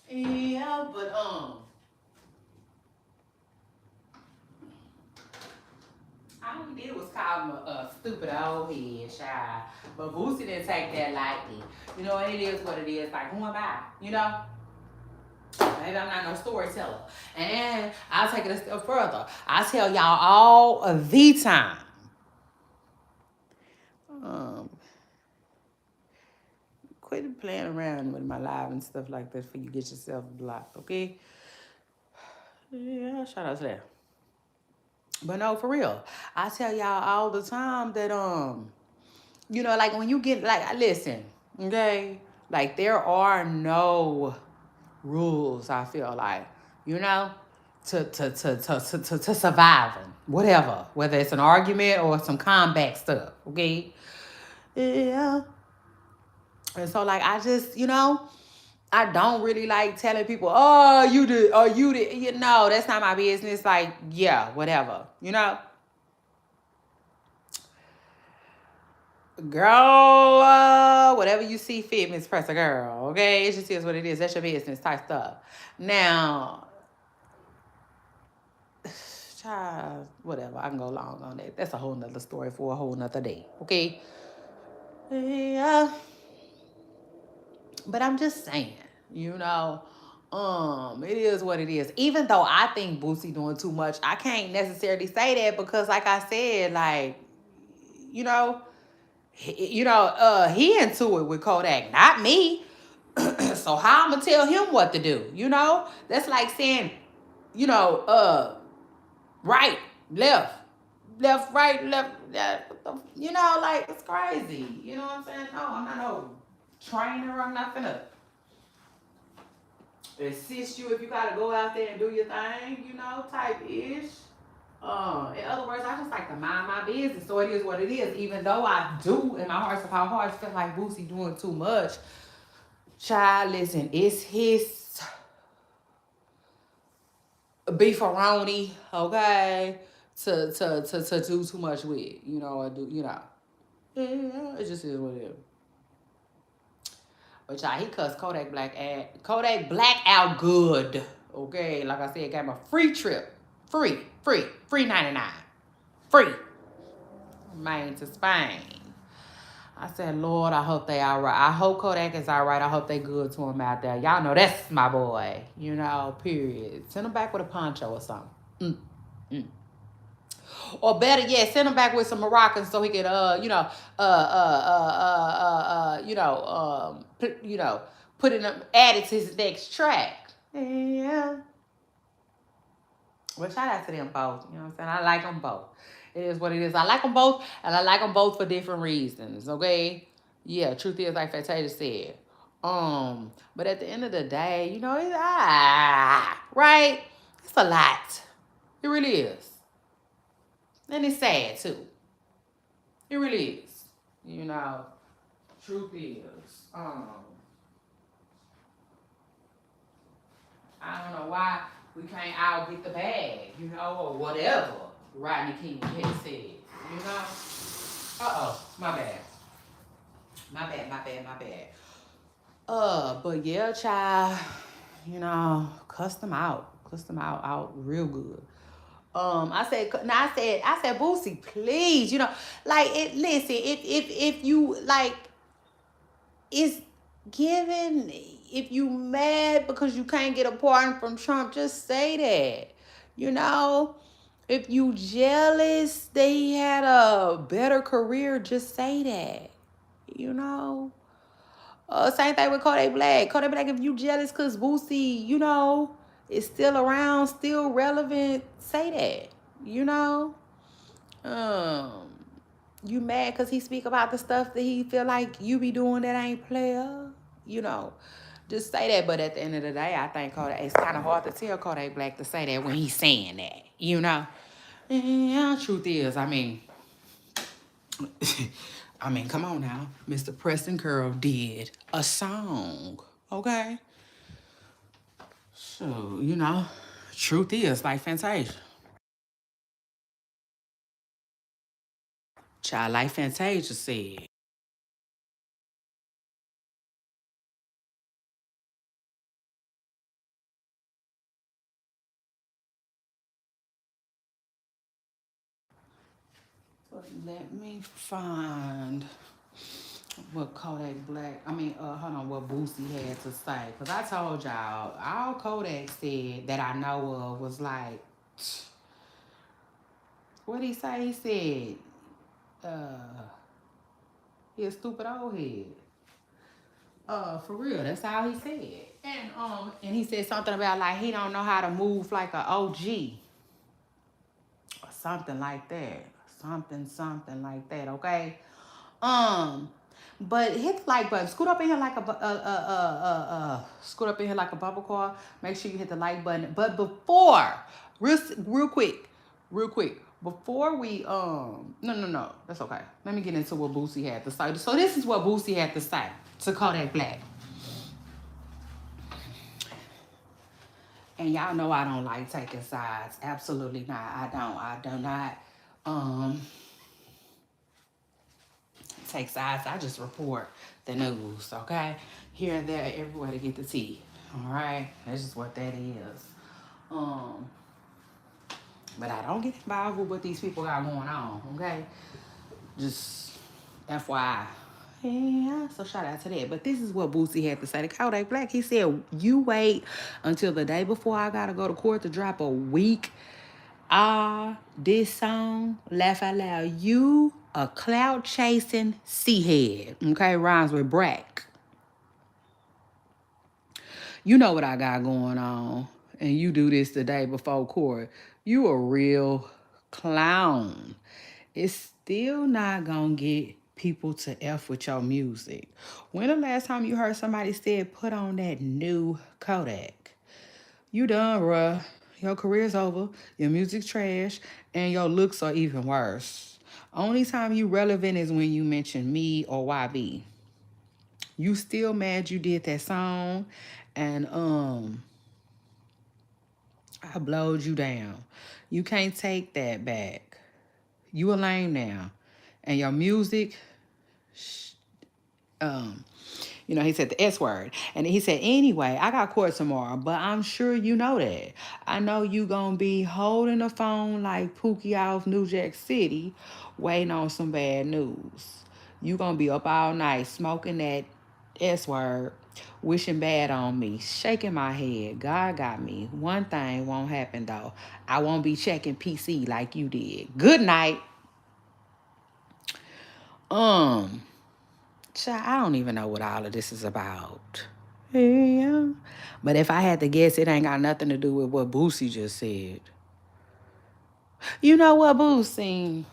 Yeah, but all he did was call him a stupid old head, child. But Boosie didn't take that lightly. And it is what it is. Like, who am I? Maybe I'm not no storyteller. And I'll take it a step further. I tell y'all all of the time. Quit playing around with my live and stuff like that before you get yourself blocked, okay? Yeah, shout out to that. But no, for real. I tell y'all all the time that like when you get listen, okay? Like there are no rules, I feel like, to surviving, whatever, whether it's an argument or some combat stuff, okay? Yeah. And so like I just, I don't really like telling people, oh, you did, or you did. That's not my business. Like, yeah, whatever, Girl, whatever you see fit, Miss Press a girl, okay? It just is what it is. That's your business type stuff. Now, child, whatever. I can go long on that. That's a whole nother story for a whole nother day, okay? Yeah. But I'm just saying, it is what it is. Even though I think Boosie doing too much, I can't necessarily say that because, like I said, like, he into it with Kodak, not me. So how I'm gonna tell him what to do? That's like saying, right, left, right, left. Like it's crazy. You know what I'm saying? No, I'm not no trainer. I'm not gonna assist you if you gotta go out there and do your thing. Type ish. In other words, I just like to mind my business. So it is what it is. Even though I do, in my heart of hearts, feel like Boosie doing too much. Child, listen, it's his beefaroni, okay, to do too much with, or do, Yeah, it just is what it is. But y'all, he cussed Kodak Black out good. Okay, like I said, got him a free trip. Free 99. Free. Man, to Spain. I said, Lord, I hope they all right. I hope Kodak is all right. I hope they good to him out there. Y'all know that's my boy. You know, period. Send him back with a poncho or something. Or better yet, send him back with some Moroccans so he could, put in add it to his next track. Yeah. Well, shout out to them both. You know what I'm saying? I like them both. It is what it is. I like them both, and I like them both for different reasons. Okay. Yeah. Truth is, like Fantasia said. But at the end of the day, you know, it's right. It's a lot. It really is. And it's sad too. It really is. You know, truth is, I don't know why we can't all get the bag, you know, or whatever Rodney King had said, you know. My bad. But yeah, child, you know, cuss them out real good. I said, Boosie, please, you know, like it. Listen, if you like, it's given. If you mad because you can't get a pardon from Trump, just say that. You know, if you jealous that he had a better career, just say that. You know. Same thing with Kodak Black. Kodak Black, if you jealous because Boosie, you know, is still around, still relevant, say that. You know? You mad because he speak about the stuff that he feel like you be doing that ain't player? You know, just say that. But at the end of the day, I think Kodak, it's kind of hard to tell Kodak Black to say that when he's saying that, you know? Yeah, truth is, I mean, come on now. Mr. Preston Curl did a song, okay? So, you know, truth is, like Fantasia. Child, like Fantasia said. But let me find what Kodak Black, what Boosie had to say. Because I told y'all, all Kodak said that I know of was like, what did he say? He said, he a stupid old head. For real, that's all he said. And he said something about like he don't know how to move like an OG. Or something like that. Something like that, okay? But hit the like button. Scoot up in here like scoot up in here like a bumper car. Make sure you hit the like button. But before, real quick, before we no, that's okay. Let me get into what Boosie had to say. So this is what Boosie had to say to Kodak Black. And y'all know I don't like taking sides. Absolutely not. I do not take sides. I just report the news, okay? Here and there, everywhere to get the tea. All right? That's just what that is. But I don't get involved with what these people got going on, okay? Just FYI. Yeah, so shout out to that. But this is what Boosie had to say to Kodak Black. He said, you wait until the day before I gotta go to court to drop a week. This song, Laugh Out Loud. You a cloud chasing C-head. Okay, rhymes with Brack. You know what I got going on. And you do this the day before court. You a real clown. It's still not gonna get people to F with your music. When the last time you heard somebody said put on that new Kodak? You done, bruh. Your career's over, your music's trash, and your looks are even worse. Only time you relevant is when you mention me or YB. You still mad you did that song, and I blowed you down. You can't take that back. You a lame now. And your music, You know, he said the S word. And he said, anyway, I got court tomorrow, but I'm sure you know that. I know you gonna be holding the phone like Pookie off New Jack City, waiting on some bad news. You gonna be up all night smoking that S word, wishing bad on me, shaking my head. God got me. One thing won't happen though. I won't be checking PC like you did. Good night. Um, Child, I don't even know what all of this is about. Yeah. But if I had to guess, it ain't got nothing to do with what Boosie just said. You know what, Boosie?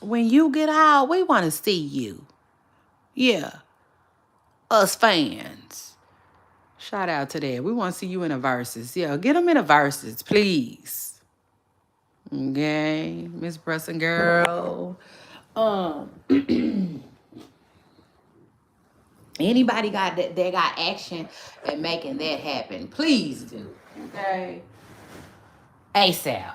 When you get out, we want to see you. Yeah. Us fans. Shout out to that. We want to see you in the verses. Yeah, get them in the verses, please. Okay, Miss Preston girl. Um, Anybody got that? They got action and making that happen. Please do. Okay. ASAP.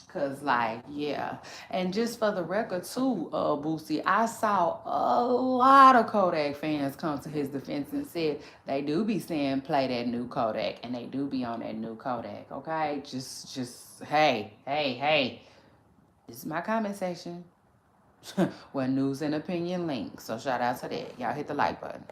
Cause like, yeah. And just for the record too, Boosie, I saw a lot of Kodak fans come to his defense and said they do be saying play that new Kodak and they do be on that new Kodak. Okay. Just hey. This is my comment section. Where news and opinion links. So shout out to that. Y'all hit the like button.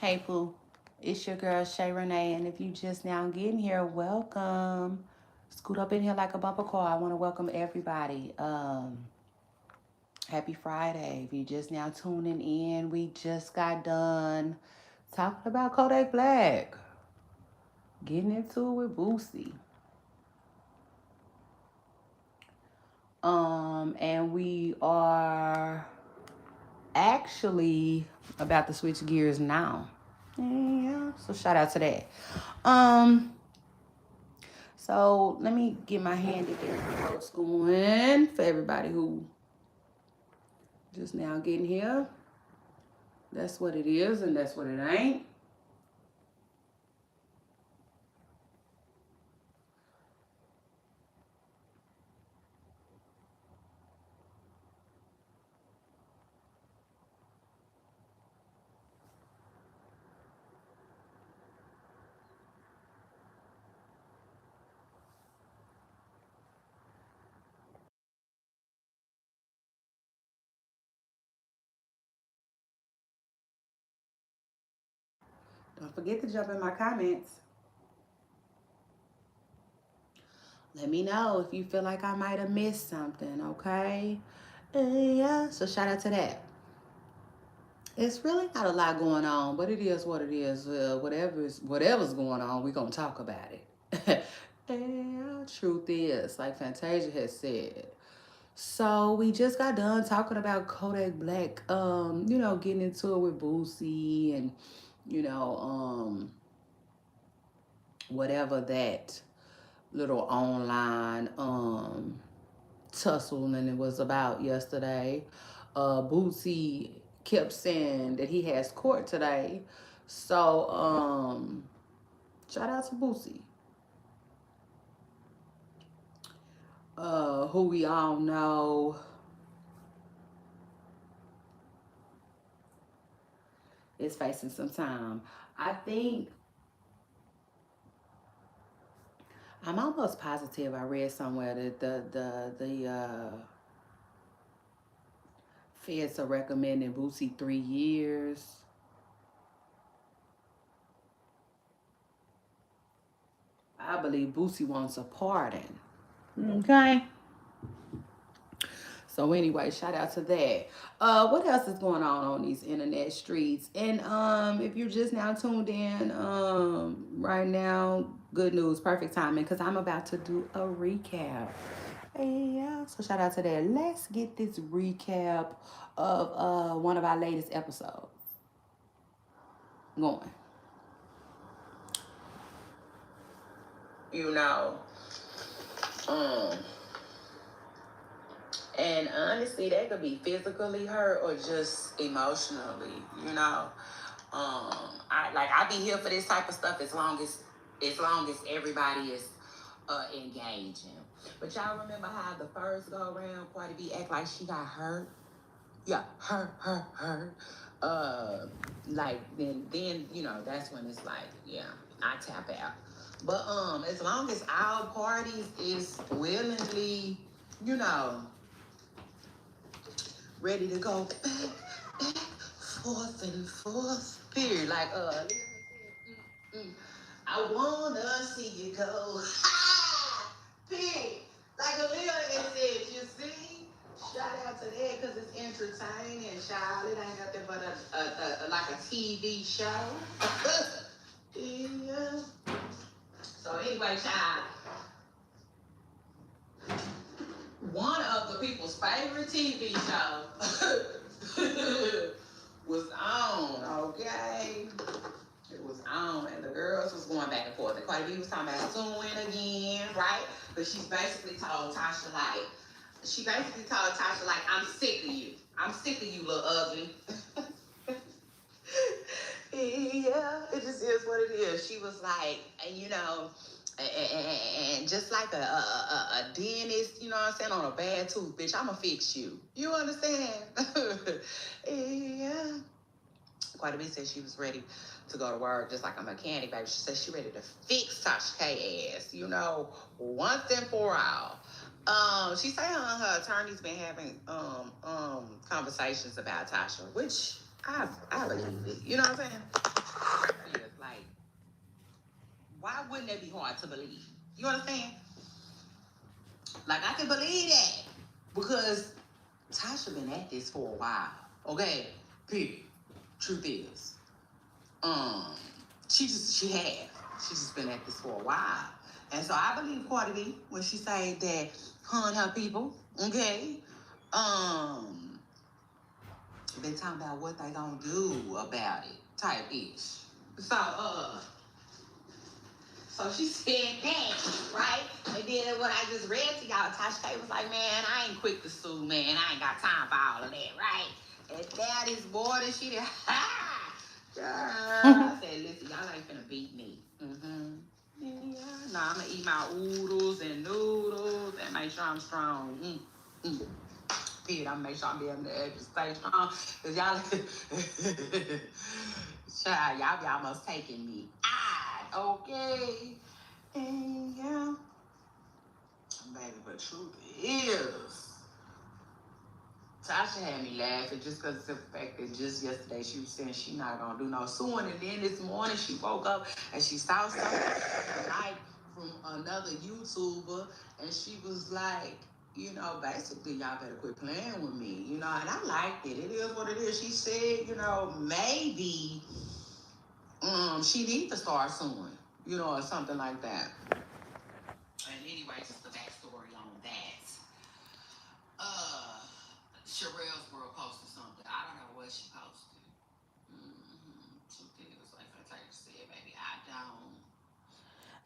Hey Pooh, it's your girl Shay Renee, and if you just now getting here, welcome. Scoot up in here like a bumper car. I want to welcome everybody. Happy Friday. If you just now tuning in, we just got done talking about Kodak Black, getting into it with Boosie. And we are actually about to switch gears now. Yeah, so shout out to that. So let me get my hand in there. What's going for everybody who just now getting here? That's what it is, and that's what it ain't. Don't forget to jump in my comments. Let me know if you feel like I might have missed something, okay? Yeah, so shout out to that. It's really not a lot going on, but it is what it is. Whatever's going on, we're gonna talk about it. And truth is, like Fantasia has said. So we just got done talking about Kodak Black, getting into it with Boosie and, you know, whatever that little online tussle and it was about yesterday. Boosie kept saying that he has court today. So shout out to Boosie. Who we all know is facing some time. I think I'm almost positive I read somewhere that the feds are recommending Boosie 3 years. I believe Boosie wants a pardon. Okay. So anyway, shout out to that. What else is going on these internet streets? And if you're just now tuned in, right now, good news, perfect timing, because I'm about to do a recap. Yeah, so shout out to that. Let's get this recap of one of our latest episodes going. You know, um, and honestly, that could be physically hurt or just emotionally. You know, I be here for this type of stuff as long as everybody is engaging. But y'all remember how the first go around, Cardi B act like she got hurt? Yeah, her. Like then that's when it's like, yeah, I tap out. But as long as our parties is willingly, you know, ready to go back, forth and forth, period. Like I wanna see you go. Period. Like Aaliyah said, you see? Shout out to that because it's entertaining, child. It ain't nothing but like a TV show. Yeah. So anyway, child, one of the people's favorite TV show was on, okay? It was on, and the girls was going back and forth. And Cardi B was talking about suing again, right? But she basically told Tasha, I'm sick of you. I'm sick of you, little ugly. Yeah, it just is what it is. She was like, and just like a dentist, you know what I'm saying, on a bad tooth, bitch, I'ma fix you. You understand? Yeah. Quite a bit said she was ready to go to work just like a mechanic, baby. She said she ready to fix Tasha K ass, once and for all. She said her attorney's been having conversations about Tasha, which I believe it. You know what I'm saying? Like, why wouldn't that be hard to believe? You understand? Like, I can believe that because Tasha been at this for a while. Okay, period. Truth is, she has. She's just been at this for a while. And so I believe Cardi B when she say that her and her people, okay, been talking about what they gonna do about it, type ish. So she said that, right? And then what I just read to y'all, Tasha K was like, man, I ain't quick to sue, man. I ain't got time for all of that, right? And that is more than she did. Ha! Girl, I said, listen, y'all ain't finna beat me. Mm-hmm. Yeah, no, I'm gonna eat my oodles and noodles and make sure I'm strong. Period. I'm gonna make sure I'm be able to stay strong. Cause y'all, child, y'all be almost taking me. Okay. And yeah, baby, but truth is, Tasha had me laughing just because of the fact that just yesterday she was saying she not gonna do no suing, and then this morning she woke up and she saw something tonight from another YouTuber, and she was like, basically y'all better quit playing with me, and I liked it. It is what it is. She said, maybe she need to start suing, or something like that. And anyway, just the backstory on that. Sherelle's World posted something. I don't know what she posted. Two things like I said, baby, I don't.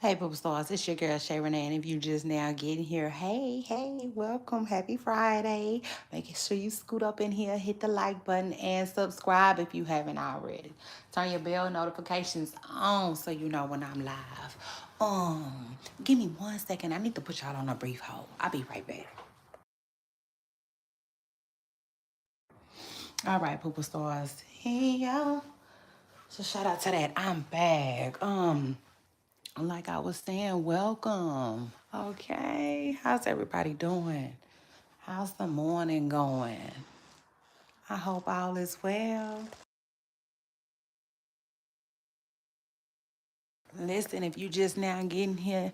Hey, Poop Stars, it's your girl Shay Renee, and if you just now getting here, hey, welcome, happy Friday. Making sure you scoot up in here, hit the like button, and subscribe if you haven't already. Turn your bell notifications on so you know when I'm live. Give me 1 second. I need to put y'all on a brief hold. I'll be right back. All right, Pooper Stars. Hey, y'all. So shout out to that. I'm back. Like I was saying, welcome. Okay. How's everybody doing? How's the morning going? I hope all is well. Listen, if you just now getting here,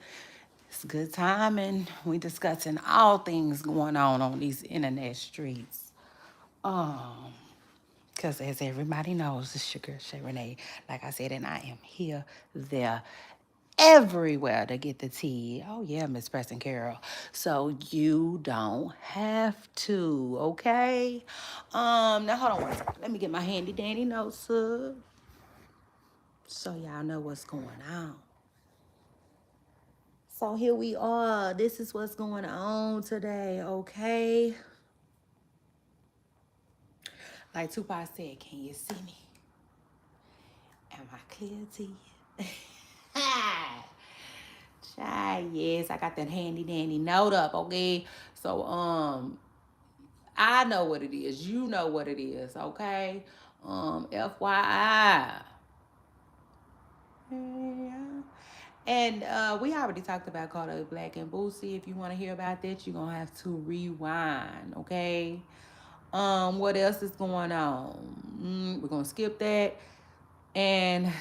it's a good time, and we discussing all things going on these internet streets. Because as everybody knows, it's your girl Shay Renee. Like I said, and I am here, there, everywhere to get the tea. Oh yeah, Miss Preston Carol. So you don't have to, okay? Now hold on one second. Let me get my handy dandy notes up so y'all know what's going on. So here we are. This is what's going on today, okay? Like Tupac said, can you see me? Am I clear to you? Child, yes, I got that handy dandy note up, okay? So I know what it is. You know what it is, okay? FYI. Yeah. And we already talked about Kodak Black and Boosie. If you want to hear about that, you're gonna have to rewind, okay? What else is going on? We're gonna skip that. And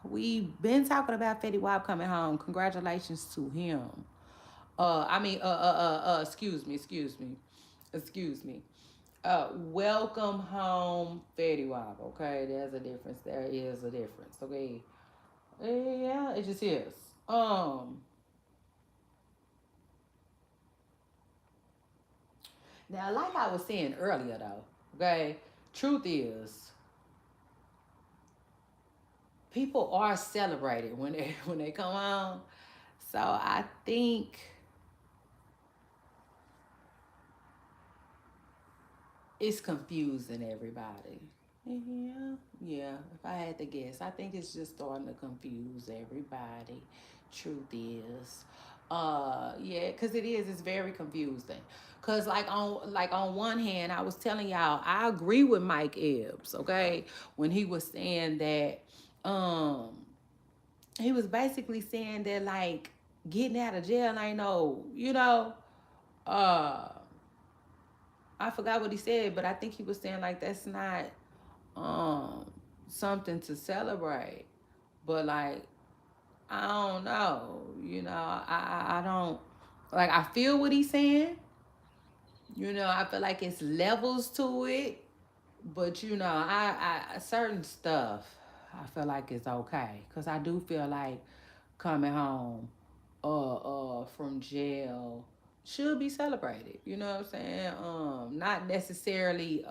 we've been talking about Fetty Wap coming home. Congratulations to him. Excuse me. Welcome home, Fetty Wap. Okay, there's a difference. There is a difference. Okay, yeah, it just is. Now, like I was saying earlier, though. Okay, truth is, people are celebrated when they come home. So I think it's confusing everybody. Yeah. If I had to guess, I think it's just starting to confuse everybody. Truth is, yeah, cause it is. It's very confusing. Cause like on one hand, I was telling y'all, I agree with Mike Epps. Okay, when he was saying that, he was basically saying that like getting out of jail ain't no, uh I forgot what he said, but I think he was saying like that's not um something to celebrate. But like I don't know, I don't like I feel what he's saying. I feel like it's levels to it, but I certain stuff I feel like it's okay cuz I do feel like coming home from jail should be celebrated. You know what I'm saying? Not necessarily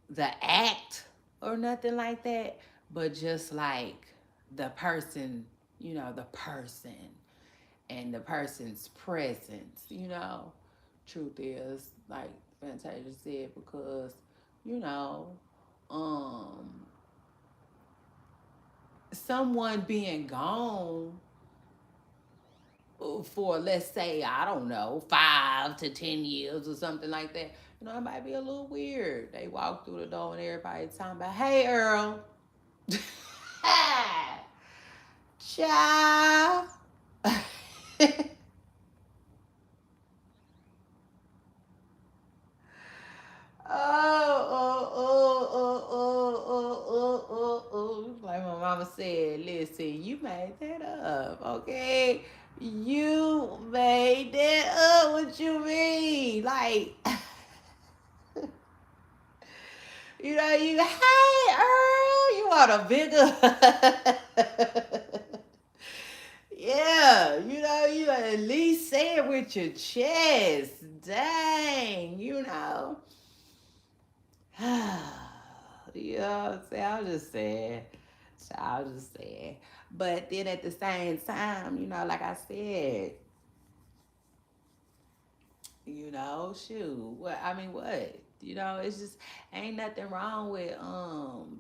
the act or nothing like that, but just like the person, the person and the person's presence, Truth is, like Fantasia said, because, you know, um, someone being gone for, let's say, I don't know, 5 to 10 years or something like that, it might be a little weird. They walk through the door and everybody talking about, hey, Earl. Child. Like my mama said, listen, you made that up, okay? You made that up. What you mean? Like, hey, Earl, you want a bigger. Yeah, you at least say it with your chest. Dang, yeah, see, I was just saying. I was just saying. But then at the same time, like I said, shoot. What I mean, what? It's just ain't nothing wrong with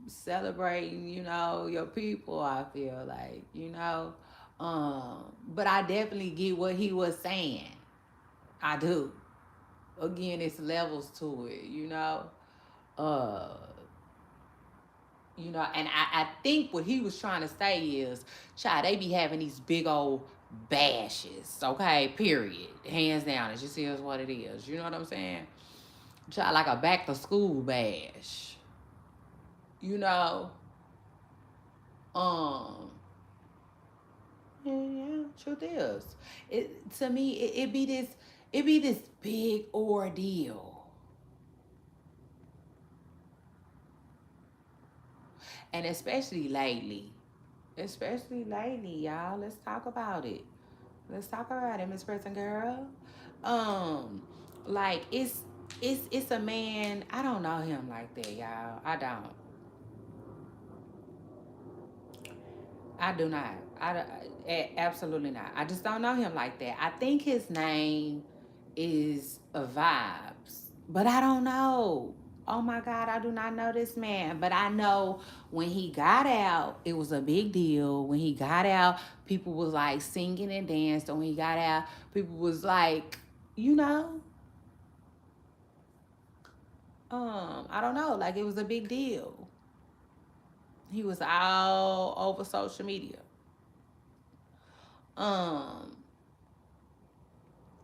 celebrating, your people, I feel like, but I definitely get what he was saying. I do. Again, it's levels to it, Uh and I think what he was trying to say is, child, they be having these big old bashes, okay, period. Hands down, it just is what it is. You know what I'm saying? Child, like a back to school bash. You know? Um, yeah, truth is. To me, it be this big ordeal. And especially lately. especially lately, y'all. Let's talk about it. Let's talk about it, Miss Preston Girl. Um, like it's a man. I don't know him like that, y'all. I don't. I do not. Absolutely not. I just don't know him like that. I think his name is Vibes, but I don't know. Oh my God, I do not know this man. But I know when he got out, it was a big deal. When he got out, people was like singing and dancing. When he got out, people was like, you know, I don't know, like it was a big deal. He was all over social media. Um,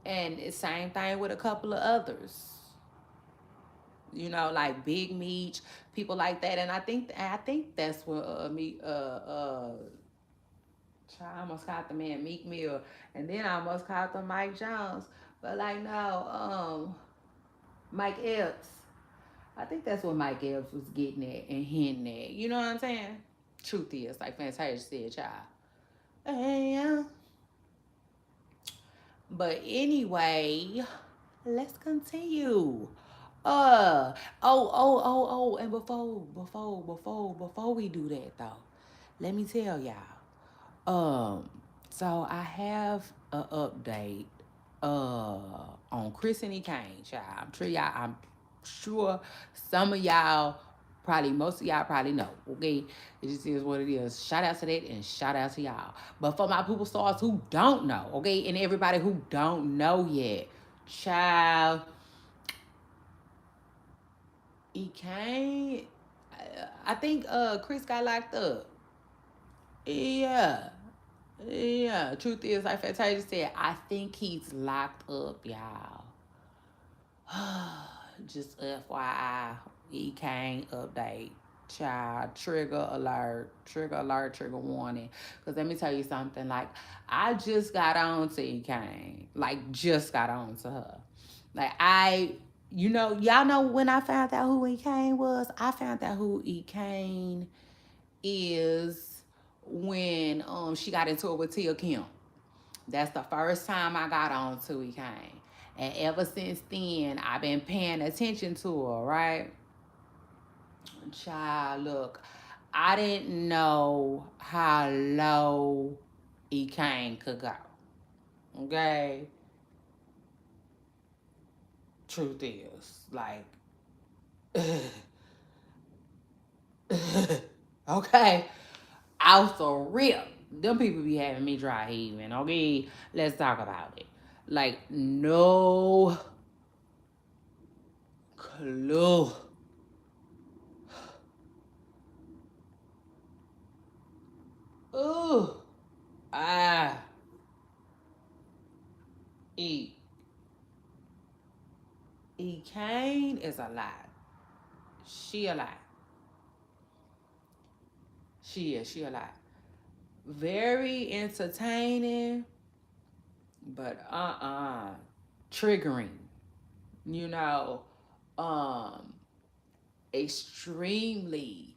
And it's same thing with a couple of others, like Big Meech, people like that. And I think that's what I almost called the man Meek Mill, and then I almost called him Mike Jones. But like no, Mike Epps. I think that's what Mike Epps was getting at and hinting at. You know what I'm saying? Truth is, like Fantasia said, child. Yeah. But anyway, let's continue. And before we do that though, let me tell y'all. So I have a update on Chris and E. Kane, child. I'm sure some of y'all probably most of y'all probably know. Okay. It just is what it is. Shout out to that and shout out to y'all. But for my people stars who don't know, okay, and everybody who don't know yet, child, he can't. I think Chris got locked up. Yeah. Yeah. Truth is, like Fantasia said, I think he's locked up, y'all. Just FYI, he can't update. Child, trigger alert, trigger warning. Because let me tell you something. Like, I just got on to E. Kane. Like, just got on to her. Like, y'all know when I found out who E. Kane was? I found out who E. Kane is when she got into it with Tia Kim. That's the first time I got on to E. Kane. And ever since then, I've been paying attention to her, right? Child, look, I didn't know how low E. Kane could go. Okay? Truth is, like, okay? Out the rip. Them people be having me dry heaving, okay? Let's talk about it. Like, no clue. Ooh. Ah. E. E. Kane is a lie. She a lie. She a lie. Very entertaining, but triggering. You know, um, extremely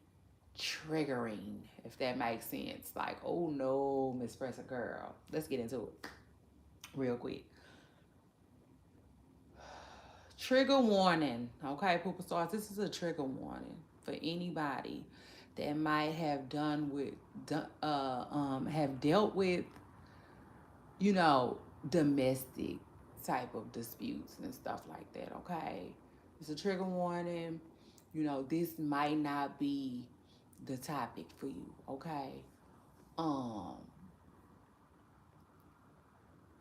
triggering, if that makes sense. Like, oh no, Miss Presser Girl. Let's get into it real quick. Trigger warning, okay, Pooper Stars. This is a trigger warning for anybody that might have have dealt with, domestic type of disputes and stuff like that. Okay, it's a trigger warning. This might not be the topic for you. Okay, um,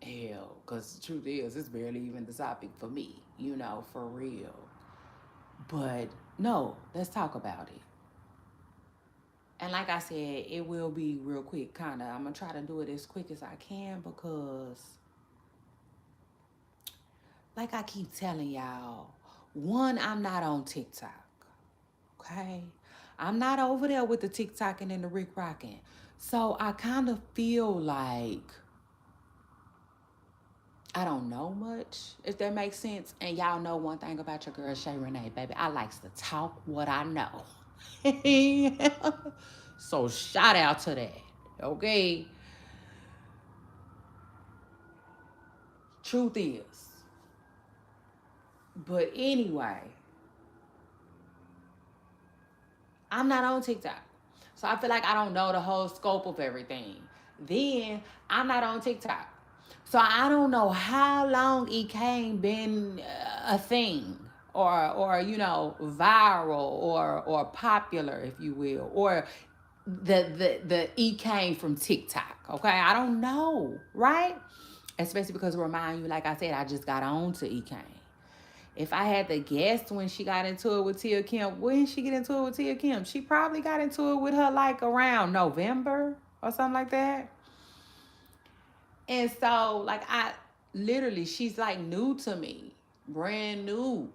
hell, because the truth is, it's barely even the topic for me. For real. But no, let's talk about it. And like I said, it will be real quick, kind of. I'm going to try to do it as quick as I can because, like I keep telling y'all, one, I'm not on TikTok, okay? I'm not over there with the TikToking and the Rick Rocking. So I kind of feel like I don't know much, if that makes sense. And y'all know one thing about your girl, Shay Renee, baby. I likes to talk what I know. So shout out to that. Okay? Truth is. But anyway, I'm not on TikTok. So I feel like I don't know the whole scope of everything. Then I'm not on TikTok. So I don't know how long E been a thing or viral or popular, if you will, or the E from TikTok. Okay, I don't know, right? Especially because remind you, like I said, I just got on to E. If I had to guess when she got into it with Tia Kim, when did she get into it with Tia Kim? She probably got into it with her like around November or something like that. And so, like, I literally, she's like new to me, brand new.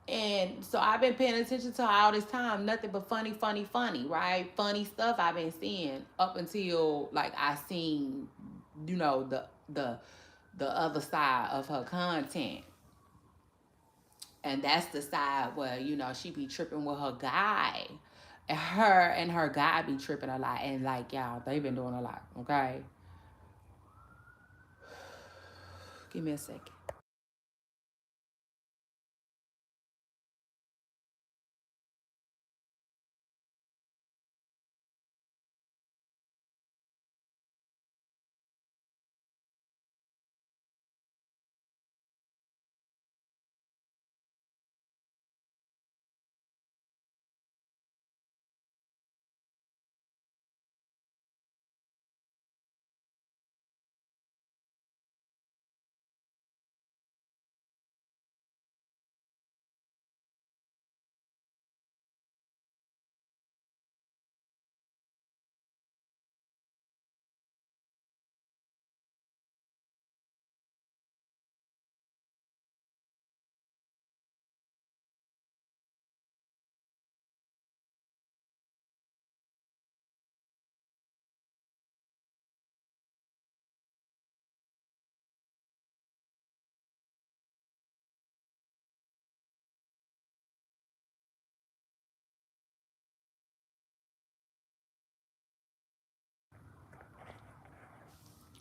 And so I've been paying attention to her all this time. Nothing but funny, funny, funny, right? Funny stuff I've been seeing up until like I seen, the other side of her content. And that's the side where, she be tripping with her guy. And her guy be tripping a lot. And like, y'all, they been doing a lot, okay? Give me a second.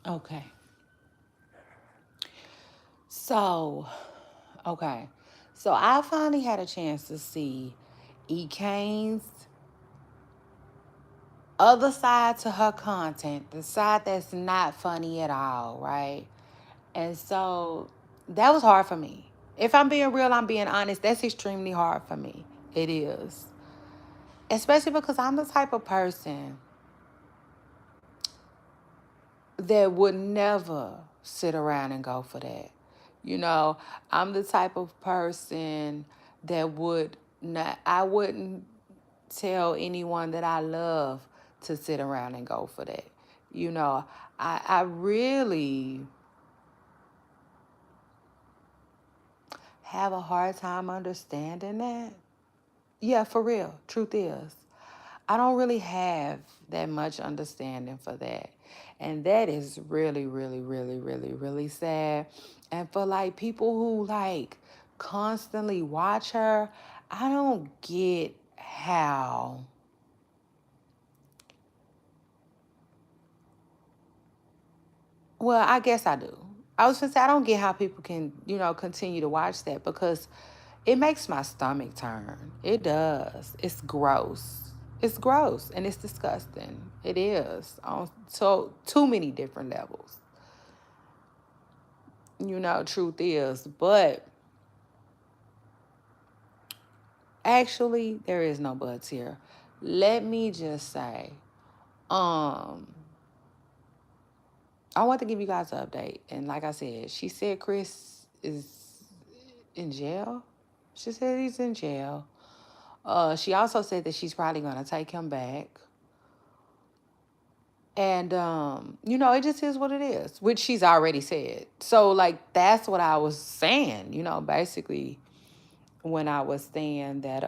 Okay. So, okay. So I finally had a chance to see E. Kane's other side to her content, the side that's not funny at all, right? And so that was hard for me. If I'm being real, I'm being honest, that's extremely hard for me. It is. Especially because I'm the type of person that would never sit around and go for that. You know, I'm the type of person that I wouldn't tell anyone that I love to sit around and go for that. You know, I really have a hard time understanding that. Yeah, for real. Truth is, I don't really have that much understanding for that. And that is really, really, really, really, really sad. And for like people who like constantly watch her, I don't get how. Well, I guess I do. I was gonna say I don't get how people can, continue to watch that because it makes my stomach turn. It does. It's gross. It's gross and it's disgusting. It is on so too many different levels. Truth is. But actually, there is no buts here. Let me just say, um, I want to give you guys an update. And like I said, she said Chris is in jail. She said he's in jail. She also said that she's probably gonna take him back. And it just is what it is, which she's already said. So like that's what I was saying, basically when I was saying that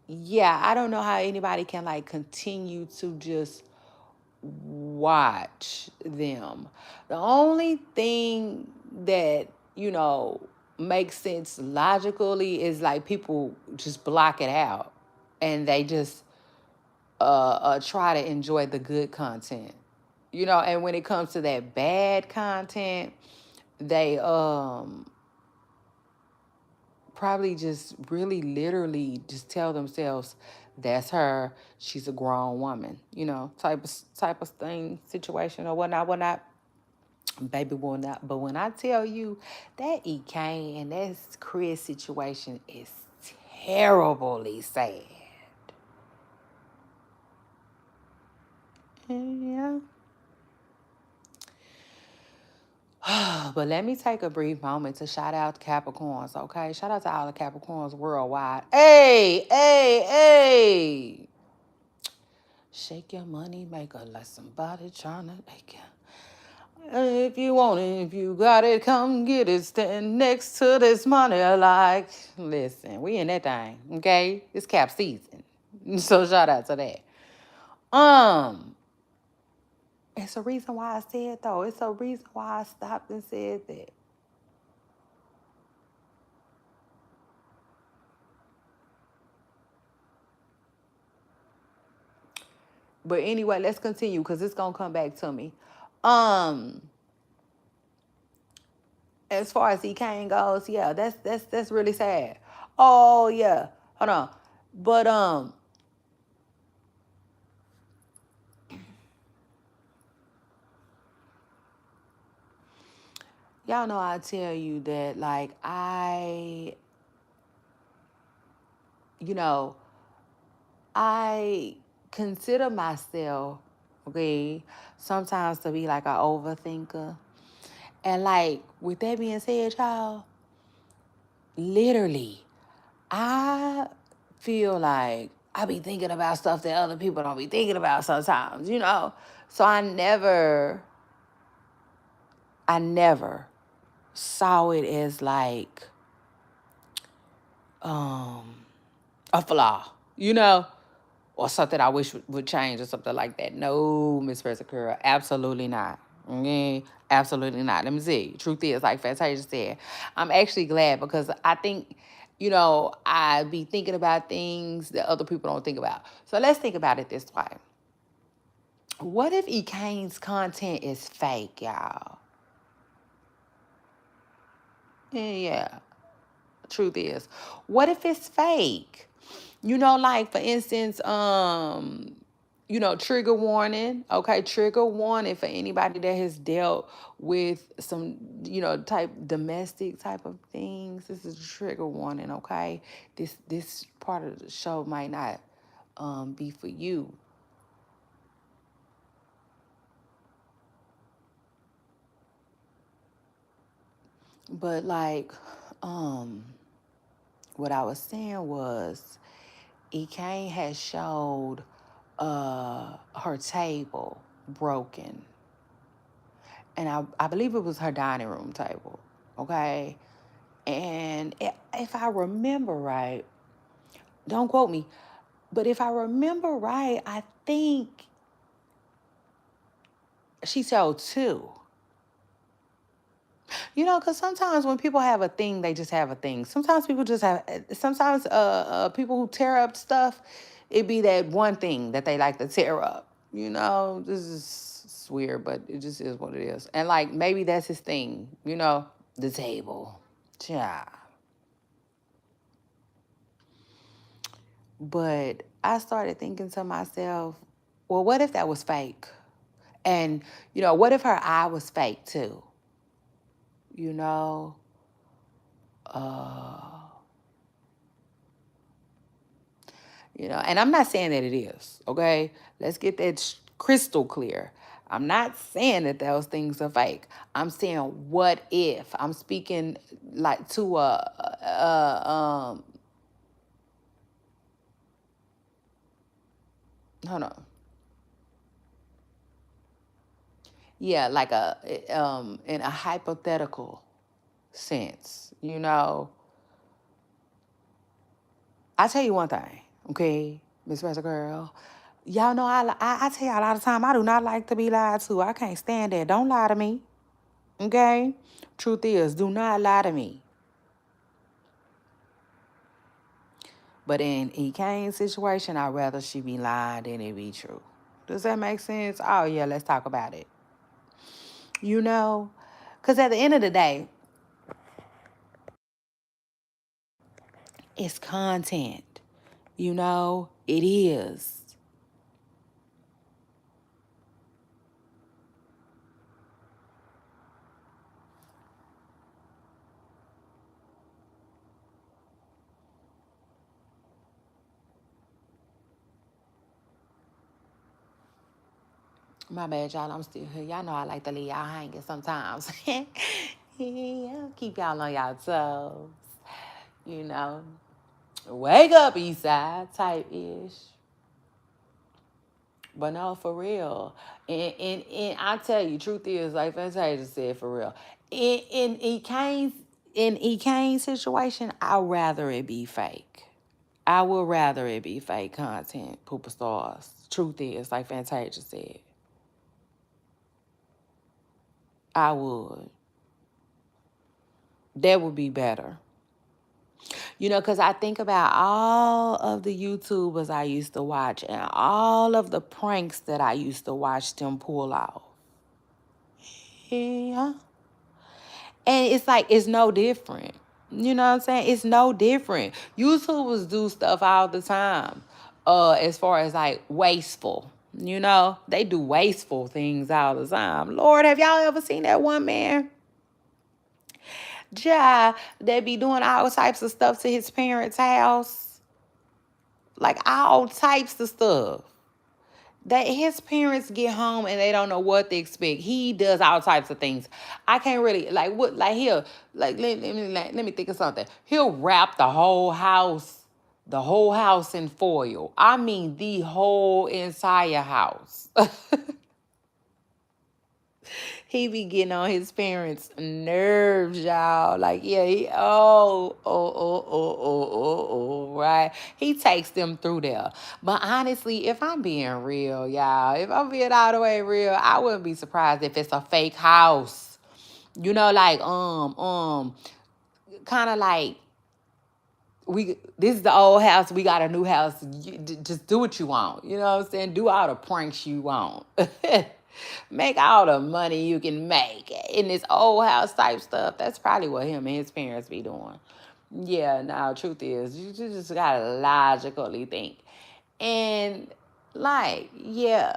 yeah, I don't know how anybody can like continue to just watch them. The only thing that, makes sense logically is like people just block it out and they just try to enjoy the good content. And when it comes to that bad content, they probably just really literally just tell themselves that's her, she's a grown woman, type of thing, situation or whatnot. Baby will not. But when I tell you that EK and that Chris situation is terribly sad. Yeah. But let me take a brief moment to shout out Capricorns, okay? Shout out to all the Capricorns worldwide. Hey, hey, hey. Shake your money maker like somebody trying to make it. If you want it, if you got it, come get it. Stand next to this money. Like, listen, we in that thing, okay? It's cap season. So shout out to that. It's a reason why I said though. It's a reason why I stopped and said that. But anyway, let's continue because it's gonna come back to me. As far as E Kane goes, yeah, that's really sad. Oh yeah, hold on, but y'all know I tell you that like you know, I consider myself, okay, sometimes to be like an overthinker. And like with that being said, y'all, literally, I feel like I be thinking about stuff that other people don't be thinking about sometimes. So I never saw it as like a flaw, or something I wish would change or something like that. No, Miss Persicura, absolutely not. Okay, absolutely not. Let me see. Truth is, like Fantasia said, I'm actually glad because I think, I be thinking about things that other people don't think about. So let's think about it this way. What if Kane's content is fake, y'all? Yeah. Truth is, what if it's fake? Like for instance, trigger warning. Okay, trigger warning for anybody that has dealt with some, type domestic type of things. This is a trigger warning. Okay, this part of the show might not be for you. But like, what I was saying was, Ekane has showed her table broken. And I believe it was her dining room table, okay? And if I remember right, don't quote me, but if I remember right, I think she sold two. Because sometimes when people have a thing, they just have a thing. Sometimes people who tear up stuff, it be that one thing that they like to tear up. This is it's weird, but it just is what it is. And like maybe that's his thing, the table. Yeah. But I started thinking to myself, well, what if that was fake? And, what if her eye was fake too? You know? Uh, and I'm not saying that it is, okay? Let's get that crystal clear. I'm not saying that those things are fake. I'm saying, what if? I'm speaking like to hold on. Yeah, like in a hypothetical sense. I tell you one thing, okay, Miss Special Girl. Y'all know I tell y'all all the time, I do not like to be lied to. I can't stand that. Don't lie to me, okay? Truth is, do not lie to me. But in E. Kane's situation, I'd rather she be lying than it be true. Does that make sense? Oh, yeah, let's talk about it. You know? Because at the end of the day, it's content. You know? It is. My bad, y'all. I'm still here. Y'all know I like to leave y'all hanging sometimes. Yeah, keep y'all on y'all toes. You know, wake up, Eastside type ish. But no, for real. And I tell you, truth is, like Fantasia said, for real. In E. Kane's situation, I'd rather it be fake. I would rather it be fake content, Pooper Stars. Truth is, like Fantasia said, I would. That would be better. You know, because I think about all of the YouTubers I used to watch and all of the pranks that I used to watch them pull off. Yeah. And it's like, it's no different. You know what I'm saying? It's no different. YouTubers do stuff all the time. As far as like wasteful. You know, they do wasteful things all the time. Lord, have y'all ever seen that one man? Ja, that be doing all types of stuff to his parents' house. Like all types of stuff. That his parents get home and they don't know what to expect. He does all types of things. I can't really like what like he'll like let me think of something. He'll wrap the whole house in foil. I mean the whole entire house. He be getting on his parents' nerves, y'all. Like, yeah, right? He takes them through there. But honestly, if I'm being real, y'all, if I'm being all the way real, I wouldn't be surprised if it's a fake house. You know, like, kind of like, this is the old house, we got a new house. Just do what you want. You know what I'm saying? Do all the pranks you want. Make all the money you can make in this old house type stuff. That's probably what him and his parents be doing. Yeah, now truth is, you just gotta logically think. And like, yeah,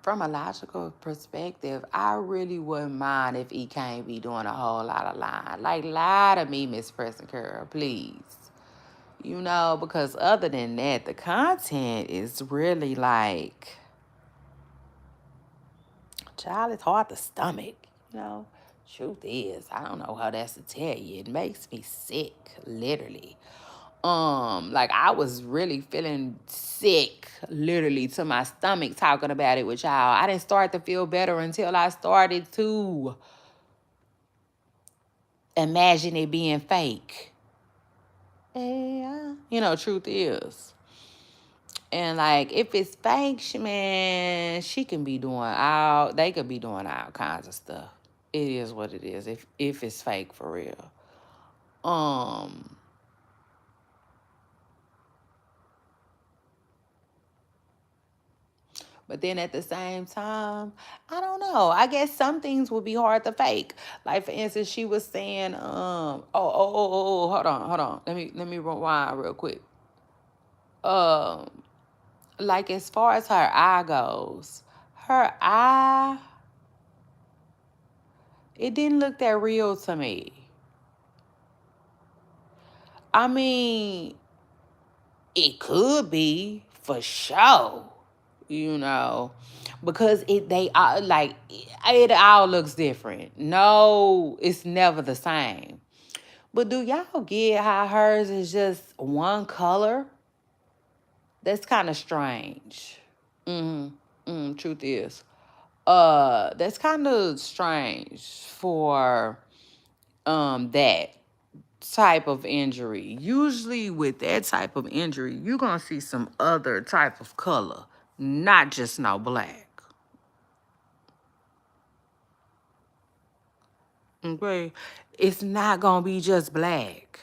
from a logical perspective, I really wouldn't mind if he can't be doing a whole lot of lying. Like, lie to me, Miss Preston Curl, please. You know, because other than that, the content is really like, child, it's hard to stomach. You know, truth is, I don't know how that's to tell you. It makes me sick, literally. Like I was really feeling sick, literally, to my stomach talking about it with y'all. I didn't start to feel better until I started to imagine it being fake. Yeah. You know, truth is. And like, if it's fake, man, she can be doing they could be doing all kinds of stuff. It is what it is. If it's fake for real. Um, but then at the same time, I don't know. I guess some things would be hard to fake. Like for instance, she was saying, hold on. Let me rewind real quick. Um, like as far as her eye goes, her eye, it didn't look that real to me. I mean, it could be for sure, you know, because they are like it all looks different. No, it's never the same. But do y'all get how hers is just one color? That's kind of strange. Truth is, that's kind of strange for that type of injury. Usually with that type of injury, you're going to see some other type of color, not just no black. Okay? It's not going to be just black.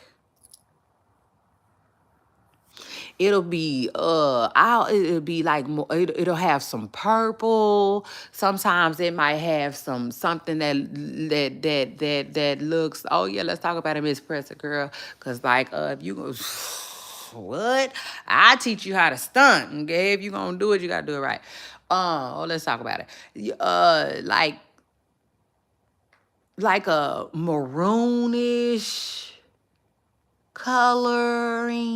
It'll be it'll be like more, it'll have some purple. Sometimes it might have something that looks. Oh yeah, let's talk about it, Miss Presser girl. Cause like if you go what, I teach you how to stunt. Okay, if you gonna do it, you gotta do it right. Let's talk about it. Like a maroonish coloring.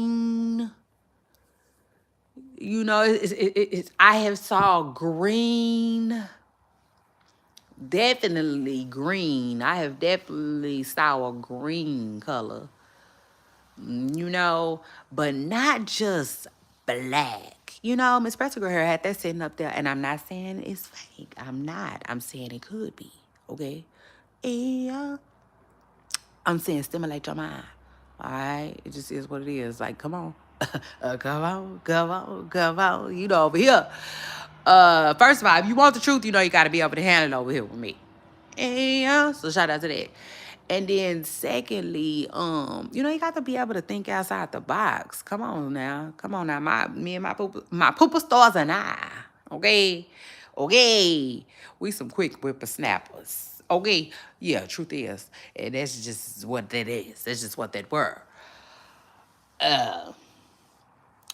You know, it's I have saw green, definitely green. I have definitely saw a green color, you know, but not just black. You know, Miss Pressinger had that sitting up there, and I'm not saying it's fake. I'm not. I'm saying it could be. Okay, yeah. I'm saying stimulate your mind. All right, it just is what it is. Like, come on, come on, come on, come on. You know, over here. First of all, if you want the truth, you know you got to be able to handle it over here with me. Yeah, so shout out to that. And then secondly, you know, you got to be able to think outside the box. Come on now. Come on now. Me and my pooper stars and I. Okay. Okay. We some quick whippersnappers. Okay. Yeah, truth is. And that's just what that is. That's just what that were.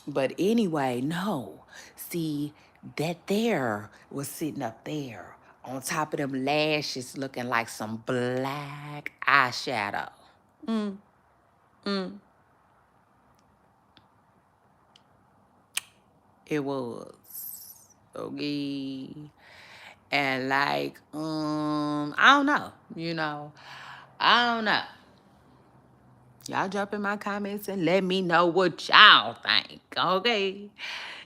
But anyway, no. See, that there was sitting up there on top of them lashes looking like some black eyeshadow. Mm, mm. It was. Okay. And like, I don't know, you know. I don't know. Y'all drop in my comments and let me know what y'all think, okay?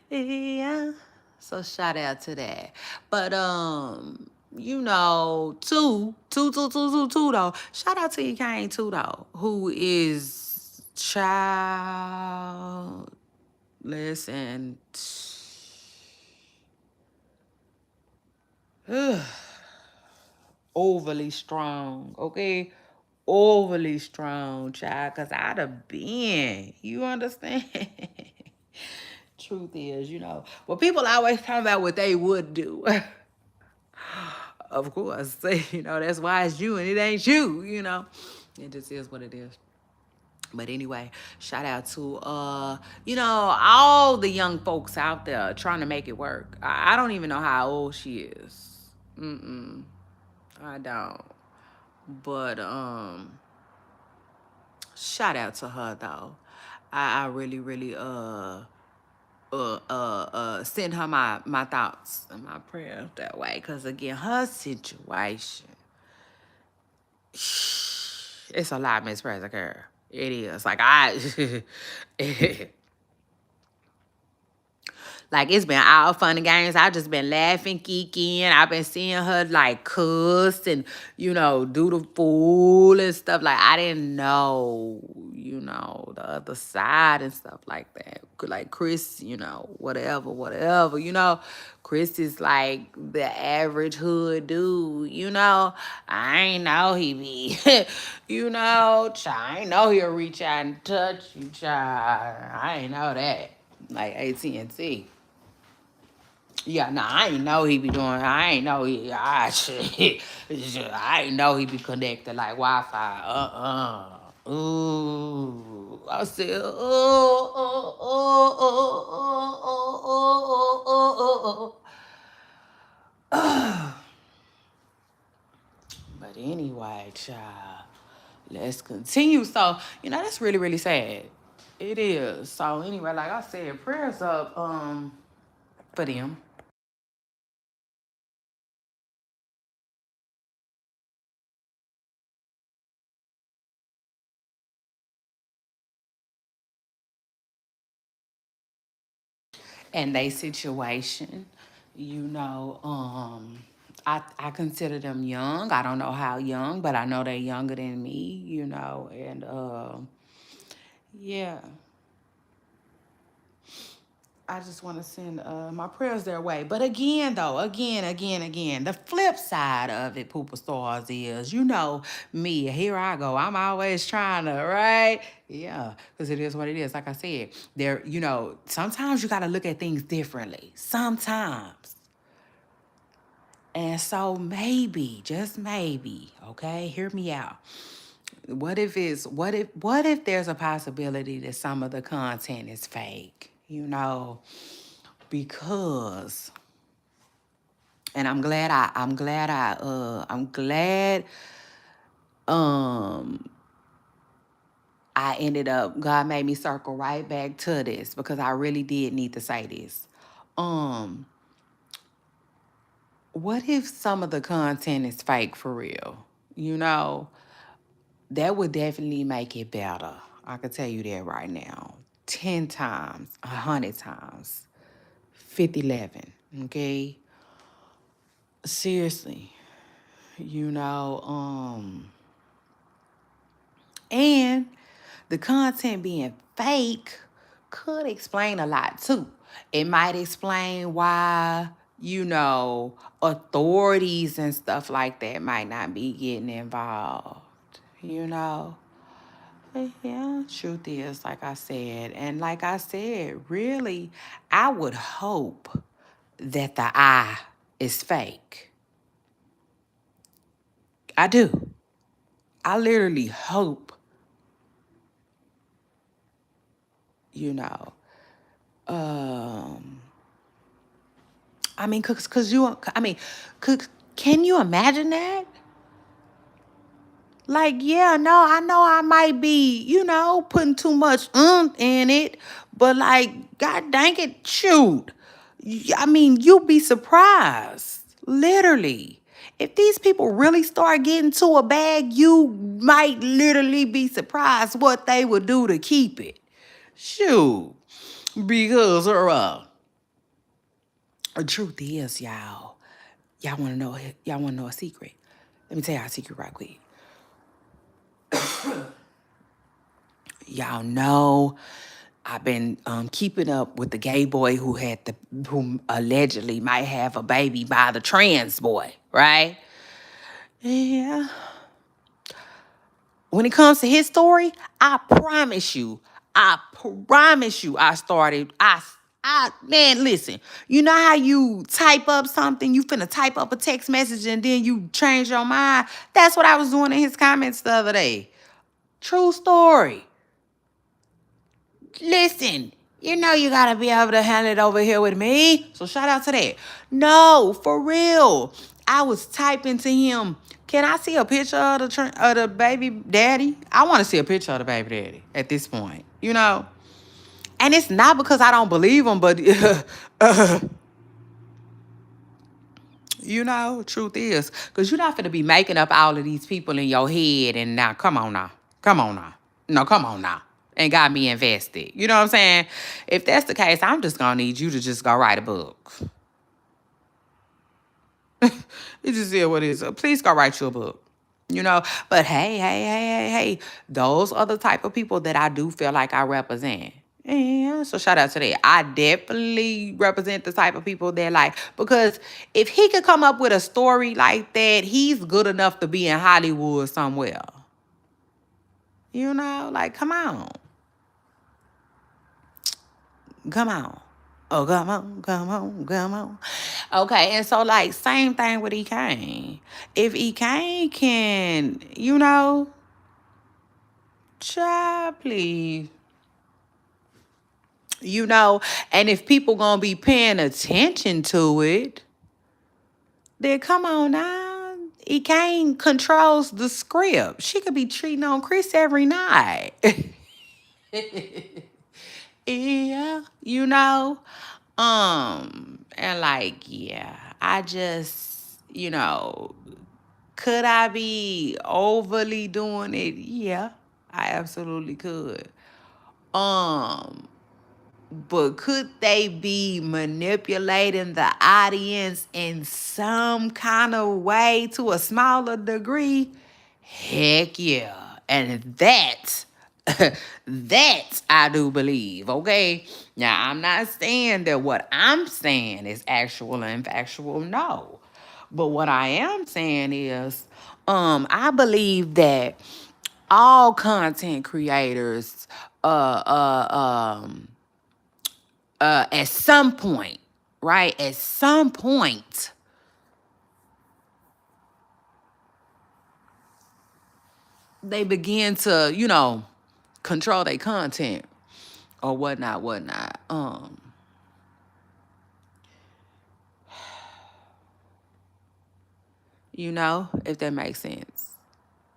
Yeah. So shout out to that. But you know, two though. Shout out to you, Kane too though, who is child. Listen. Overly strong, okay? Overly strong, child, because I'd have been. You understand? Truth is, you know. Well, people always talk about what they would do. Of course, you know, that's why it's you and it ain't you, you know. It just is what it is. But anyway, shout out to you know, all the young folks out there trying to make it work. I don't even know how old she is. I don't. But shout out to her though. I really, really send her my thoughts and my prayers that way. Cause again, her situation, it's a lot, Miss President girl. It is. Like like it's been all fun and games. I just been laughing, geeking. I've been seeing her like cuss and, you know, do the fool and stuff. Like I didn't know, you know, the other side and stuff like that. Like Chris, you know, whatever, you know. Chris is like the average hood dude, you know. I ain't know he be, you know, I ain't know he'll reach out and touch you, child. I ain't know that. Like AT&T. Yeah, nah, I ain't know he be doing. I ain't know he. I ain't know he be connected like Wi-Fi. Ooh, I said, But anyway, child, let's continue. So, you know, that's really, really sad. It is. So anyway, like I said, prayers up for them. And they situation, you know, I consider them young. I don't know how young, but I know they're younger than me, you know, and yeah. I just want to send my prayers their way. But again, though, again, the flip side of it, Pooper Stars, is, me, here I go. I'm always trying to, right? Yeah, because it is what it is. Like I said, sometimes you got to look at things differently. Sometimes. And so maybe, just maybe, okay, hear me out. What if there's a possibility that some of the content is fake? Because, and I'm glad um I ended up, God made me circle right back to this because I really did need to say this. Um what if some of the content is fake for real? You know, that would definitely make it better. I can tell you that right now. 10 times, 100 times, 50, 11. Okay? Seriously. You know, and the content being fake could explain a lot too. It might explain why, authorities and stuff like that might not be getting involved, you know. Yeah, truth is, like I said, and like I said, really, I would hope that the eye is fake. I do. I literally hope, you know. Um, I mean, could, can you imagine that? Like, yeah, no, I know I might be, putting too much in it, but like, God dang it, shoot. I mean, you'd be surprised, literally. If these people really start getting to a bag, you might literally be surprised what they would do to keep it. Shoot. Because, the truth is, y'all want to know a secret? Let me tell y'all a secret right quick. Y'all know I've been keeping up with the gay boy who allegedly might have a baby by the trans boy, right? Yeah. When it comes to his story, I started, man, listen, you know how you type up something, you finna type up a text message and then you change your mind? That's what I was doing in his comments the other day. True story. Listen, you gotta be able to handle it over here with me. So shout out to that. No, for real. I was typing to him, can I see a picture of the baby daddy? I want to see a picture of the baby daddy at this point, And it's not because I don't believe him, but, truth is, because you're not going to be making up all of these people in your head. And now, come on now. Come on now. No, come on now. And got me invested. You know what I'm saying? If that's the case, I'm just going to need you to just go write a book. It just is what it is. Please go write you a book. But hey. Those are the type of people that I do feel like I represent. Yeah, so shout out to that. I definitely represent the type of people that because if he could come up with a story like that, he's good enough to be in Hollywood somewhere. Come on. Come on. Oh, come on. Okay, and so same thing with E-Kane. If E-Kane can, child, please. And if people gonna be paying attention to it, then come on now. E-Kane controls the script. She could be cheating on Chris every night. Yeah, and yeah, I just, could I be overly doing it? Yeah, I absolutely could. But could they be manipulating the audience in some kind of way to a smaller degree? Heck yeah. And that That I do believe, okay? Now, I'm not saying that what I'm saying is actual and factual, no. But what I am saying is, I believe that all content creators, uh, uh, um, at some point, right? At some point, they begin to, control their content or whatnot, whatnot. If that makes sense.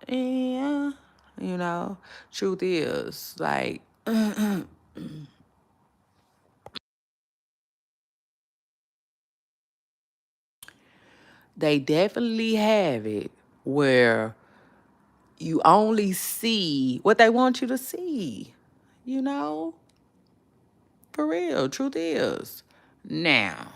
Yeah, you know, truth is like they definitely have it where you only see what they want you to see, you know? For real, truth is. Now,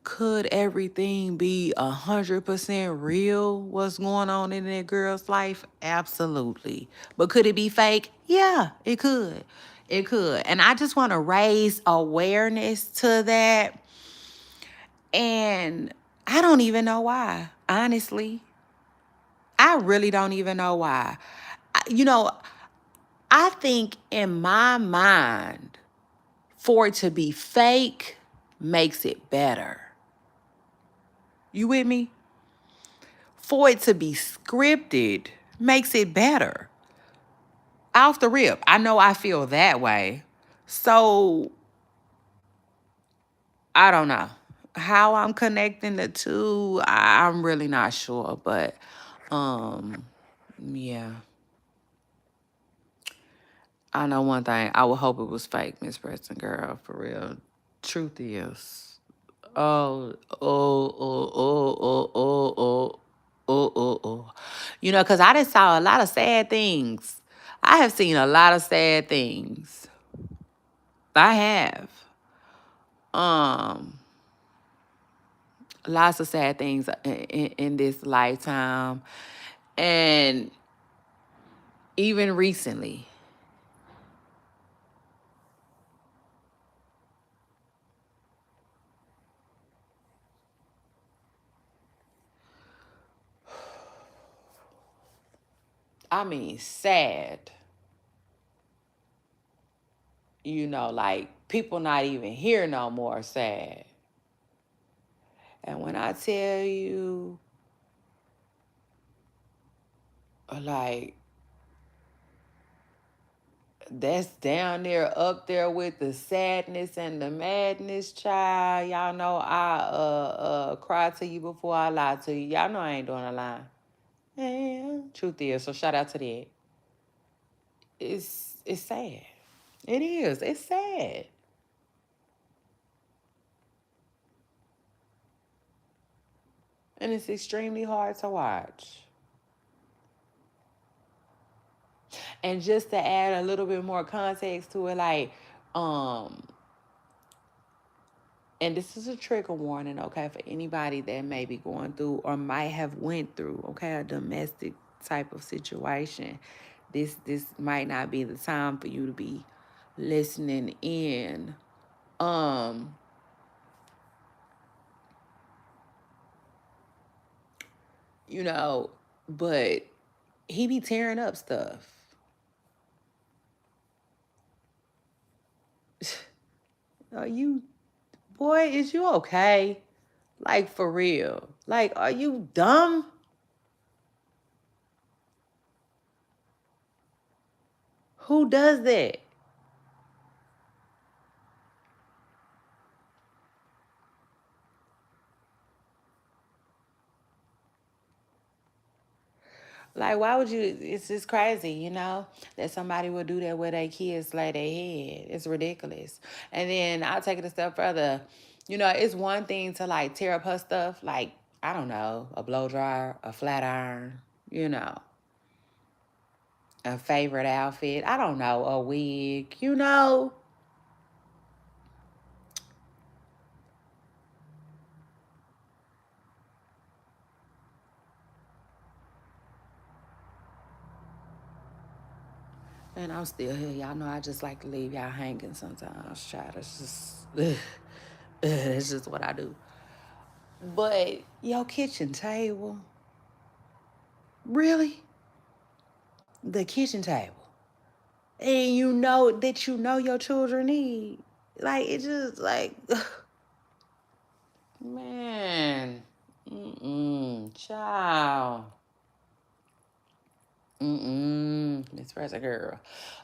could everything be 100% real? What's going on in that girl's life? Absolutely. But could it be fake? Yeah, it could. It could. And I just want to raise awareness to that. And I don't even know why, honestly. I really don't even know why. You know, I think in my mind, for it to be fake makes it better. You with me? For it to be scripted makes it better. Off the rip, I know I feel that way. So I don't know how I'm connecting the two. I'm really not sure, but yeah. I know one thing. I would hope it was fake, Miss Preston girl, for real. Truth is. Oh, oh, oh, oh, oh, oh, oh, oh, oh, oh. Because I done saw a lot of sad things. I have seen a lot of sad things. I have. Um, Lots of sad things in this lifetime. And even recently. I mean, sad. Like people not even here no more sad. And when I tell you, like, that's down there, up there with the sadness and the madness, child. Y'all know I cry to you before I lie to you. Y'all know I ain't doing a lie. Yeah, truth is. So shout out to that. It's sad. It is. It's sad. And it's extremely hard to watch. And just to add a little bit more context to it, like, and this is a trigger warning, okay, for anybody that may be going through or might have went through, okay, a domestic type of situation. This might not be the time for you to be listening in. Um, you know, but he be tearing up stuff. Are you, boy, is you okay? Like, for real. Like, are you dumb? Who does that? Like, why would you? It's just crazy, that somebody would do that with their kids lay their head. It's ridiculous. And then I'll take it a step further. It's one thing to like tear up her stuff, like, I don't know, a blow dryer, a flat iron, you know, a favorite outfit, I don't know, a wig. And I'm still here. Y'all know I just like to leave y'all hanging sometimes. Child, it's just, it's just what I do. But your kitchen table, really? The kitchen table. And you know your children need. Like, it just, like, man. Child. Miss Press girl.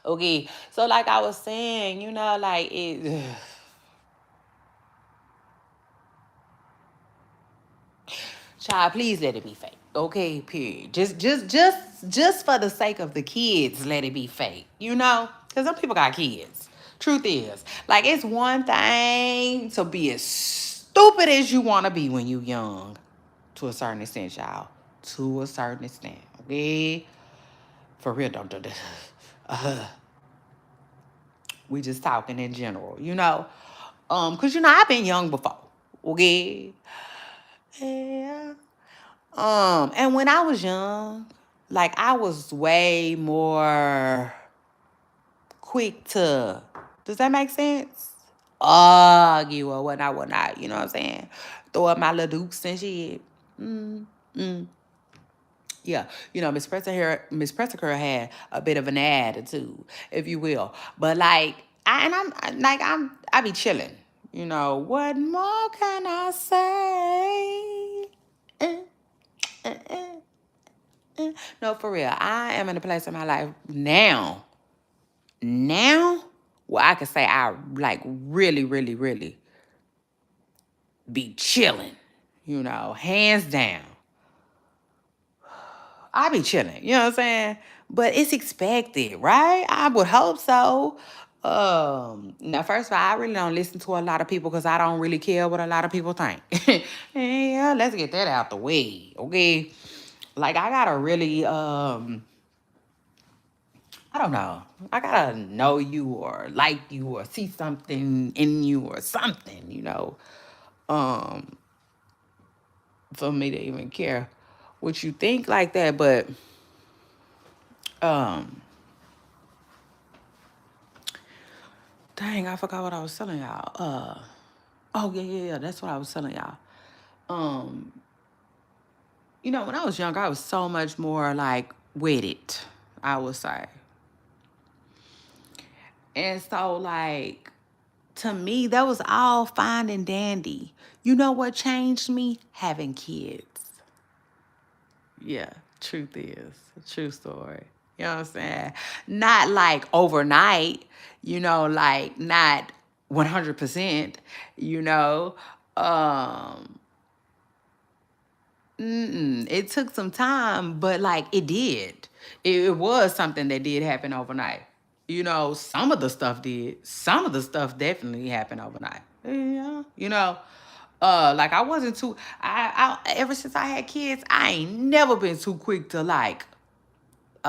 Okay, so like I was saying, like it. Child, please let it be fake. Okay, period. Just for the sake of the kids, let it be fake. Because some people got kids. Truth is, like it's one thing to be as stupid as you want to be when you young, to a certain extent, y'all. To a certain extent, okay. For real, don't do this. We just talking in general. Cause I've been young before, okay. Yeah. And when I was young, like I was way more quick to, does that make sense? Argue or whatnot, you know what I'm saying? Throw up my little dukes and shit. Mm, mm. Yeah, Miss Pressica had a bit of an attitude, if you will. But like, I be chilling. What more can I say? Uh, uh, No, for real. I am in a place in my life now, where I can say I like really, really, really be chilling. Hands down. I be chilling. You know what I'm saying? But it's expected, right? I would hope so. Now, first of all, I really don't listen to a lot of people because I don't really care what a lot of people think. Yeah, let's get that out the way, okay? Like I gotta really I don't know. I gotta know you or like you or see something in you or something, um, for me to even care what you think like that. But um, dang, I forgot what I was telling y'all. Oh yeah, that's what I was telling y'all. Um, when I was younger, I was so much more like with it, I would say. And so like to me, that was all fine and dandy. You know what changed me? Having kids. Yeah, truth is. True story. You know what I'm saying? Not like overnight, like not 100%, you know. Um, it took some time, but like it did. It was something that did happen overnight. Some of the stuff did. Some of the stuff definitely happened overnight. Yeah. Like I wasn't too I ever since I had kids, I ain't never been too quick to like do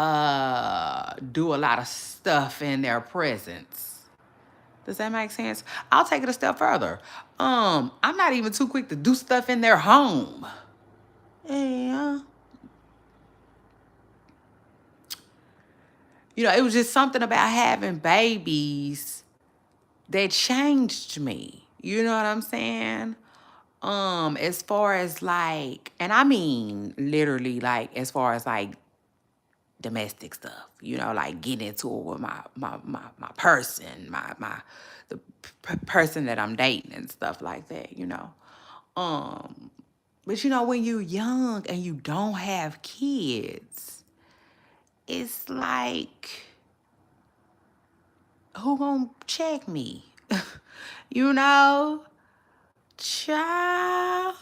a lot of stuff in their presence. Does that make sense? I'll take it a step further. I'm not even too quick to do stuff in their home. Yeah. It was just something about having babies that changed me. You know what I'm saying? As far as like, and I mean literally like as far as like domestic stuff, like getting into it with my person, the person that I'm dating and stuff like that. Um, but when you're young and you don't have kids, it's like, who gonna check me? you know? Child.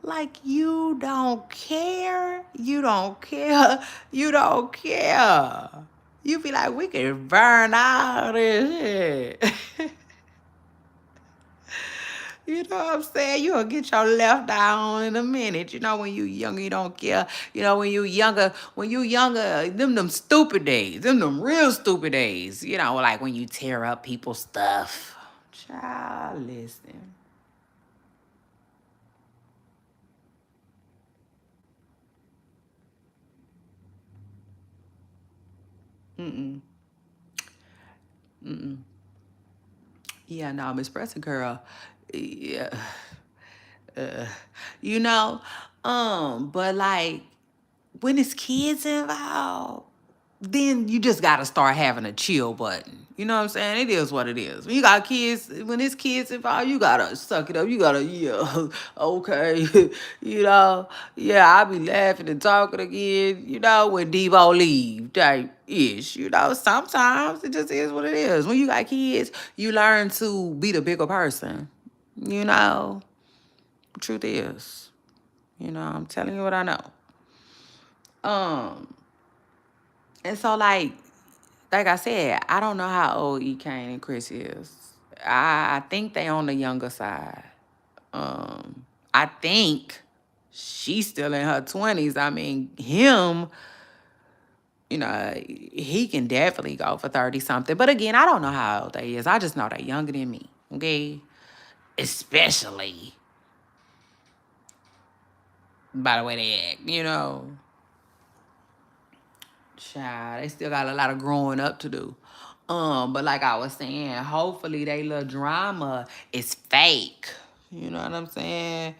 Like you don't care. You don't care. You don't care. You be like, we can burn all this shit. You know what I'm saying? You'll get your left eye on in a minute. When you younger, you don't care. When you younger, them stupid days. Them real stupid days. Like when you tear up people's stuff. Child, listen. Mm-mm. Mm-mm. Yeah, no, Miss Pressing Girl. Yeah. Uh, you know, but like when it's kids involved, then you just gotta start having a chill button. You know what I'm saying? It is what it is. When you got kids, when it's kids involved, you gotta suck it up. You gotta, yeah, okay. you know, yeah, I'll be laughing and talking again, when Devo leave type ish. Sometimes it just is what it is. When you got kids, you learn to be the bigger person. You know, truth is, I'm telling you what I know. Um, and so like I said, I don't know how old E. Kane and Chris is. I think they on the younger side. I think she's still in her 20s. I mean, him, he can definitely go for 30 something. But again, I don't know how old they is. I just know they're younger than me. Okay? Especially by the way they act. Child, they still got a lot of growing up to do. But like I was saying, hopefully they little drama is fake. You know what I'm saying?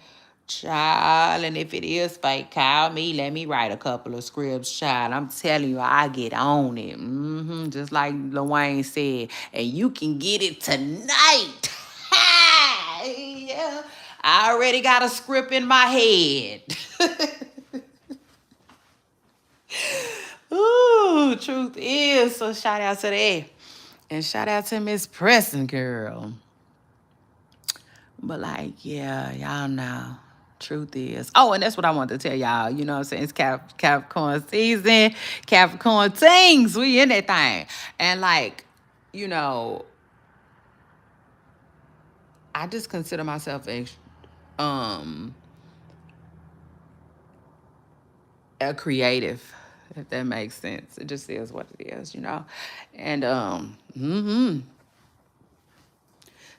Child, and if it is fake, call me. Let me write a couple of scripts, child. I'm telling you, I get on it. Just like Lil Wayne said. And you can get it tonight. Yeah. I already got a script in my head. Ooh, truth is. So shout out to that. And shout out to Miss Preston girl. But yeah, y'all know. Truth is. Oh, and that's what I wanted to tell y'all. You know what I'm saying? It's Capricorn season. Capricorn things. We in that thing. And you know, I just consider myself um a creative, if that makes sense. It just is what it is. And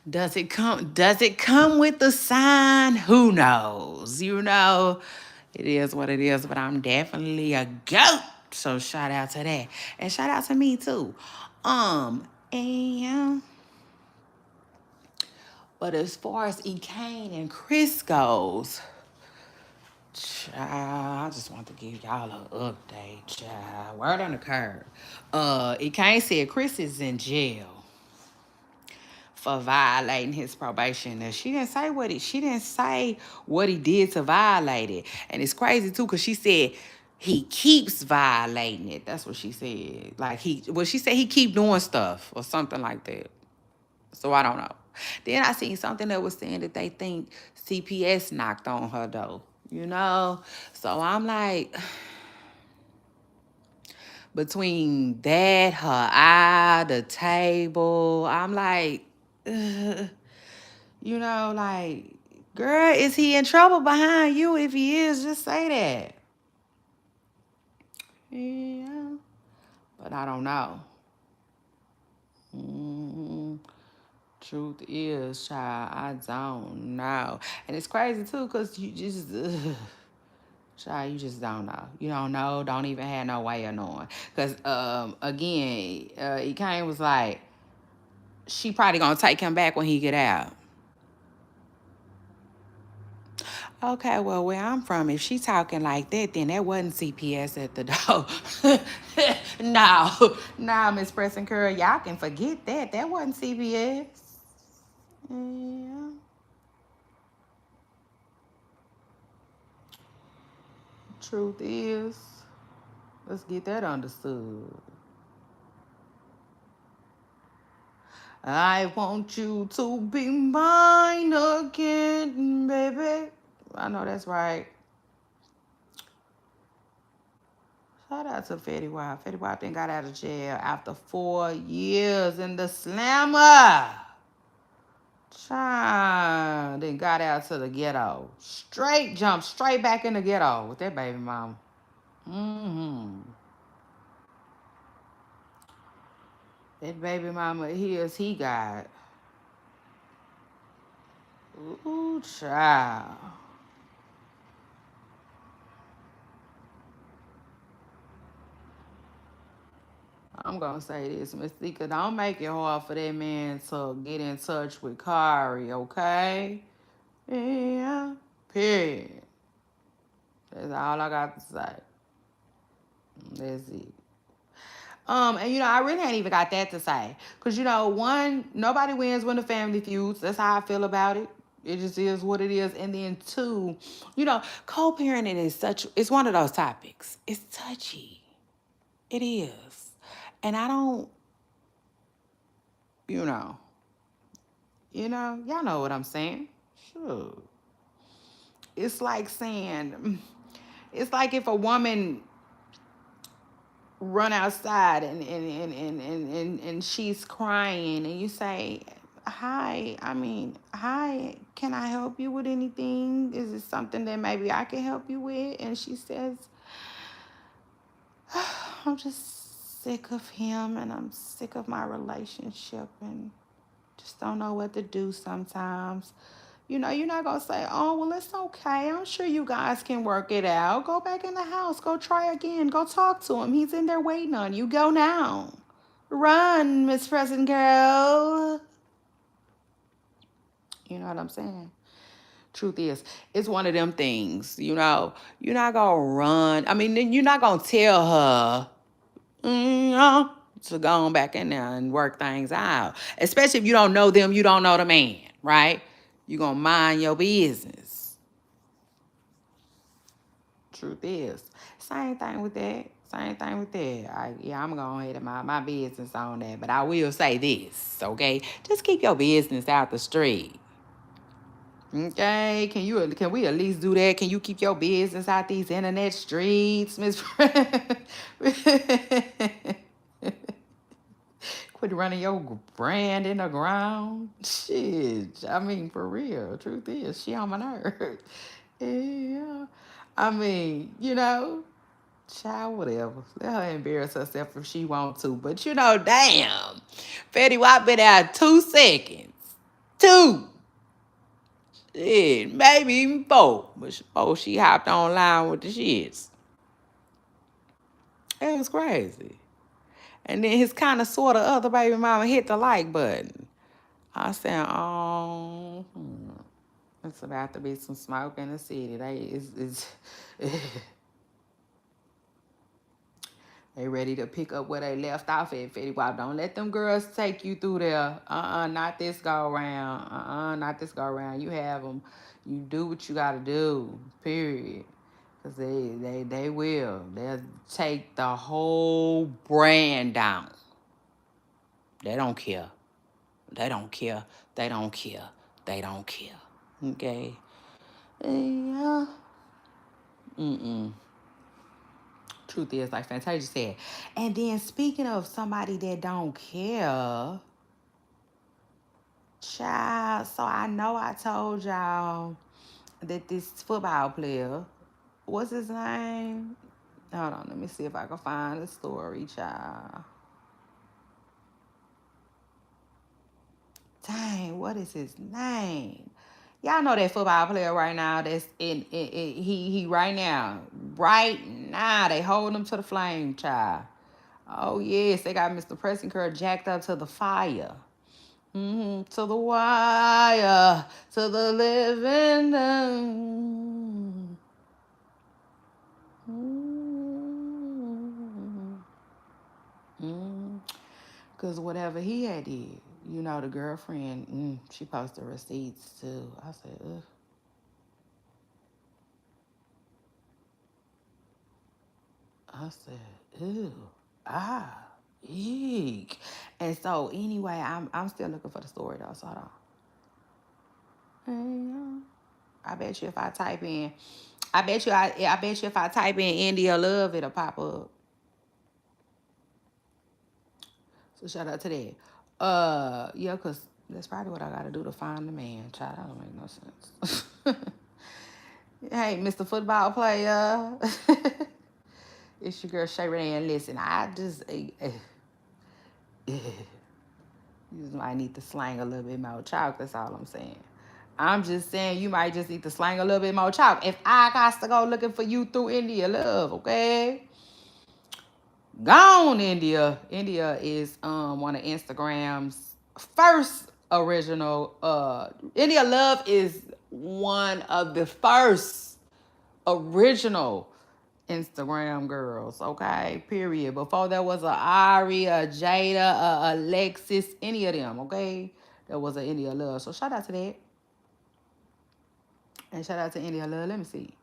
does it come with the sign? Who knows? It is what it is, but I'm definitely a goat. So shout out to that. And shout out to me too. And but as far as E. Kane and Chris goes, child, I just want to give y'all an update, child. Word on the curb. E. Kane said Chris is in jail for violating his probation. And she didn't say what he did to violate it. And it's crazy too, because she said he keeps violating it. That's what she said. She said he keep doing stuff or something like that. So I don't know. Then I seen something that was saying that they think CPS knocked on her door. So I'm like, between that, her eye, the table, I'm like, ugh. Like, girl, is he in trouble behind you? If he is, just say that. Yeah. But I don't know. Mm, truth is, child, I don't know. And it's crazy, too, because you just, child, you just don't know. You don't know, don't even have no way of knowing. Because, again, he came was like, she probably going to take him back when he get out. Okay, well, where I'm from, if she talking like that, then that wasn't CPS at the door. No, Miss Preston Curl, y'all can forget that. That wasn't CPS. Yeah. Truth is, let's get that understood. I want you to be mine again, baby. I know that's right. Shout out to Fetty Wap. Fetty Wap then got out of jail after 4 years in the slammer. Child, then got out to the ghetto. Jumped straight back in the ghetto with that baby mama. Mm-hmm. That baby mama he got. Ooh, child. I'm gonna say this, Miss Thika, don't make it hard for that man to get in touch with Kari, okay? Yeah. Period. That's all I got to say. That's it. And I really ain't even got that to say. Cause one, nobody wins when the family feuds. That's how I feel about it. It just is what it is. And then two, co-parenting is it's one of those topics. It's touchy. It is. And I don't, you know, y'all know what I'm saying. Sure. It's like saying, it's like if a woman run outside and she's crying and you say, hi, can I help you with anything? Is it something that maybe I can help you with? And she says, I'm just sick of him and I'm sick of my relationship and just don't know what to do sometimes. You're not going to say, oh, well, it's okay. I'm sure you guys can work it out. Go back in the house. Go try again. Go talk to him. He's in there waiting on you. Go now. Run, Miss President Girl. You know what I'm saying? Truth is, it's one of them things, you're not going to run. I mean, you're not going to tell her, to go on back in there and work things out. Especially if you don't know them, you don't know the man, right? You're going to mind your business. Truth is. Same thing with that. I'm going to ahead and mind my business on that. But I will say this, okay? Just keep your business out the street. Okay, can we at least do that? Can you keep your business out these internet streets, Miss? Quit running your brand in the ground. Shit, I mean, for real. Truth is, she on my nerves. Yeah, I mean, child, whatever. Let her embarrass herself if she want to. But damn, Fetty Wap been out 2 seconds. 2. Shit, maybe even 4. But she hopped online with the shits. It was crazy. And then his kind of sort of other baby mama hit the like button. I said, oh, it's about to be some smoke in the city. They ready to pick up where they left off at, Fetty Wap. Don't let them girls take you through there. Not this go around. Not this go around. You have them. You do what you got to do, period. Because they will. They'll take the whole brand down. They don't care. They don't care. They don't care. They don't care. Okay? Yeah. Truth is, like Fantasia said. And then speaking of somebody that don't care, child, so I know I told y'all that this football player, what's his name? Hold on, let me see if I can find the story, child. Dang, what is his name? Y'all know that football player right now that's he right now they hold him to the flame, child. Oh yes, they got Mr. Preston Curl jacked up to the fire. To the wire, to the living down. Because whatever he had did, the girlfriend, she posted receipts too. I said, ugh. I said, ew, eek. And so anyway, I'm still looking for the story though. So hold on. I bet you if I type in, I bet you if I type in India Love, it'll pop up. So shout out to that. Yeah, cause that's probably what I gotta do to find the man. Child, that don't make no sense. Hey, Mr. Football Player. It's your girl Shay Renee, and listen, I just you just might need to slang a little bit more chalk. That's all I'm saying. I'm just saying you might just need to slang a little bit more chalk. If I got to go looking for you through India Love, okay? Gone, India. India is one of Instagram's first original. India Love is one of the first original Instagram girls. Okay, period. Before there was a Ari, a Jada, a Alexis, any of them. Okay, there was an India Love. So shout out to that, and shout out to India Love. Let me see.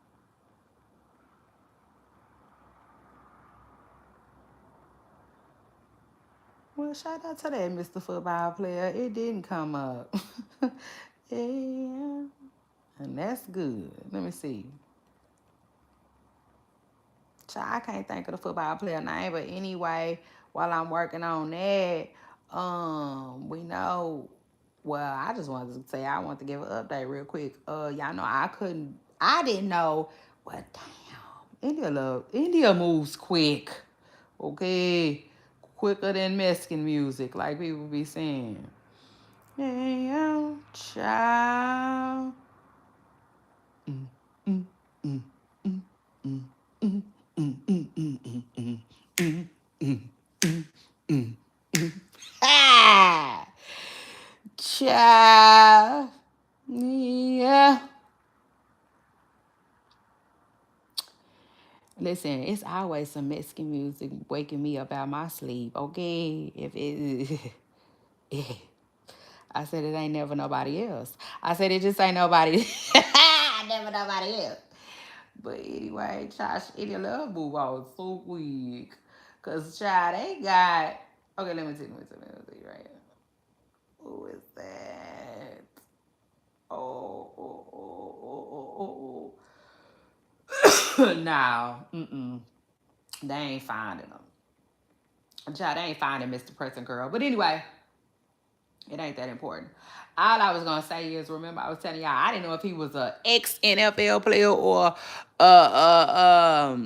Well, shout out to that Mr. Football Player. It didn't come up. Yeah. And that's good. Let me see. I can't think of the football player name, but anyway, while I'm working on that, we know. Well, I just wanted to say I want to give an update real quick. Y'all know I didn't know. Well, damn, India moves quick. Okay, quicker than Mexican music, like people be saying. Yeah, child. Mm, mm, mm, mm, mm, mm, mm, mm, mm, mm, mm, mm, mm, mm, mm, mm. Ah! Child. Yeah. Listen, it's always some Mexican music waking me up out my sleep, okay? If it I said it ain't never nobody else. I said it just ain't nobody never nobody else. But anyway, Josh, any love move on so quick. Cause child, they got okay, let me see right here. Who is that? Oh. Now, they ain't finding them. Child, they ain't finding Mr. Person Girl. But anyway, it ain't that important. All I was gonna say is, remember, I was telling y'all I didn't know if he was a ex NFL player or a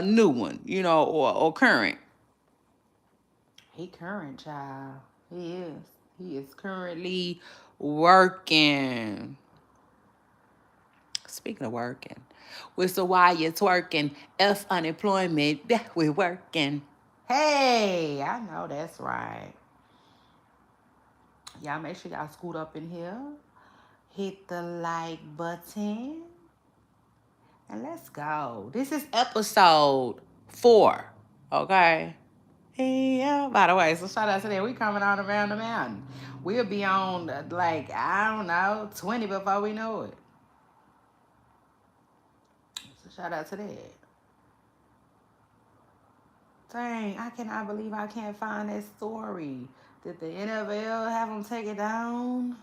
new one, or current. He current, child. He is. He is currently working. Speaking of working, so while you're twerking, F unemployment, we're working. Hey, I know that's right. Y'all make sure y'all scoot up in here. Hit the like button. And let's go. This is episode 4. Okay? Yeah. By the way, so shout out to that. We coming on around the mountain. We'll be on, like, I don't know, 20 before we know it. So shout out to that. Dang, I cannot believe I can't find that story. Did the NFL have them take it down?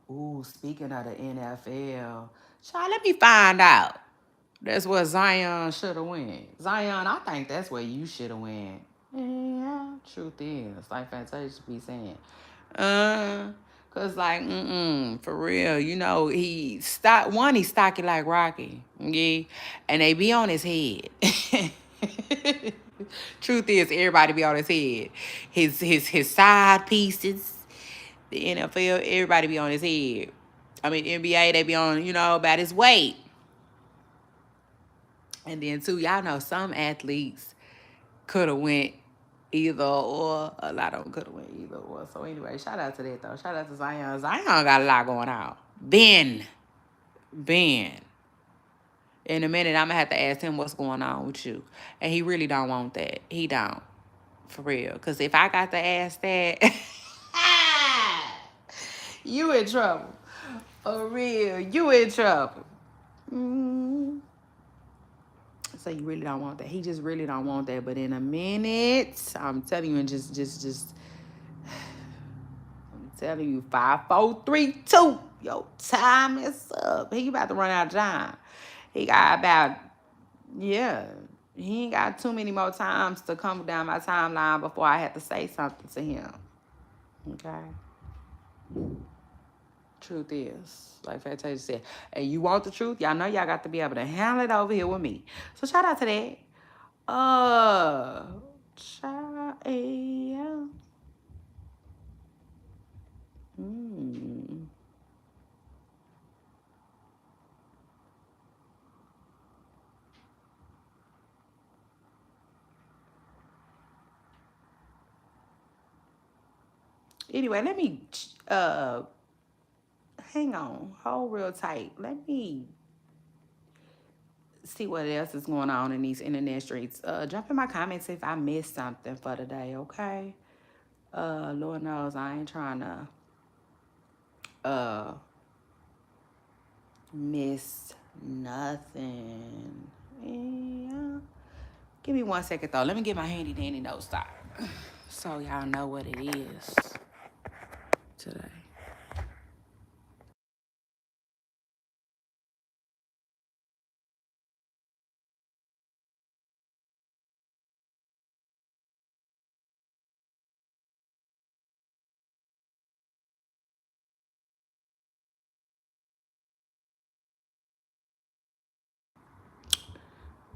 Ooh, speaking of the NFL, child, let me find out. That's where Zion should have went. Zion, I think that's where you should have went. Yeah, truth is, like Fantasia be saying. Cause like, for real, he's stocky like Rocky, yeah, and they be on his head. Truth is, everybody be on his head. His side pieces, the NFL, everybody be on his head. I mean, NBA, they be on, about his weight. And then too, y'all know some athletes could have went either or. A lot of them could have went either or. So anyway, shout out to that though. Shout out to Zion. Zion got a lot going on. Ben. In a minute, I'm gonna have to ask him what's going on with you. And he really don't want that. He don't. For real. Cause if I got to ask that, you in trouble. For real. You in trouble. Mm-hmm. So you really don't want that. He just really don't want that. But in a minute, I'm telling you, and just I'm telling you, 5, 4, 3, 2. Your time is up. He about to run out of time. He got about, yeah. He ain't got too many more times to come down my timeline before I have to say something to him. Okay. Truth is, like Fantasia said, and you want the truth, y'all know y'all got to be able to handle it over here with me. So shout out to that. Child, yeah. Mm. Anyway, let me hang on, hold real tight. Let me see what else is going on in these internet streets. Jump in my comments if I missed something for the day, okay? Lord knows I ain't trying to uh miss nothing. Yeah. Give me 1 second though. Let me get my handy dandy note start. So y'all know what it is today.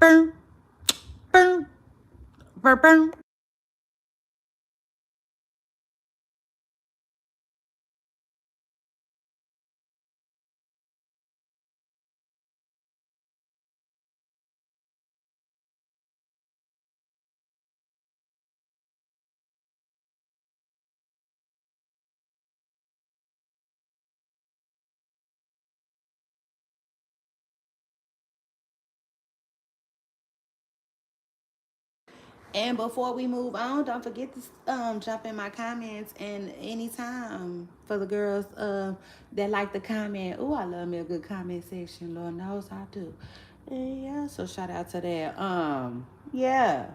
Boom, boom, boom, boom. And before we move on, don't forget to jump in my comments and anytime for the girls that like to comment. Oh, I love me a good comment section. Lord knows I do. Yeah, so shout out to that. Yeah,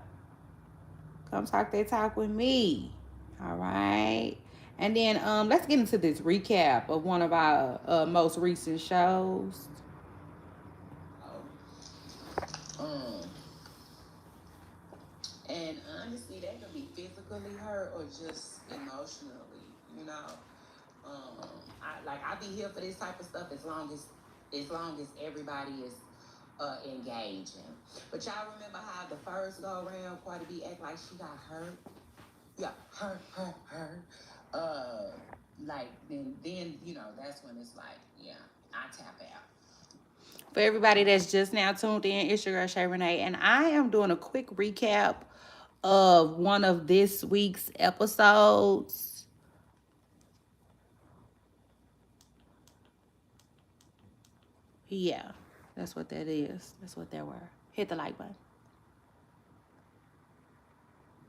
come talk that talk with me. All right. And then let's get into this recap of one of our most recent shows. Um, and honestly, that could be physically hurt or just emotionally, you know. I be here for this type of stuff as long as everybody is engaging. But y'all remember how the first go around Cardi B act like she got hurt? Yeah, hurt. Like then that's when it's like, yeah, I tap out. For everybody that's just now tuned in, it's your girl Shay Renee, and I am doing a quick recap of one of this week's episodes. Yeah, that's what that is. That's what they were. Hit the like button.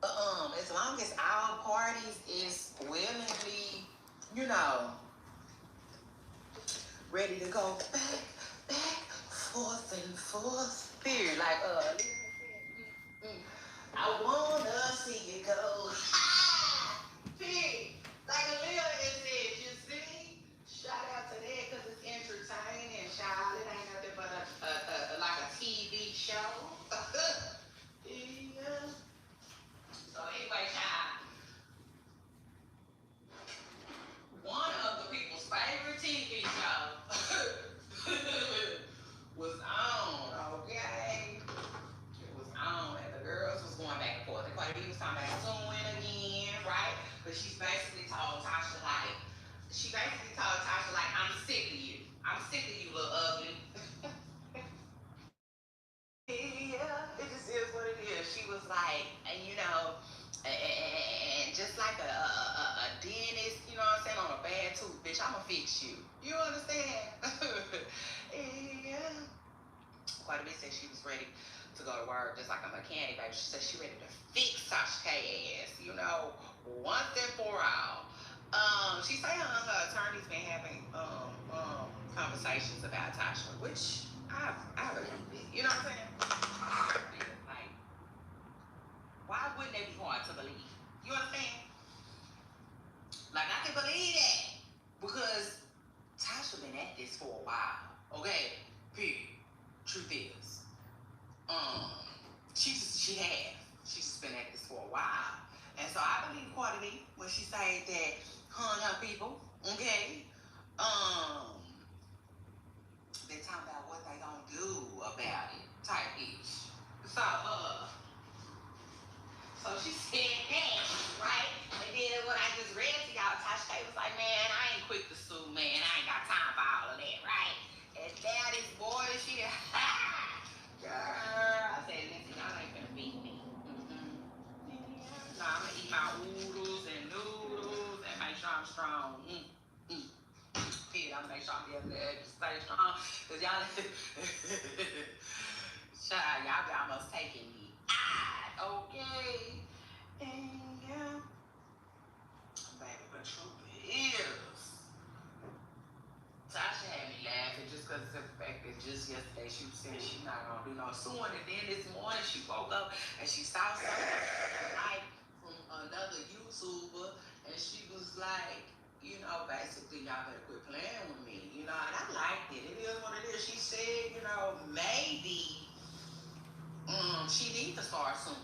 As long as all parties is willingly, you know, ready to go back, forth and forth. Period. Like I wanna see you go. Period. Like Aaliyah is it, you see? Shout out to that because it's entertaining, child. It ain't nothing but like a TV show. Yeah. So anyway, child, one of the people's favorite TV show was on, okay? It was on, and the girls was going back and forth. And Cardi B was talking about suing again, right? But she basically told Tasha, like, I'm sick of you. I'm sick of you, little ugly. Yeah, it just is what it is. She was like, and just like a dentist, you know what I'm saying, on a bad tooth, bitch, I'ma fix you. You understand? Yeah. Quite a bit said she was ready to go to work, just like a mechanic, baby. She said she ready to fix Tasha K ass, once and for all. She said her attorney's been having conversations about Tasha, which I believe it. You know what I'm saying? Like, why wouldn't they be hard to believe? You understand? Like, I can believe that because Tasha been at this for a while. Okay, period. Truth is, um, she's just been at this for a while, and so I believe Cardi B when she said that her and her people, okay, they talking about what they gonna do say something the other day. Stay strong. Because y'all, y'all be almost taking me out, okay? And yeah, baby, but truth is, Tasha had me laughing just because of the fact that just yesterday she was saying she's not going to do no suing. And then this morning she woke up and she saw something like from another YouTuber. And she was like, you know, basically, y'all better quit playing with me. You know, and I liked it. It is what it is. She said, you know, maybe she needs to start suing,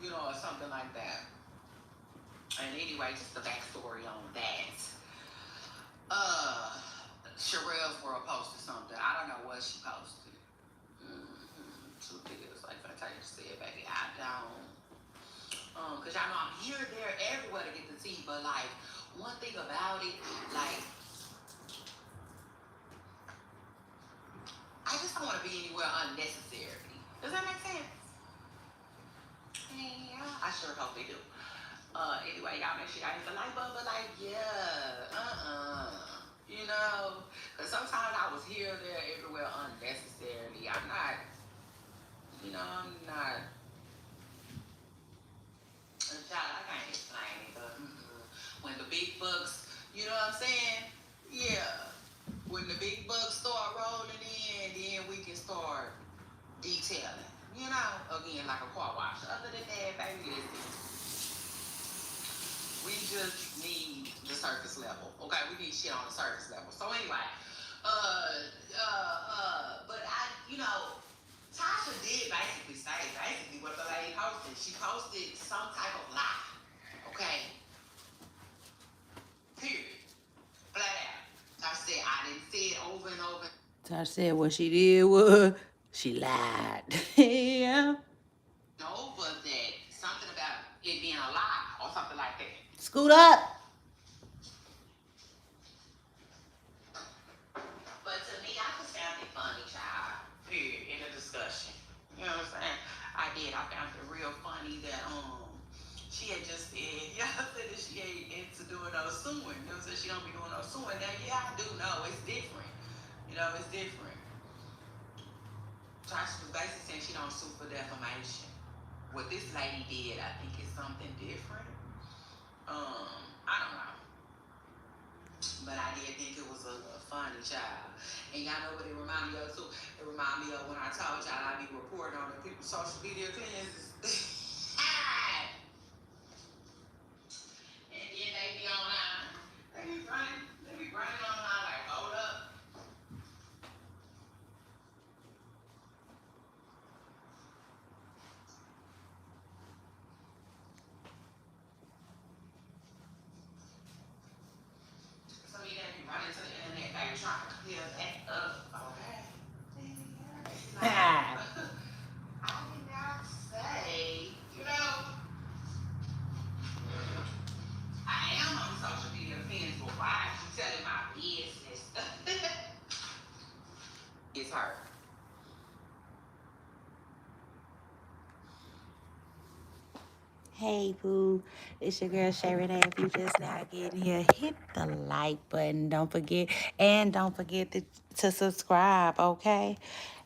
you know, or something like that. And anyway, just the backstory on that. Sherelle's World posted something. I don't know what she posted. Two videos, like Fantasia said, baby, I don't. Cause y'all know I'm here, there, everywhere to get the tea. But like, one thing about it, like, I just don't want to be anywhere unnecessarily. Does that make sense? Yeah, I sure hope they do. Anyway, y'all make sure y'all hit the like button, but like, yeah, you know, because sometimes I was here, there, everywhere unnecessarily. I'm not, you know, I'm not, child, I can't explain it, but when the big bucks, you know what I'm saying? Yeah, when the big bucks start rolling in, then we can start detailing, you know, again, like a car wash. Other than that, baby, we just need the surface level. Okay, we need shit on the surface level. So anyway, but I, you know, Tasha did basically say what the lady posted. She posted some type of lie. Okay. Period. Flat out. Tasha said I didn't say it over and over. Tasha said what she did was she lied. Yeah. Over that something about it being a lie or something like that. Scoot up. But to me, I just found it funny, child. Period. In the discussion. You know what I'm saying? I did. I found it real funny that she had just said, y'all said that she ain't into doing no suing. You know what I'm saying? She don't be doing no suing. Now, yeah, I do know. It's different. You know, it's different. Tasha was basically saying she don't sue for defamation. What this lady did, I think, is something different. I don't know. But I did think it was a funny child. And y'all know what it reminded me of too? It reminded me of when I told y'all I be reporting on the people's social media cleanses. And then they be online. They be running online like, hold up. So they be running to the internet, they be trying to clear that up. Okay. I did not say, you know, I am on social media fans, but why are you telling my business? It's her. Hey boo, it's your girl Shay Renee. If you just now getting here, hit the like button. Don't forget to subscribe, okay?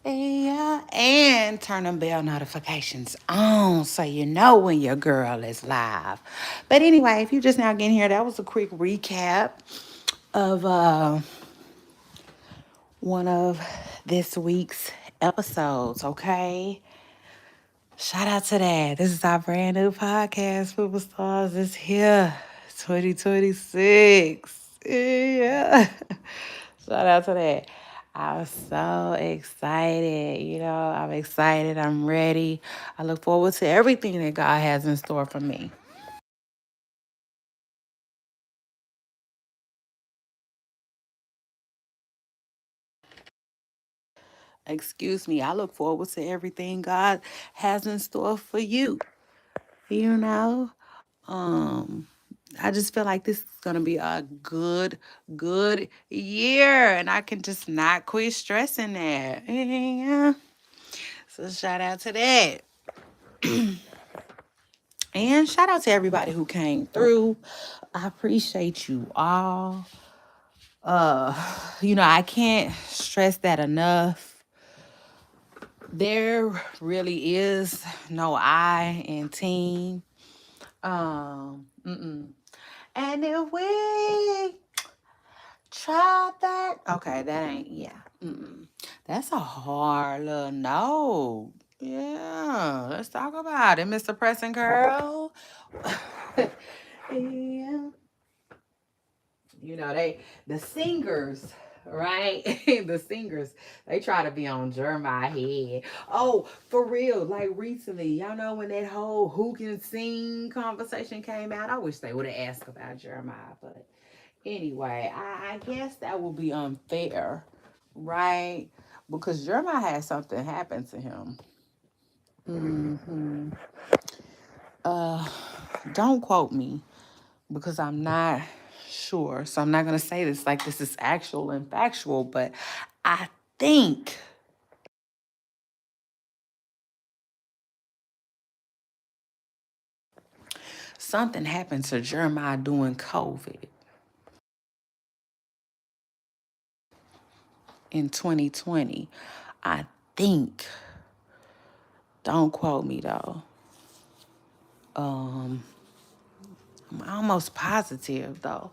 Yeah, and turn them bell notifications on so you know when your girl is live. But anyway, if you just now getting here, that was a quick recap of one of this week's episodes, okay? Shout out to that. This is our brand new podcast, Superstars. It's here, 2026. Yeah. Shout out to that. I'm so excited. You know, I'm excited. I'm ready. I look forward to everything that God has in store for me. Excuse me. I look forward to everything God has in store for you. You know? I just feel like this is gonna be a good year, and I can just not quit stressing that. Yeah. So shout out to that, and shout out to everybody who came through. I appreciate you all. I can't stress that enough. There really is no I in team. Mm-mm. And if we try that, okay, that ain't, yeah. Mm-mm. That's a hard little no. Yeah, let's talk about it, Mr. Preston Curl. Yeah. The singers, right? The singers, they try to be on Jeremiah head. Oh, for real, like recently, y'all know when that whole who can sing conversation came out, I wish they would have asked about Jeremiah. But anyway, I guess that would be unfair, right? Because Jeremiah had something happen to him. Hmm. uh don't quote me because I'm not sure. So I'm not going to say this like this is actual and factual, but I think something happened to Jeremiah during COVID in 2020. I think, don't quote me though. Um, I'm almost positive though.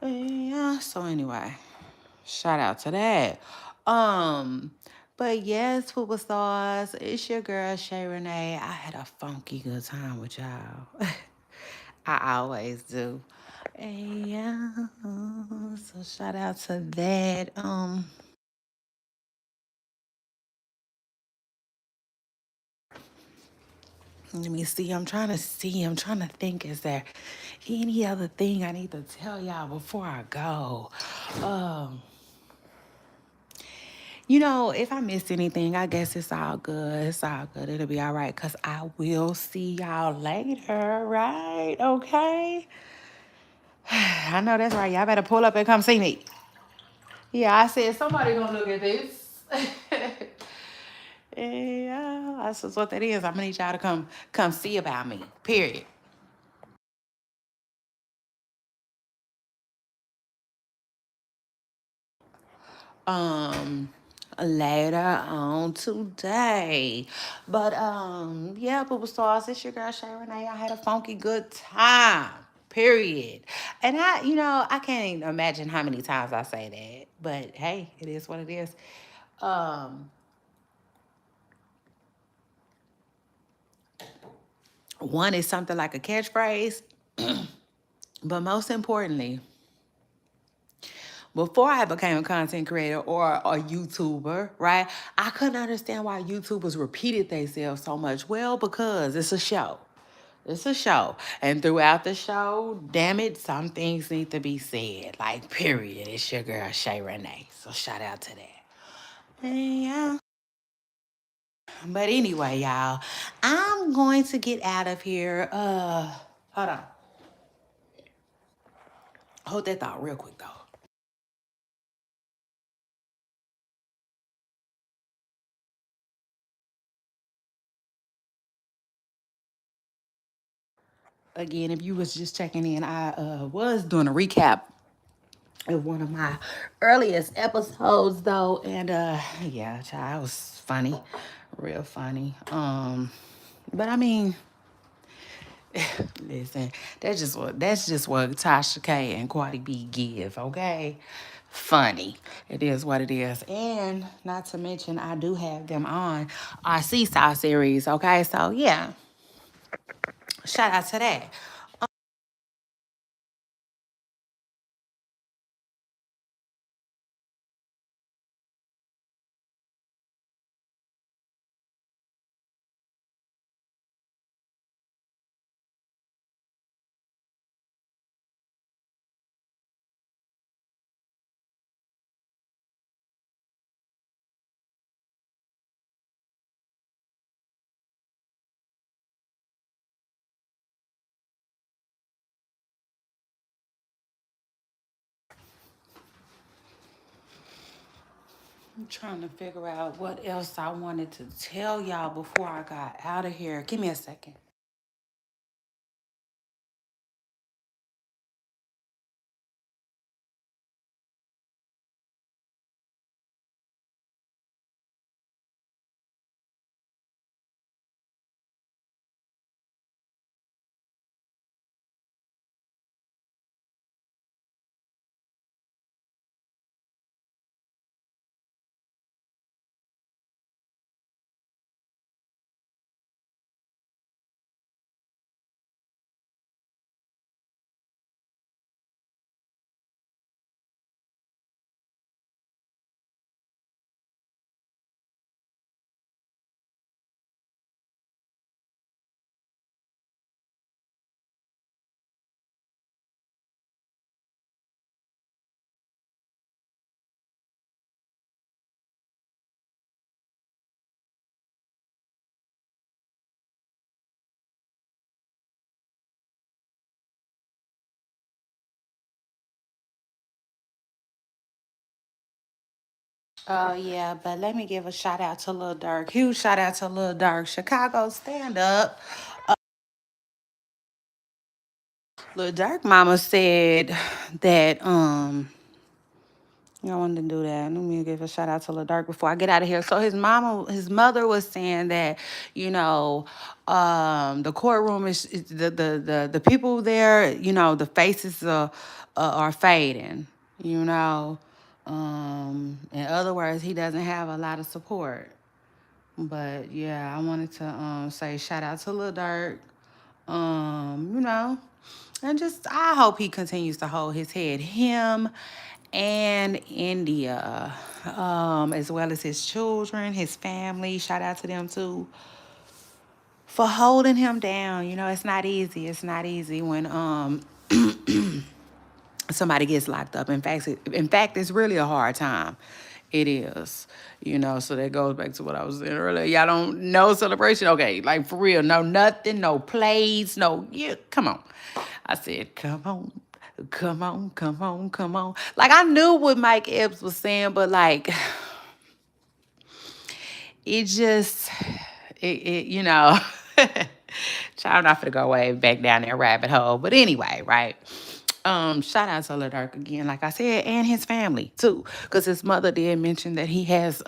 Yeah, so anyway, shout out to that. Um, but yes, Poopa Stars, it's your girl Shay Renee. I had a funky good time with y'all. I always do. And yeah, so shout out to that. Let me see. I'm trying to think. Is there any other thing I need to tell y'all before I go? Um, if I missed anything, I guess it's all good. It's all good. It'll be all right. Cause I will see y'all later, right? Okay. I know that's right. Y'all better pull up and come see me. Yeah, I said somebody gonna look at this. Yeah, that's just what that is. I'm gonna need y'all to come see about me. Period. Um Later on today. But yeah, Booba Stars, it's your girl Shay Renee. I had a funky good time. Period. And I can't even imagine how many times I say that. But hey, it is what it is. Um One is something like a catchphrase, but most importantly, before I became a content creator or a YouTuber, right? I couldn't understand why YouTubers repeated themselves so much. Well, because it's a show. It's a show. And throughout the show, damn it, some things need to be said. Like, period. It's your girl, Shay Renee. So shout out to that. And yeah. But anyway, y'all, I'm going to get out of here. Hold on. Hold that thought real quick, though. Again, if you was just checking in, I was doing a recap of one of my earliest episodes though, and yeah, child, it was funny, real funny. But I mean, listen, that's just what Tasha K and Cardi B give, okay? Funny. It is what it is. And not to mention I do have them on our Seesaw series, okay? So yeah, shout out to that. I'm trying to figure out what else I wanted to tell y'all before I got out of here. Give me a second. Oh yeah, but let me give a shout out to Lil Durk. Huge shout out to Lil Durk. Chicago stand up. Lil Durk mama said that I wanted to do that. Let me give a shout out to Lil Durk before I get out of here. So his mother was saying that, you know, the courtroom is the people there, you know, the faces are fading, you know. In other words, he doesn't have a lot of support. But yeah, I wanted to say shout out to Lil Durk. You know, and just I hope he continues to hold his head. Him and India, as well as his children, his family. Shout out to them too for holding him down. You know, it's not easy. It's not easy when somebody gets locked up. In fact, it's really a hard time. It is, you know. So that goes back to what I was saying earlier. Y'all don't know celebration, okay? Like for real, no nothing, no plays, no. Yeah, come on. I said, come on, come on, come on, come on. Like I knew what Mike Epps was saying, but like it just you know. Child, I'm not gonna go way back down that rabbit hole. But anyway, right? Shout out to Lil Durk again, like I said, and his family too, because his mother did mention that he has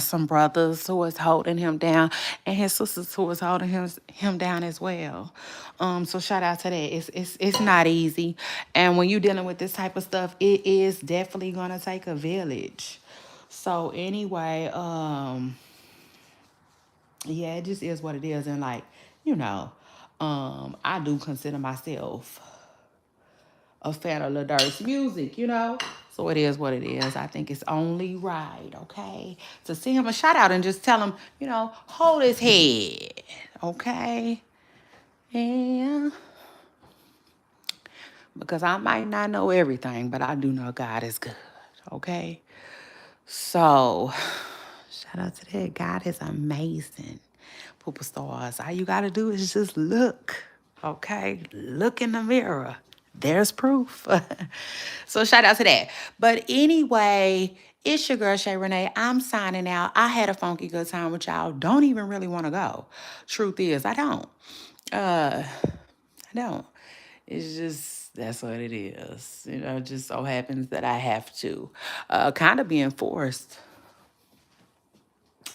some brothers who was holding him down, and his sisters who was holding him down as well. So shout out to that. It's not easy, and when you're dealing with this type of stuff, it is definitely gonna take a village. So anyway, yeah, it just is what it is, and like you know, I do consider myself a fan of Lil Durk's music, you know. So it is what it is. I think it's only right, okay, to send him a shout out and just tell him, you know, hold his head, okay. Yeah, because I might not know everything, but I do know God is good, okay. So shout out to that. God is amazing. Pooper stars. All you gotta do is just look. Okay? Look in the mirror. There's proof. So shout out to that. But anyway, it's your girl Shay Renee. I'm signing out. I had a funky good time with y'all. Don't even really want to go. Truth is, I don't. I don't. It's just that's what it is. You know, it just so happens that I have to kind of being forced,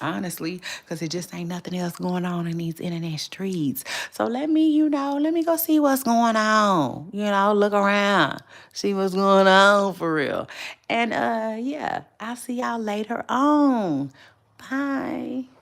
honestly, because it just ain't nothing else going on in these internet streets. So let me, you know, let me go see what's going on. You know, look around, see what's going on for real. And yeah, I'll see y'all later on. Bye.